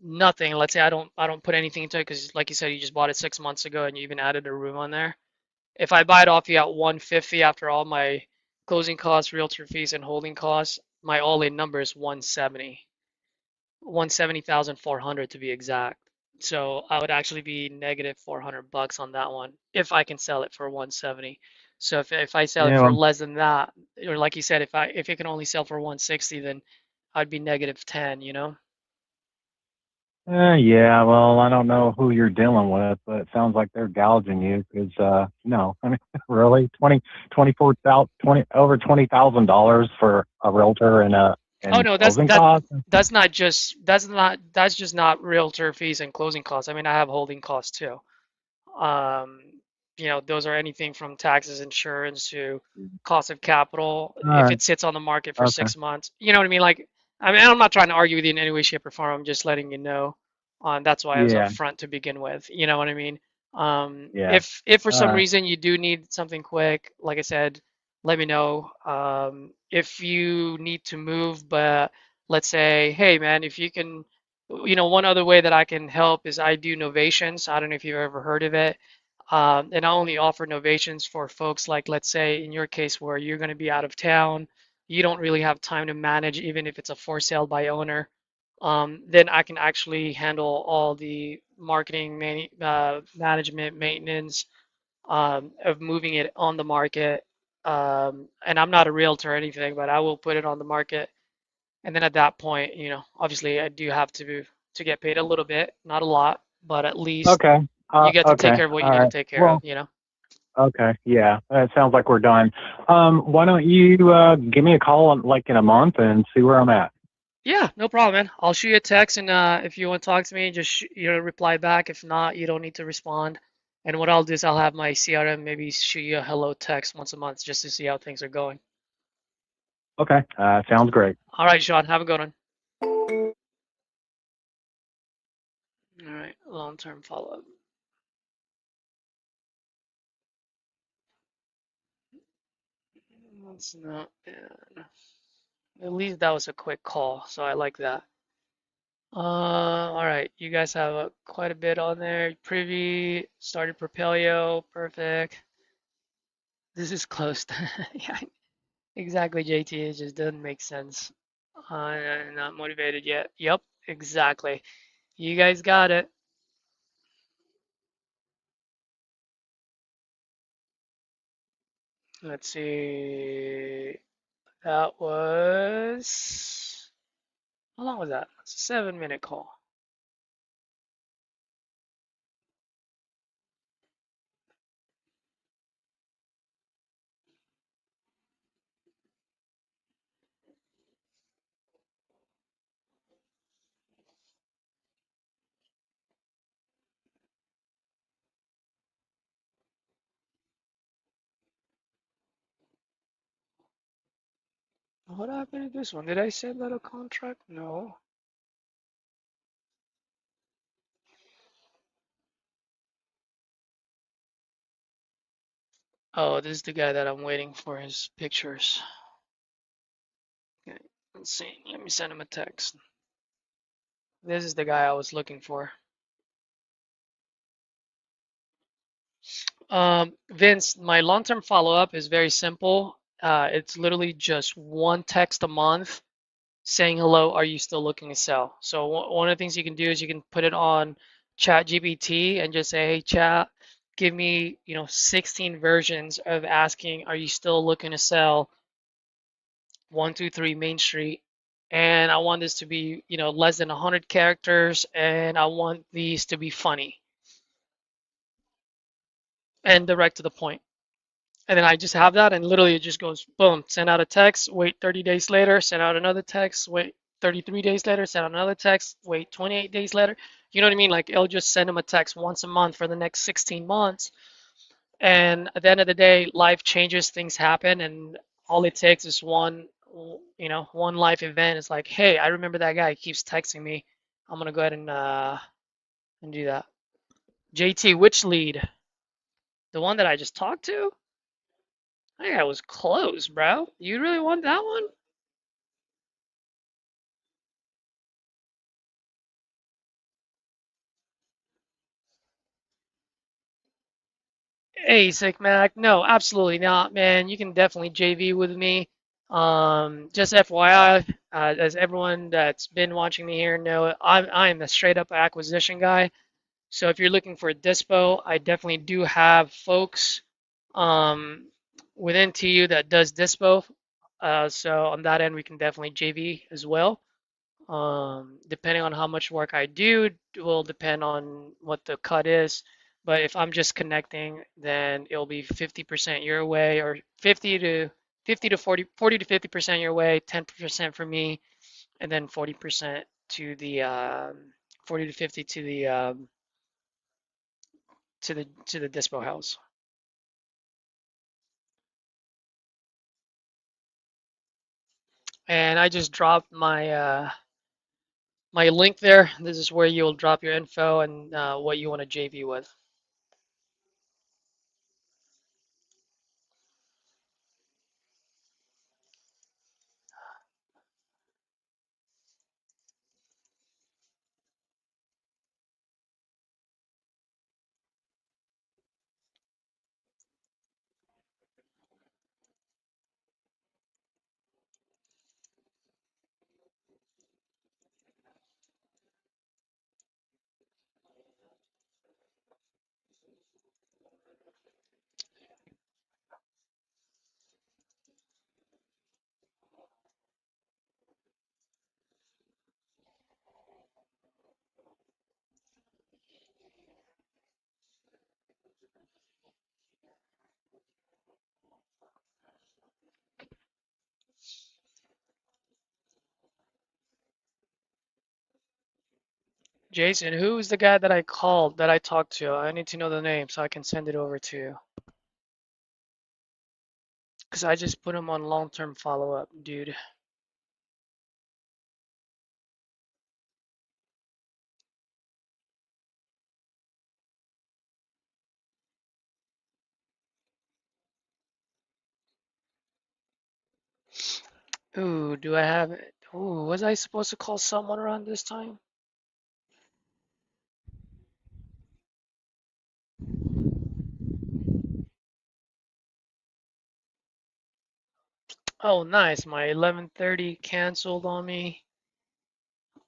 nothing, let's say I don't put anything into it because like you said, you just bought it 6 months ago and you even added a room on there. If I buy it off you at 150 after all my closing costs, realtor fees, and holding costs, my all-in number is 170. 170,400 to be exact. So I would actually be negative $400 on that one if I can sell it for 170. So if I sell it Yeah, for well, less than that, or like you said, if it can only sell for 160, then I'd be negative 10, you know? yeah, well, I don't know who you're dealing with, but it sounds like they're gouging you because, no, I mean, really, 24,000, over $20,000 for a realtor Oh and no, closing costs. that's just not realtor fees and closing costs. I mean, I have holding costs too. Um, those are anything from taxes, insurance to cost of capital. All If right. it sits on the market for Okay. 6 months, you know what I mean? Like, I mean, I'm not trying to argue with you in any way, shape, or form. I'm just letting you know. That's why I was Yeah. upfront to begin with. You know what I mean? Yeah. If for All some right. reason you do need something quick, like I said, let me know. If you need to move, but let's say, hey man, if you can, one other way that I can help is I do novations. I don't know if you've ever heard of it. And I only offer novations for folks like, let's say, in your case, where you're going to be out of town, you don't really have time to manage, even if it's a for sale by owner. Then I can actually handle all the marketing, management, maintenance of moving it on the market. And I'm not a realtor or anything, but I will put it on the market. And then at that point, obviously I do have to get paid a little bit, not a lot, but at least Okay. you get to take Okay. care of what you All need to right. take care Well, of. okay. Yeah. It sounds like we're done. Why don't you give me a call in a month and see where I'm at? Yeah, no problem, man. I'll shoot you a text, and if you want to talk to me, just reply back. If not, you don't need to respond. And what I'll do is I'll have my CRM maybe shoot you a hello text once a month just to see how things are going. Okay. Sounds great. All right, Sean, have a good one. All right, long-term follow-up. That's not bad. At least that was a quick call, so I like that. All right, you guys have quite a bit on there. Privy, started Propelio, perfect. This is close. Yeah, exactly, JT. It just doesn't make sense. Not motivated yet. Yep, exactly. You guys got it. Let's see. That was. How long was that? It's a 7-minute call. What happened to this one? Did I send out a contract? No. Oh, this is the guy that I'm waiting for his pictures. Okay, let's see. Let me send him a text. This is the guy I was looking for. Vince, my long-term follow-up is very simple. It's literally just one text a month saying, hello, are you still looking to sell? So one of the things you can do is you can put it on ChatGPT and just say, hey, chat, give me, 16 versions of asking, are you still looking to sell 123 Main Street? And I want this to be, less than 100 characters, and I want these to be funny and direct to the point. And then I just have that, and literally it just goes boom, send out a text, wait 30 days later, send out another text, wait 33 days later, send another text, wait 28 days later. You know what I mean? Like it'll just send them a text once a month for the next 16 months. And at the end of the day, life changes, things happen, and all it takes is one life event. It's like, hey, I remember that guy. He keeps texting me. I'm gonna go ahead and do that. JT, which lead? The one that I just talked to? I think I was close, bro. You really want that one? Hey, Sick Mac. No, absolutely not, man. You can definitely JV with me. Just FYI, as everyone that's been watching me here know, I'm a straight up acquisition guy. So if you're looking for a dispo, I definitely do have folks um, within TU that does dispo. So on that end, we can definitely JV as well. Depending on how much work I do, it will depend on what the cut is. But if I'm just connecting, then it'll be 50% your way, or 50 to 40 to 50% your way, 10% for me, and then 40% to the 40 to 50 to the dispo house. And I just dropped my link there. This is where you'll drop your info and what you want to JV with. Jason, who is the guy that I called, that I talked to? I need to know the name so I can send it over to you. Because I just put him on long-term follow-up, dude. Ooh, do I have it? Ooh, was I supposed to call someone around this time? Oh, nice. My 11:30 canceled on me.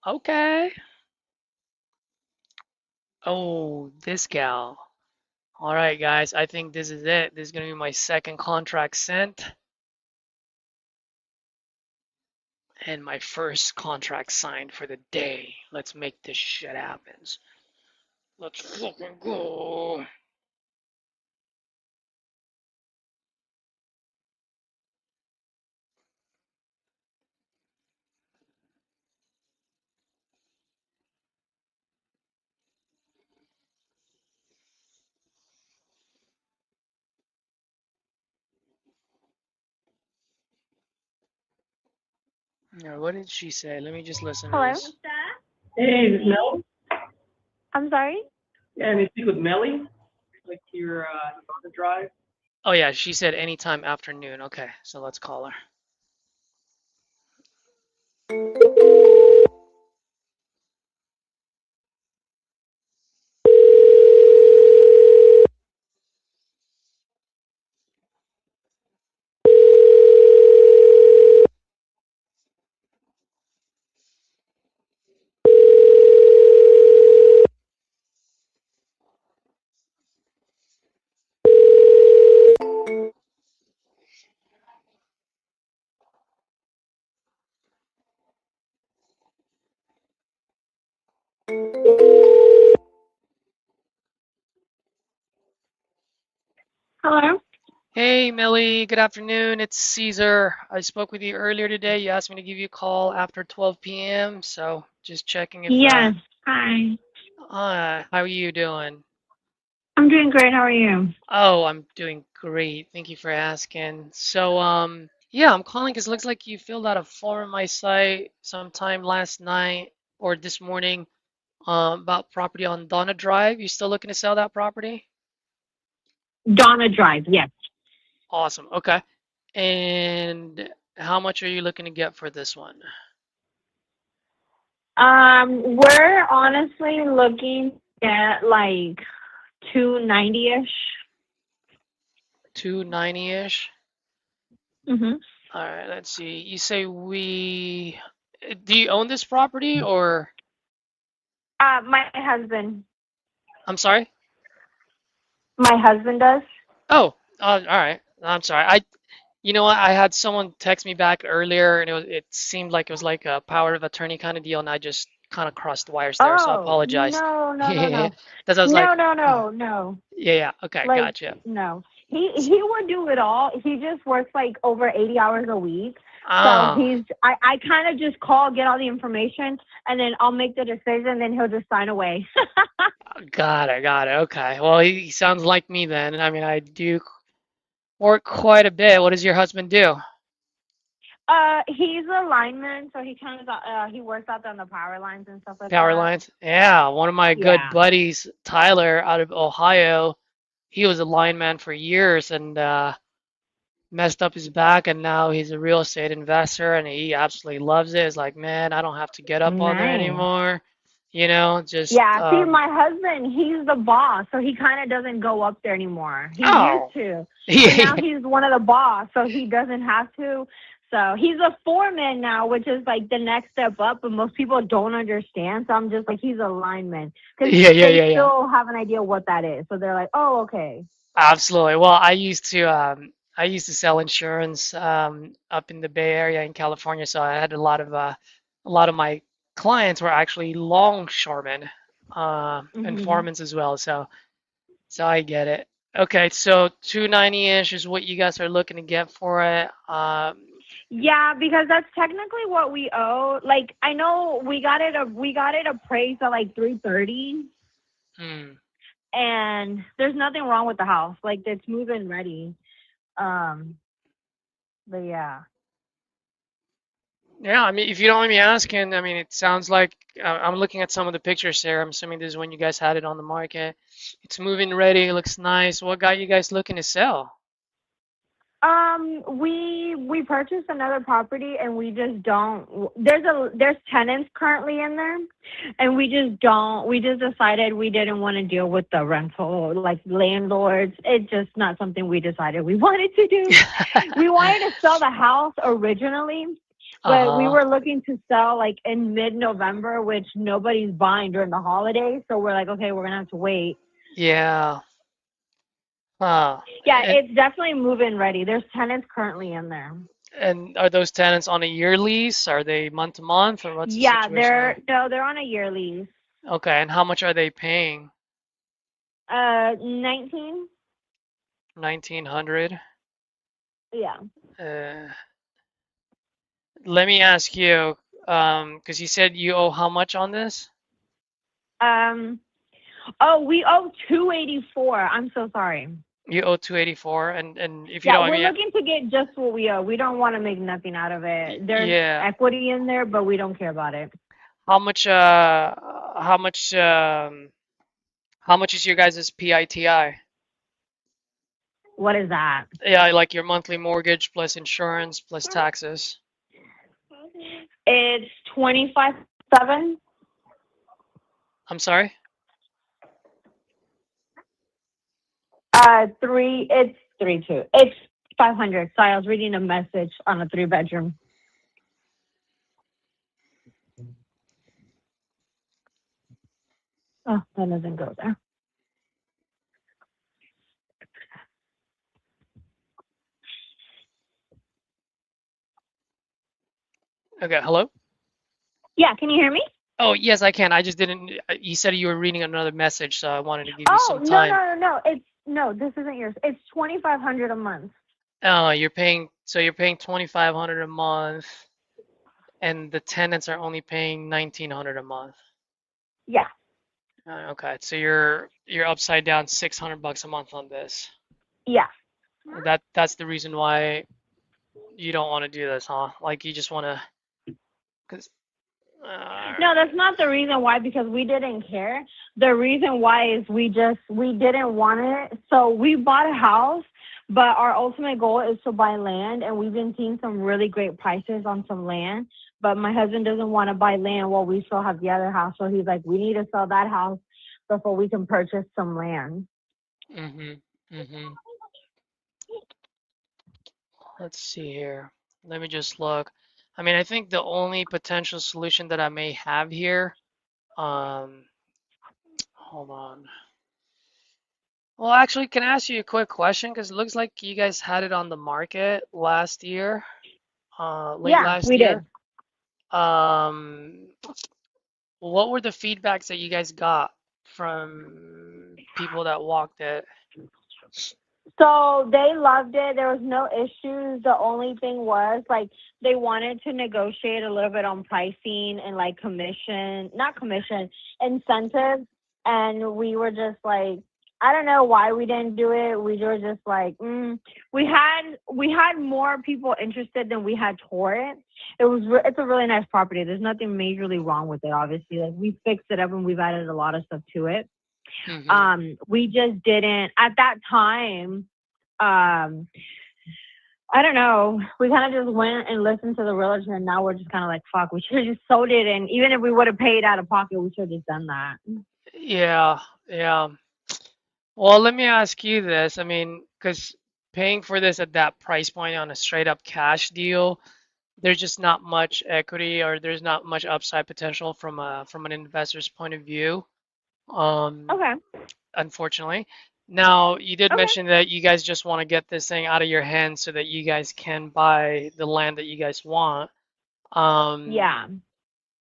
Okay. Oh, this gal. All right, guys. I think this is it. This is going to be my second contract sent and my first contract signed for the day. Let's make this shit happen. Let's fucking go. Yeah, what did she say? Let me just listen to Hello? this. Hey, this is Melly. I'm sorry? Yeah, and you speak with Melly, like your daughter drive. Oh yeah, she said anytime afternoon. Okay, so let's call her. Hello? Hey, Melly, good afternoon. It's Caesar. I spoke with you earlier today. You asked me to give you a call after 12 p.m. So just checking if, Yes. Hi. how are you doing? I'm doing great. How are you? Oh, I'm doing great. Thank you for asking. So, yeah, I'm calling because it looks like you filled out a form on my site sometime last night or this morning, about property on Donna Drive. You still looking to sell that property? Donna Drive. Yes. Awesome. Okay. And how much are you looking to get for this one? We're honestly looking at like 290-ish. 290-ish? Mm-hmm. All right, let's see. You say do you own this property or, My husband. I'm sorry? My husband does. Oh, all right. I'm sorry. You know what? I had someone text me back earlier and it seemed like it was like a power of attorney kind of deal and I just kind of crossed the wires there, so I Oh, apologize. no, no, no, Yeah. no. That's I was like, No, no, no, no. yeah, yeah. Okay, Like, gotcha. no. He would do it all. He just works like over 80 hours a week. So Oh, I kind of just call, get all the information, and then I'll make the decision, then he'll just sign away. got it, got it. Okay. Well, he sounds like me then. I mean, I do work quite a bit. What does your husband do? He's a lineman, so he kind of he works out there on the power lines and stuff like Power that. lines? Yeah, one of my good Yeah. buddies, Tyler, out of Ohio, he was a lineman for years and messed up his back, and now he's a real estate investor, and he absolutely loves it. It's like, man, I don't have to get up on there Nice. anymore. You know, just Yeah. See, my husband, he's the boss, so he kind of doesn't go up there anymore. He used oh, to, but now yeah, he's one of the boss, so he doesn't have to. So he's a foreman now, which is like the next step up, but most people don't understand. So I'm just like, he's a lineman because yeah, yeah, they yeah, yeah. still have an idea what that is. So they're like, oh, okay. Absolutely. Well, I used to sell insurance up in the Bay Area in California, so I had a lot of my clients were actually longshoremen and Hmm. foremen as well. So I get it. Okay, so 290-ish is what you guys are looking to get for it. Yeah, because that's technically what we owe. Like, I know we got it appraised at like 330, Hmm. and there's nothing wrong with the house. Like, it's move-in ready. Um, but yeah. Yeah, I mean, if you don't mind me asking, I mean, it sounds like I'm looking at some of the pictures here. I'm assuming this is when you guys had it on the market. It's moving ready. It looks nice. What got you guys looking to sell? We purchased another property, and we just don't. There's tenants currently in there, and we just don't. We just decided we didn't want to deal with the rental like landlords. It's just not something we decided we wanted to do. We wanted to sell the house originally, but we Uh-huh. were looking to sell like in mid-November, which nobody's buying during the holidays. So we're like, okay, we're gonna have to wait. Yeah. Huh. Yeah, it's definitely move-in ready. There's tenants currently in there. And are those tenants on a year lease? Are they month to month, or what's the Yeah, situation there? they're on a year lease. Okay, and how much are they paying? 19. 1900. Yeah. Uh, Let me ask you, because you said you owe how much on this? Um. Oh, we owe 284. I'm so sorry. You owe 284, and if you Yeah, don't, I we're mean, looking to get just what we owe. We don't want to make nothing out of it. There's yeah. equity in there, but we don't care about it. How much? How much is your guys' PITI? What is that? Yeah, like your monthly mortgage plus insurance plus taxes. It's 25.7. I'm sorry? It's 3.2. It's 500. Sorry, I was reading a message on a 3-bedroom. Oh, that doesn't go there. Okay, hello? Yeah, can you hear me? Oh, yes, I can. I just didn't. You said you were reading another message, so I wanted to give you Oh, some no, time. no, no, no. No, this isn't yours. It's 2,500 a month. Oh, you're paying 2,500 a month, and the tenants are only paying 1,900 a month. Yeah. Okay, so you're upside down $600 a month on this. Yeah. That's the reason why you don't want to do this, huh? Like you just want to, cause. No, that's not the reason why, because we didn't care. The reason why is we didn't want it. So we bought a house, but our ultimate goal is to buy land, and we've been seeing some really great prices on some land. But my husband doesn't want to buy land while we still have the other house. So he's like, we need to sell that house before we can purchase some land. Let's see here. Let me just look. I mean, I think the only potential solution that I may have here, hold on. Well, actually, can I ask you a quick question? Because it looks like you guys had it on the market last year, late last we year. did. What were the feedbacks that you guys got from people that walked it? So they loved it. There was no issues. The only thing was like they wanted to negotiate a little bit on pricing and like incentives. And we were just like, I don't know why we didn't do it. We were just like, we had more people interested than we had for it. It's a really nice property. There's nothing majorly wrong with it. Obviously, like we fixed it up and we've added a lot of stuff to it. We just didn't at that time. I don't know. We kind of just went and listened to the realtor, and now we're just kind of like, fuck, we should have just sold it. And even if we would have paid out of pocket, we should have just done that. Yeah. Well, let me ask you this. I mean, because paying for this at that price point on a straight up cash deal, there's just not much equity, or there's not much upside potential from an investor's point of view. Okay. Unfortunately. Now, you did mention that you guys just want to get this thing out of your hands so that you guys can buy the land that you guys want. Yeah.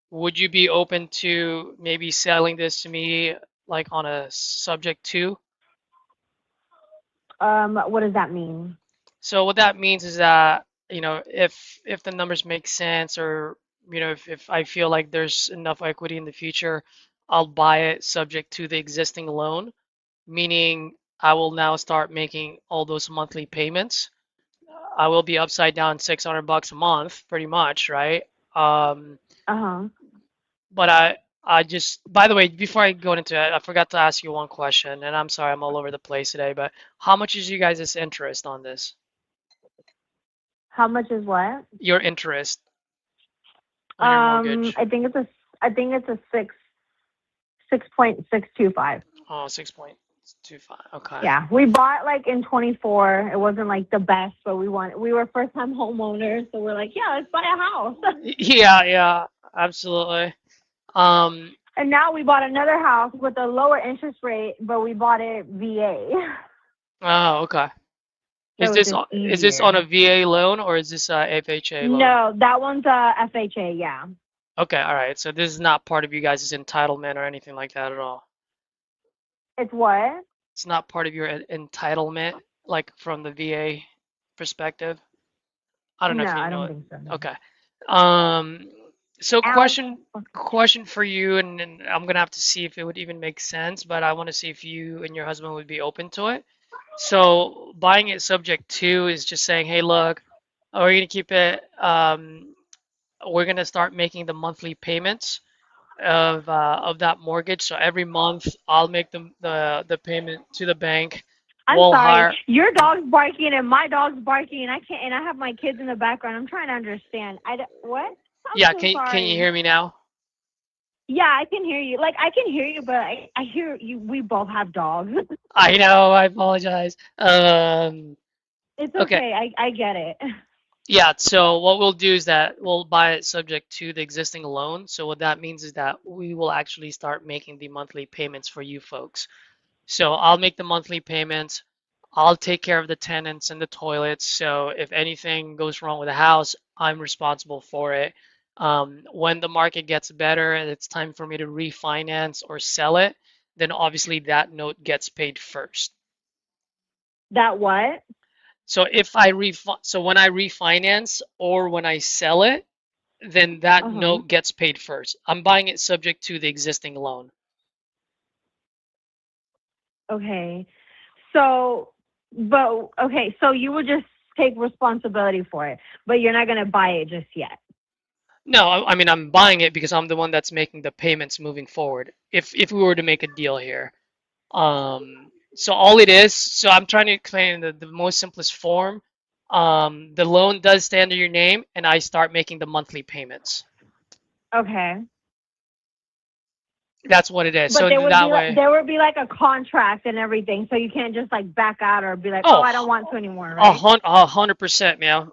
Would you be open to maybe selling this to me like on a subject to? What does that mean? So what that means is that, if the numbers make sense, or, if I feel like there's enough equity in the future, I'll buy it subject to the existing loan, meaning I will now start making all those monthly payments. I will be upside down $600 a month, pretty much, right? But I just, by the way, before I go into it, I forgot to ask you one question, and I'm sorry, I'm all over the place today, but how much is you guys' interest on this? How much is what? Your interest on your mortgage. I think it's a 6.625. Oh, 6.25. Okay. Yeah, we bought like in 24. It wasn't like the best, but we were first time homeowners, so we're like, yeah, let's buy a house. Yeah, absolutely. And now we bought another house with a lower interest rate, but we bought it VA. Oh, okay. Is this on a VA loan, or is this a FHA loan? No, that one's a FHA, yeah. Okay, all right. So this is not part of you guys' entitlement or anything like that at all. It's what? It's not part of your entitlement, like from the VA perspective. I don't know if you know. No, I don't think so. No. Okay. So question for you, and I'm gonna have to see if it would even make sense, but I want to see if you and your husband would be open to it. So buying it subject to is just saying, hey, look, we're gonna keep it. We're gonna start making the monthly payments of that mortgage. So every month I'll make the payment to the bank. I'm sorry. Your dog's barking and my dog's barking, and I have my kids in the background. I'm trying to understand. What? Yeah, can you hear me now? Yeah, I can hear you. Like, I can hear you, but I hear you. We both have dogs. I know. I apologize. It's okay. I get it. Yeah, so what we'll do is that we'll buy it subject to the existing loan. So what that means is that we will actually start making the monthly payments for you folks. So I'll make the monthly payments. I'll take care of the tenants and the toilets. So if anything goes wrong with the house, I'm responsible for it. When the market gets better and it's time for me to refinance or sell it, then obviously that note gets paid first. That what? So so when I refinance or when I sell it, then that Uh-huh. note gets paid first. I'm buying it subject to the existing loan. Okay. So, but okay, so you would just take responsibility for it, but you're not gonna buy it just yet. No, I mean I'm buying it because I'm the one that's making the payments moving forward. If we were to make a deal here. So all it is, so I'm trying to explain in the most simplest form. The loan does stay under your name, and I start making the monthly payments. Okay. That's what it is. But So that way, there would be like a contract and everything, so you can't just like back out or be like, oh, oh, I don't want to anymore, a right? 100%, man.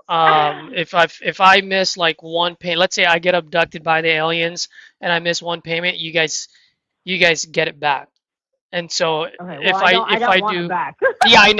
If I miss like one payment, let's say I get abducted by the aliens and I miss one payment, you guys get it back. And so Okay. Well, if I I don't. I if don't I want it do, back. yeah, I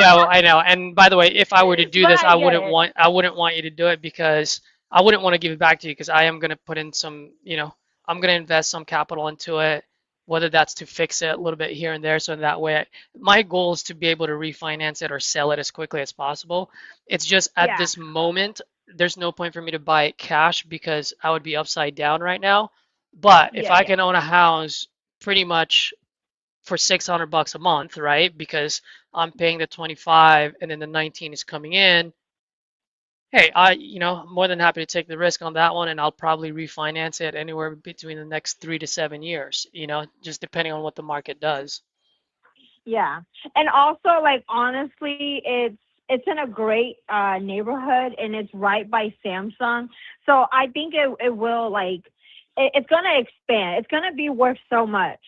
know. And by the way, if I were to do But this, I get it. I wouldn't want you to do it because I wouldn't want to give it back to you because I am going to put in some, I'm going to invest some capital into it, whether that's to fix it a little bit here and there. So in that way, my goal is to be able to refinance it or sell it as quickly as possible. It's just at Yeah. this moment, there's no point for me to buy it cash because I would be upside down right now. But if Yeah. I Yeah. can own a house pretty much for $600 a month, right? Because I'm paying the 25 and then the 19 is coming in. Hey, I'm more than happy to take the risk on that one, and I'll probably refinance it anywhere between the next 3 to 7 years, just depending on what the market does. Yeah. And also, like honestly, it's in a great neighborhood, and it's right by Samsung. So I think it will like it's gonna expand. It's gonna be worth so much.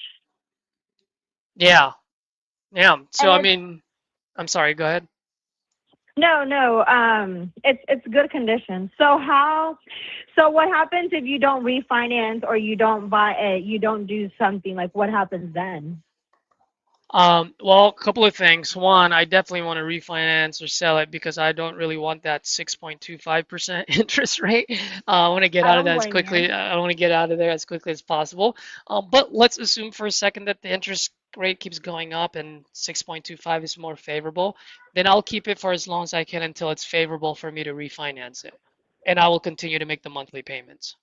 Yeah, yeah. So And I it's mean, I'm sorry. Go ahead. no. It's good condition. So how? So what happens if you don't refinance or you don't buy it? You don't do something like what happens then? Well, a couple of things. One, I definitely want to refinance or sell it because I don't really want that 6.25% interest rate. I want to get I out of don't that as blame you. quickly. I want to get out of there as quickly as possible. But let's assume for a second that the interest rate keeps going up and 6.25 is more favorable. Then I'll keep it for as long as I can until it's favorable for me to refinance it, and I will continue to make the monthly payments.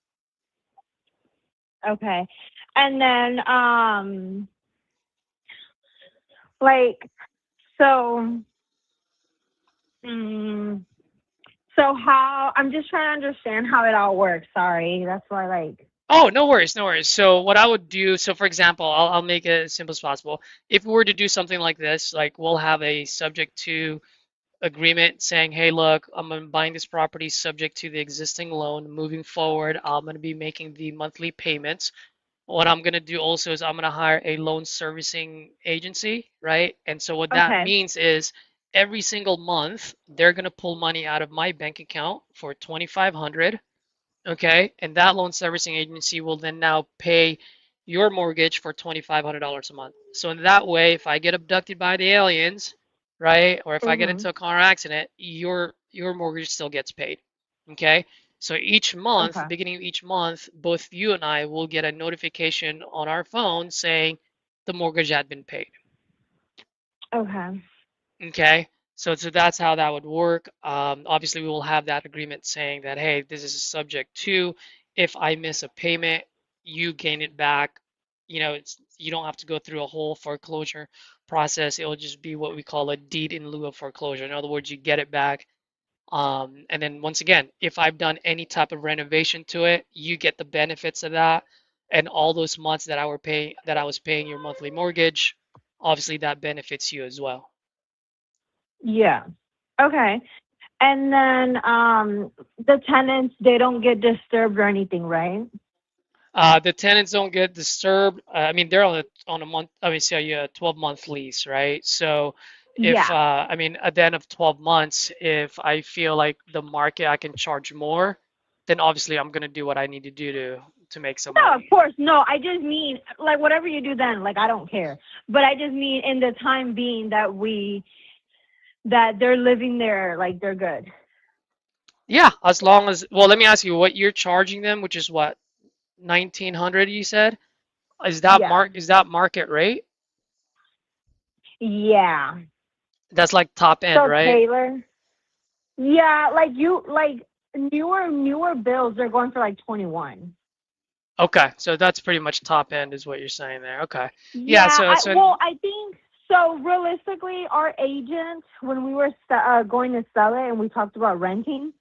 Okay. And then like so. Mm, so how? I'm just trying to understand how it all works. Sorry, that's why like. Oh, no worries, no worries. So what I would do, so for example, I'll make it as simple as possible. If we were to do something like this, like we'll have a subject to agreement saying, hey, look, I'm buying this property subject to the existing loan. Moving forward, I'm going to be making the monthly payments. What I'm going to do also is I'm going to hire a loan servicing agency, right? And so what that Okay. means is every single month, they're going to pull money out of my bank account for 2,500. Okay, and that loan servicing agency will then now pay your mortgage for $2,500 a month. So in that way, if I get abducted by the aliens, right, or if I get Mhm. into a car accident, your mortgage still gets paid. Okay, so each month, Okay. beginning of each month, both you and I will get a notification on our phone saying the mortgage had been paid. Okay. Okay, so that's how that would work. Obviously, we will have that agreement saying that, hey, this is subject to if I miss a payment, you gain it back. You don't have to go through a whole foreclosure process. It'll just be what we call a deed in lieu of foreclosure. In other words, you get it back. And then once again, if I've done any type of renovation to it, you get the benefits of that. And all those months that I was paying your monthly mortgage, obviously that benefits you as well. Yeah. Okay. And then the tenants, they don't get disturbed or anything, right? The tenants don't get disturbed. I mean, they're on a month. I mean, say a 12-month lease, right? So, if Yeah. I mean, at the end of 12 months, if I feel like the market I can charge more, then obviously I'm gonna do what I need to do to make some No, of money. course. No, I just mean like whatever you do then, like I don't care. But I just mean in the time being that they're living there, like they're good. Yeah, as long as, well, let me ask you what you're charging them, which is what, 1900 you said? Is that Yeah. market rate? Yeah. That's like top end, So right? Taylor, yeah, like newer bills they're going for like 21. Okay, so that's pretty much top end is what you're saying there. Okay. Yeah, Yeah, so I so well, I think so. Realistically, our agent, when we were going to sell it and we talked about renting,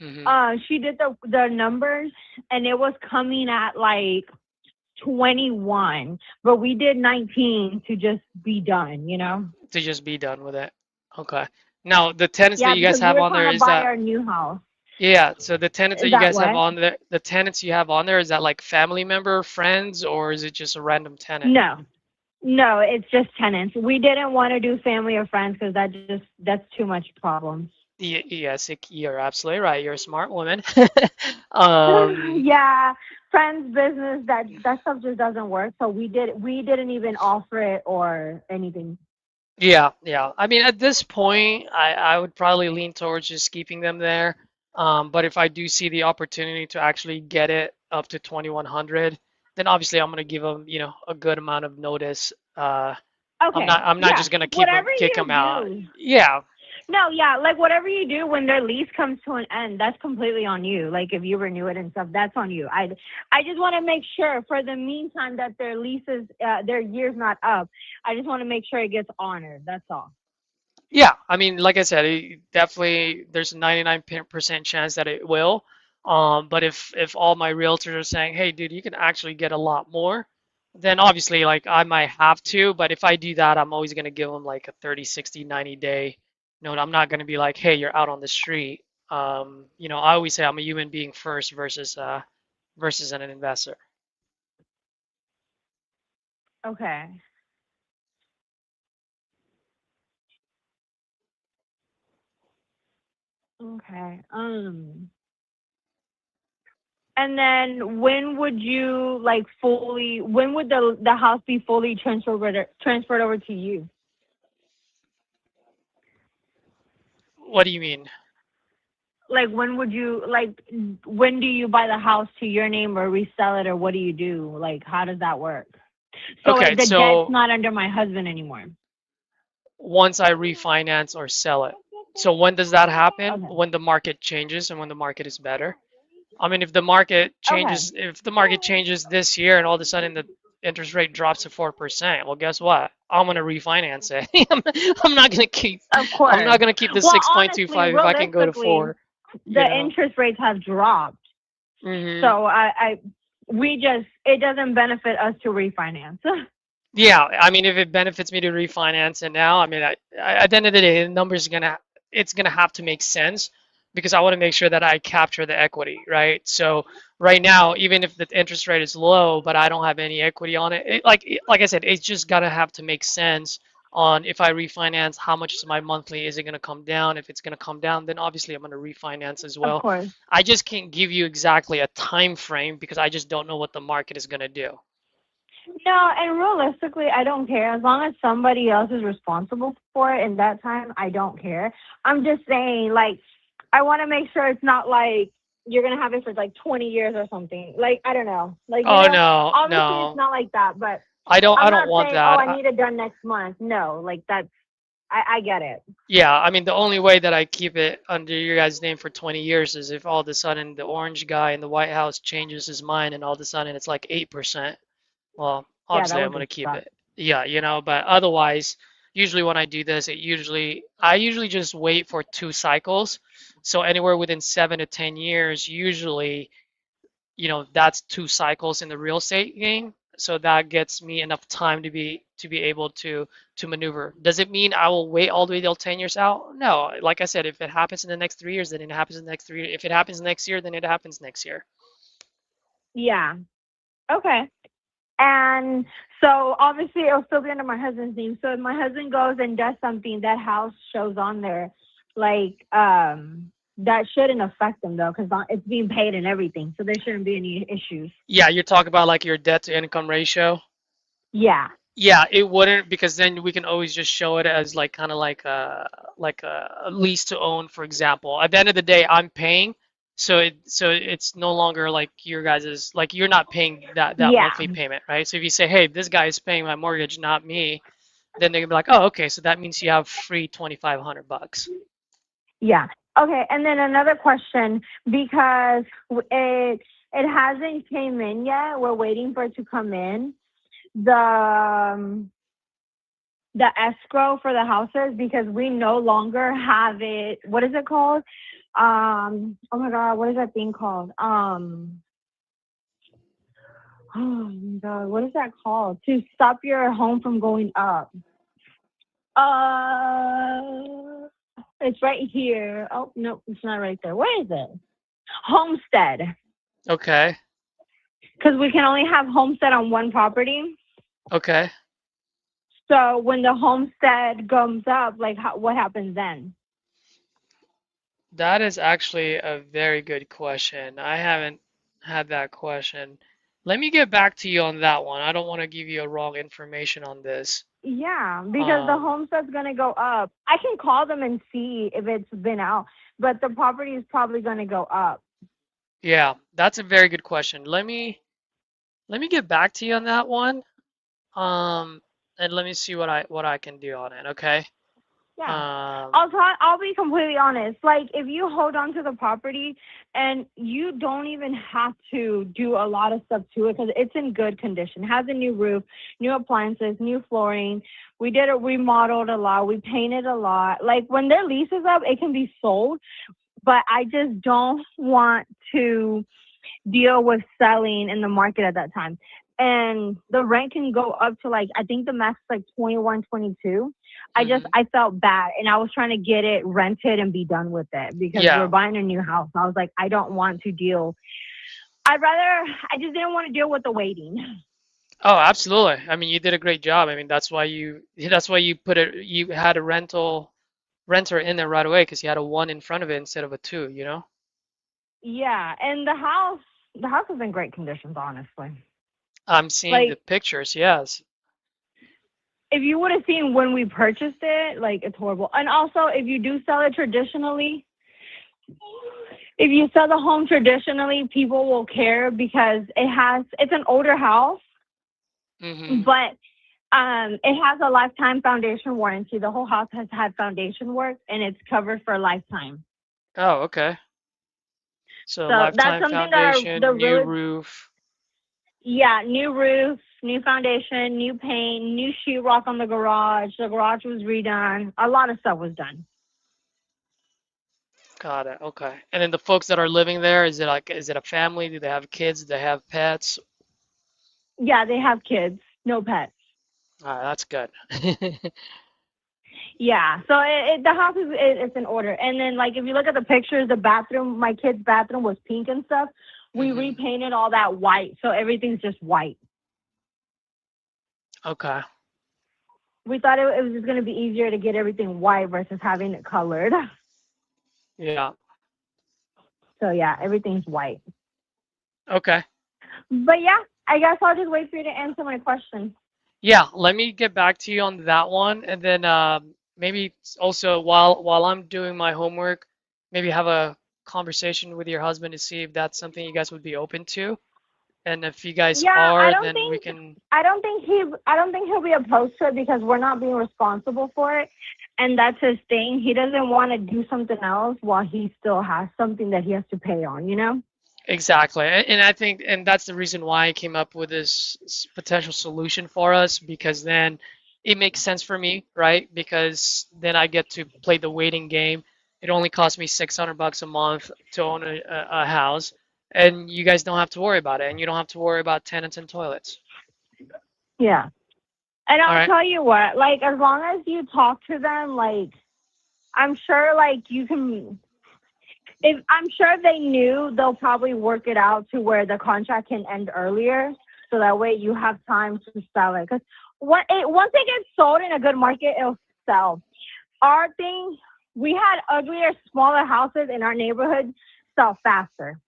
mhm. she did the numbers and it was coming at like 21, but we did 19 to just be done, you know? To just be done with it. Okay. Now, the tenants that Yeah, you guys because we have were on there, trying to is buy that, our new house. yeah, so the tenants that Is you that guys have what? on there, the tenants you have on there, is that like family member, friends, or is it just a random tenant? No, no, it's just tenants. We didn't want to do family or friends because that's too much problems. Yes, you're absolutely right. You're a smart woman. Um, Yeah, friends, business, that stuff just doesn't work. So we didn't even offer it or anything. yeah, yeah. I mean, at this point, I would probably lean towards just keeping them there. But if I do see the opportunity to actually get it up to 2100, then obviously I'm gonna give them, a good amount of notice. Okay, I'm not yeah, just gonna whatever kick them you out. do. Yeah, No, yeah, like whatever you do when their lease comes to an end, that's completely on you. Like if you renew it and stuff, that's on you. I just want to make sure for the meantime that their leases, their year's not up. I just want to make sure it gets honored. That's all. yeah. I mean, like I said, definitely there's a 99% chance that it will. But if all my realtors are saying, hey, dude, you can actually get a lot more, then obviously like I might have to. But if I do that, I'm always gonna give them like a 30, 60, 90-day note. I'm not gonna be like, hey, you're out on the street. I always say I'm a human being first versus an investor. Okay. Okay. And then when would you like when would the house be fully transferred over to you? What do you mean? Like when do you buy the house to your name or resell it or what do you do? Like how does that work? So Okay, the debt's so not under my husband anymore. once I refinance or sell it. So when does that happen? Okay. When the market changes and when the market is better. I mean, Okay. if the market changes this year and all of a sudden the interest rate drops to 4%, well, guess what? I'm gonna refinance it. I'm not gonna keep Of I'm not course. gonna keep the Well, honestly, 6.25 if I can go to realistically, 4, the you know. interest rates have dropped. Hmm. So it doesn't benefit us to refinance. Yeah, I mean, if it benefits me to refinance it now, I mean, at the end of the day, the number's it's gonna have to make sense because I want to make sure that I capture the equity, right? So right now, even if the interest rate is low, but I don't have any equity on it, like I said, it's just gotta have to make sense on if I refinance, how much is my monthly? Is it gonna come down? If it's gonna come down, then obviously I'm gonna refinance as Of well. course. I just can't give you exactly a time frame because I just don't know what the market is gonna do. No, and realistically, I don't care. As long as somebody else is responsible for it in that time, I don't care. I'm just saying, like, I want to make sure it's not like you're going to have it for like 20 years or something. Like, I don't know. Like, Oh no, obviously it's no. not like that, but I I'm don't not want saying, oh, that. I need it done next month. No, like, I get it. Yeah, I mean the only way that I keep it under your guys' name for 20 years is if all of a sudden the orange guy in the White House changes his mind and all of a sudden it's like 8%. Well, Yeah, that obviously I'm would gonna just keep suck. it. Yeah, but otherwise, usually when I do this, I usually just wait for 2 cycles. So anywhere within 7 to 10 years, usually that's 2 cycles in the real estate game, so that gets me enough time to be able to maneuver. Does it mean I will wait all the way till 10 years out? No, like I said, if it happens in the next 3 years, then it happens in the next 3 years. If it happens next year, then it happens next year. Yeah. Okay. And so obviously it'll still be under my husband's name. So if my husband goes and does something, that house shows on there, like that shouldn't affect them though, because it's being paid and everything. So there shouldn't be any issues. Yeah, you're talking about like your debt to income ratio. Yeah. Yeah, it wouldn't, because then we can always just show it as like kind of like a lease to own, for example. At the end of the day, I'm paying, so it's no longer like your guys's, like you're not paying that Yeah. monthly payment, right? So if you say, hey, this guy is paying my mortgage, not me, then they're gonna be like, oh, okay, so that means you have free $2,500. Yeah. Okay. And then another question, because it hasn't came in yet. We're waiting for it to come in. The escrow for the houses, because we no longer have it. What is it called? Oh my God, what is that thing called? Oh my God, what is that called? To stop your home from going up. It's right here. Oh no, it's not right there. Where is it? Homestead. Okay. Because we can only have homestead on one property. Okay. So when the homestead comes up, like what happens then? That is actually a very good question. I haven't had that question. Let me get back to you on that one. I don't want to give you a wrong information on this. Yeah, because the homestead's going to go up. I can call them and see if it's been out, but the property is probably going to go up. Yeah, that's a very good question. Let me get back to you on that one. And let me see what I can do on it, okay? Yeah. I'll be completely honest. Like, if you hold on to the property and you don't even have to do a lot of stuff to it because it's in good condition, has a new roof, new appliances, new flooring. We remodeled a lot. We painted a lot. Like, when their lease is up, it can be sold. But I just don't want to deal with selling in the market at that time. And the rent can go up to, like, I think the max is like 21, 22. I felt bad, and I was trying to get it rented and be done with it because we're buying a new house. I was like, I don't want to deal. I just didn't want to deal with the waiting. Oh, absolutely. I mean, you did a great job. I mean, that's why you you had a renter in there right away because you had a one in front of it instead of a two, you know? Yeah, and the house is in great conditions, honestly. I'm seeing the pictures, yes. If you would have seen when we purchased it, like, it's horrible. And also, if you do sell it traditionally, if you sell the home traditionally, people will care because it's an older house, but it has a lifetime foundation warranty. The whole house has had foundation work, and it's covered for a lifetime. Oh, okay. So that's lifetime something foundation, that new roof. Yeah, new roof, new foundation, new paint, new sheetrock on the garage. The garage was redone. A lot of stuff was done. Got it. Okay. And then the folks that are living there, is it a family? Do they have kids? Do they have pets? Yeah, they have kids, no pets. All right, that's good. Yeah, so the house it's in order. And then, like, if you look at the pictures, the bathroom, my kid's bathroom was pink and stuff. We repainted all that white, so everything's just white. Okay. We thought it was just going to be easier to get everything white versus having it colored. Yeah. So, yeah, everything's white. Okay. But, yeah, I guess I'll just wait for you to answer my question. Yeah, let me get back to you on that one, and then maybe also while I'm doing my homework, maybe have a conversation with your husband to see if that's something you guys would be open to, and if you guys are, then we can. I don't think he'll be opposed to it because we're not being responsible for it, and that's his thing. He doesn't want to do something else while he still has something that he has to pay on, you know? Exactly. And I think, and that's the reason why I came up with this potential solution for us, because then it makes sense for me, right? Because then I get to play the waiting game. It only costs me $600 a month to own a house, and you guys don't have to worry about it, and you don't have to worry about tenants and toilets. Yeah. And I'll tell you what, like, as long as you talk to them, like, I'm sure, like, you can. I'm sure they knew, they'll probably work it out to where the contract can end earlier, so that way you have time to sell it. Because once it gets sold in a good market, it'll sell. Our thing, we had uglier, smaller houses in our neighborhood sell faster.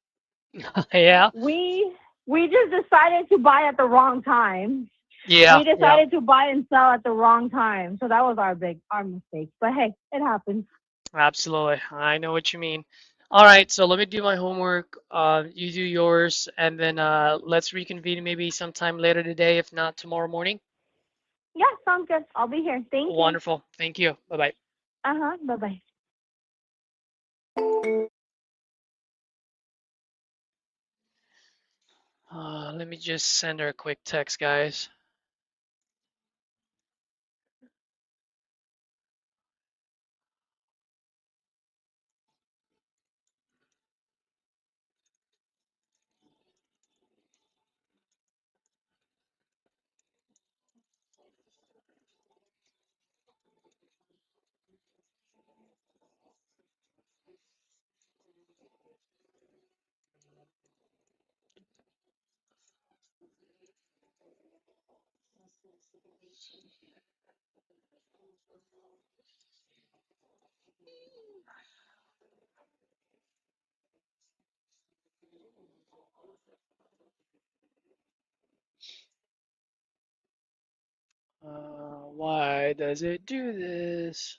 Yeah. We just decided to buy at the wrong time. Yeah. We decided to buy and sell at the wrong time, so that was our mistake. But hey, it happens. Absolutely, I know what you mean. All right, so let me do my homework. You do yours, and then let's reconvene maybe sometime later today, if not tomorrow morning. Yeah, sounds good. I'll be here. Thank you. Wonderful. Thank you. Bye-bye. Bye-bye. Let me just send her a quick text, guys. Why does it do this?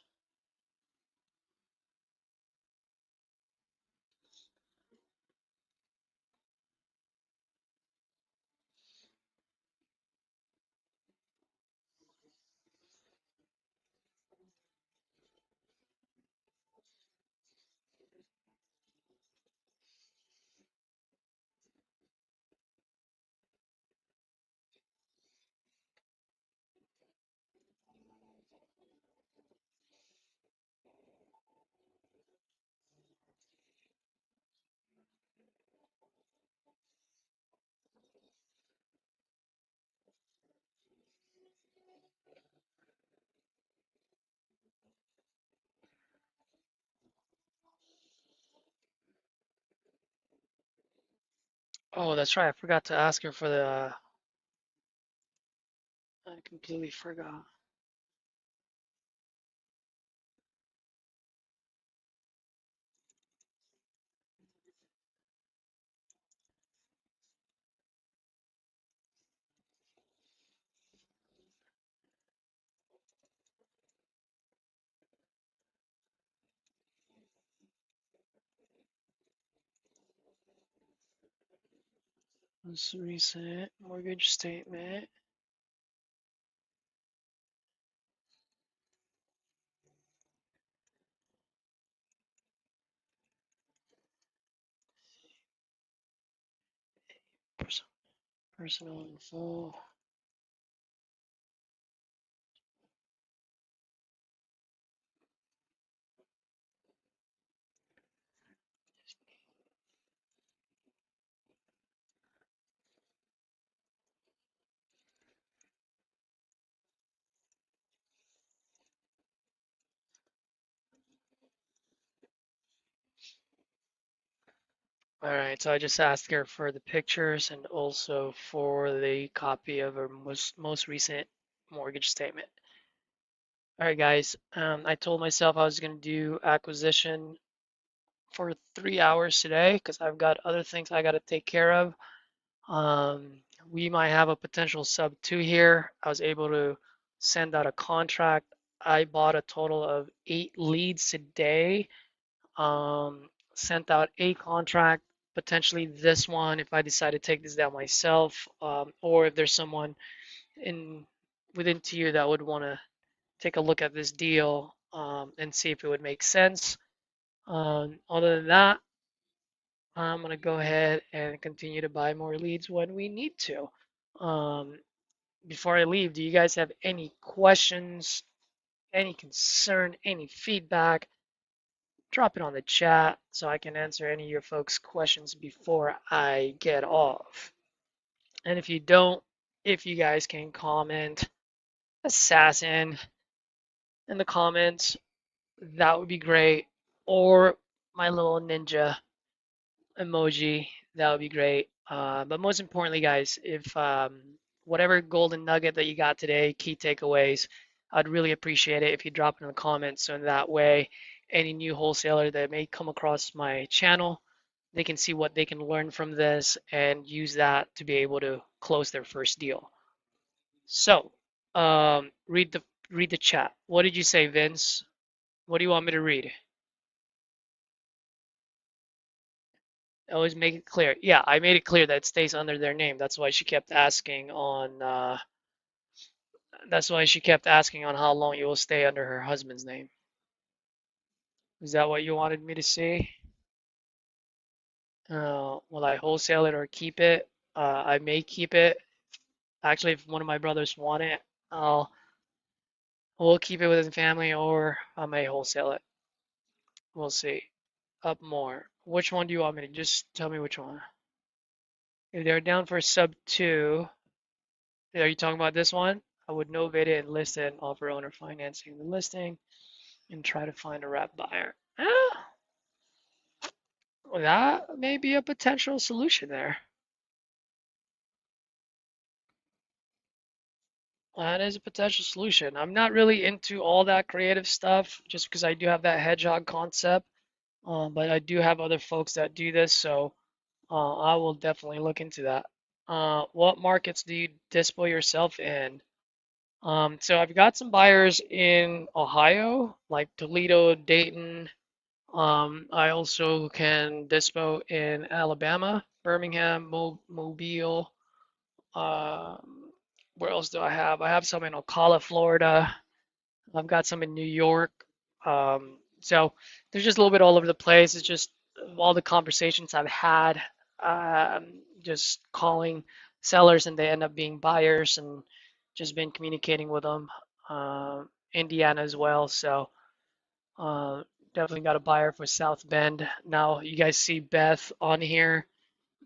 Oh, that's right. I forgot to ask her for the. I completely forgot. Most recent mortgage statement. Personal info. All right, so I just asked her for the pictures and also for the copy of her most recent mortgage statement. All right, guys. I told myself I was going to do acquisition for 3 hours today because I've got other things I got to take care of. We might have a potential sub 2 here. I was able to send out a contract. I bought a total of 8 leads today. Sent out a contract, potentially this one if I decide to take this down myself, or if there's someone in within tier that would want to take a look at this deal and see if it would make sense. Other than that, I'm gonna go ahead and continue to buy more leads when we need to. Um, Before I leave, do you guys have any questions, any concern, any feedback? Drop it on the chat so I can answer any of your folks' questions before I get off. And if you don't, if you guys can comment assassin in the comments, that would be great. Or my little ninja emoji, that would be great. But most importantly, guys, if whatever golden nugget that you got today, key takeaways, I'd really appreciate it if you drop it in the comments. So in that way, any new wholesaler that may come across my channel, they can see what they can learn from this and use that to be able to close their first deal. So, read the chat. What did you say, Vince? What do you want me to read? Always make it clear. Yeah, I made it clear that it stays under their name. That's why she kept asking on That's why she kept asking on how long you will stay under her husband's name. Is that what you wanted me to say? Will I wholesale it or keep it? I may keep it. Actually, if one of my brothers want it, we'll keep it with his family, or I may wholesale it. We'll see. Up more. Which one do you want me to? Just tell me which one. If they're down for sub 2, are you talking about this one? I would novate it and list it and offer owner financing the listing and try to find a wrap buyer. That may be a potential solution there. That is a potential solution. I'm not really into all that creative stuff just because I do have that hedgehog concept, but I do have other folks that do this, so I will definitely look into that. What markets do you dispo yourself in? So I've got some buyers in Ohio, like Toledo, Dayton. I also can dispo in Alabama, Birmingham, Mobile. Where else do I have? I have some in Ocala, Florida. I've got some in New York. So there's just a little bit all over the place. It's just all the conversations I've had, just calling sellers and they end up being buyers and just been communicating with them. Indiana as well. So definitely got a buyer for South Bend. Now you guys see Beth on here.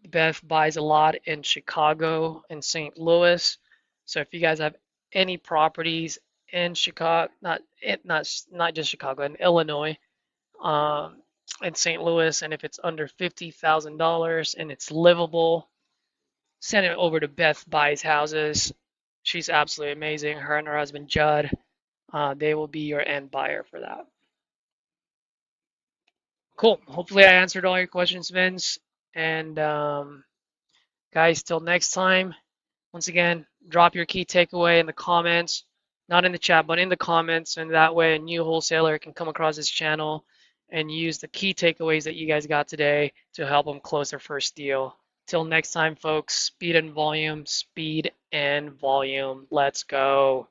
Beth buys a lot in Chicago and St. Louis. So if you guys have any properties in Chicago, not just Chicago, in Illinois, and St. Louis, and if it's under $50,000 and it's livable, send it over to Beth Buys Houses. She's absolutely amazing. Her and her husband Judd, they will be your end buyer for that. Cool. Hopefully I answered all your questions, Vince. And guys, till next time. Once again, drop your key takeaway in the comments, not in the chat, but in the comments, and that way a new wholesaler can come across this channel and use the key takeaways that you guys got today to help them close their first deal. Till next time, folks, speed and volume, speed and volume. Let's go.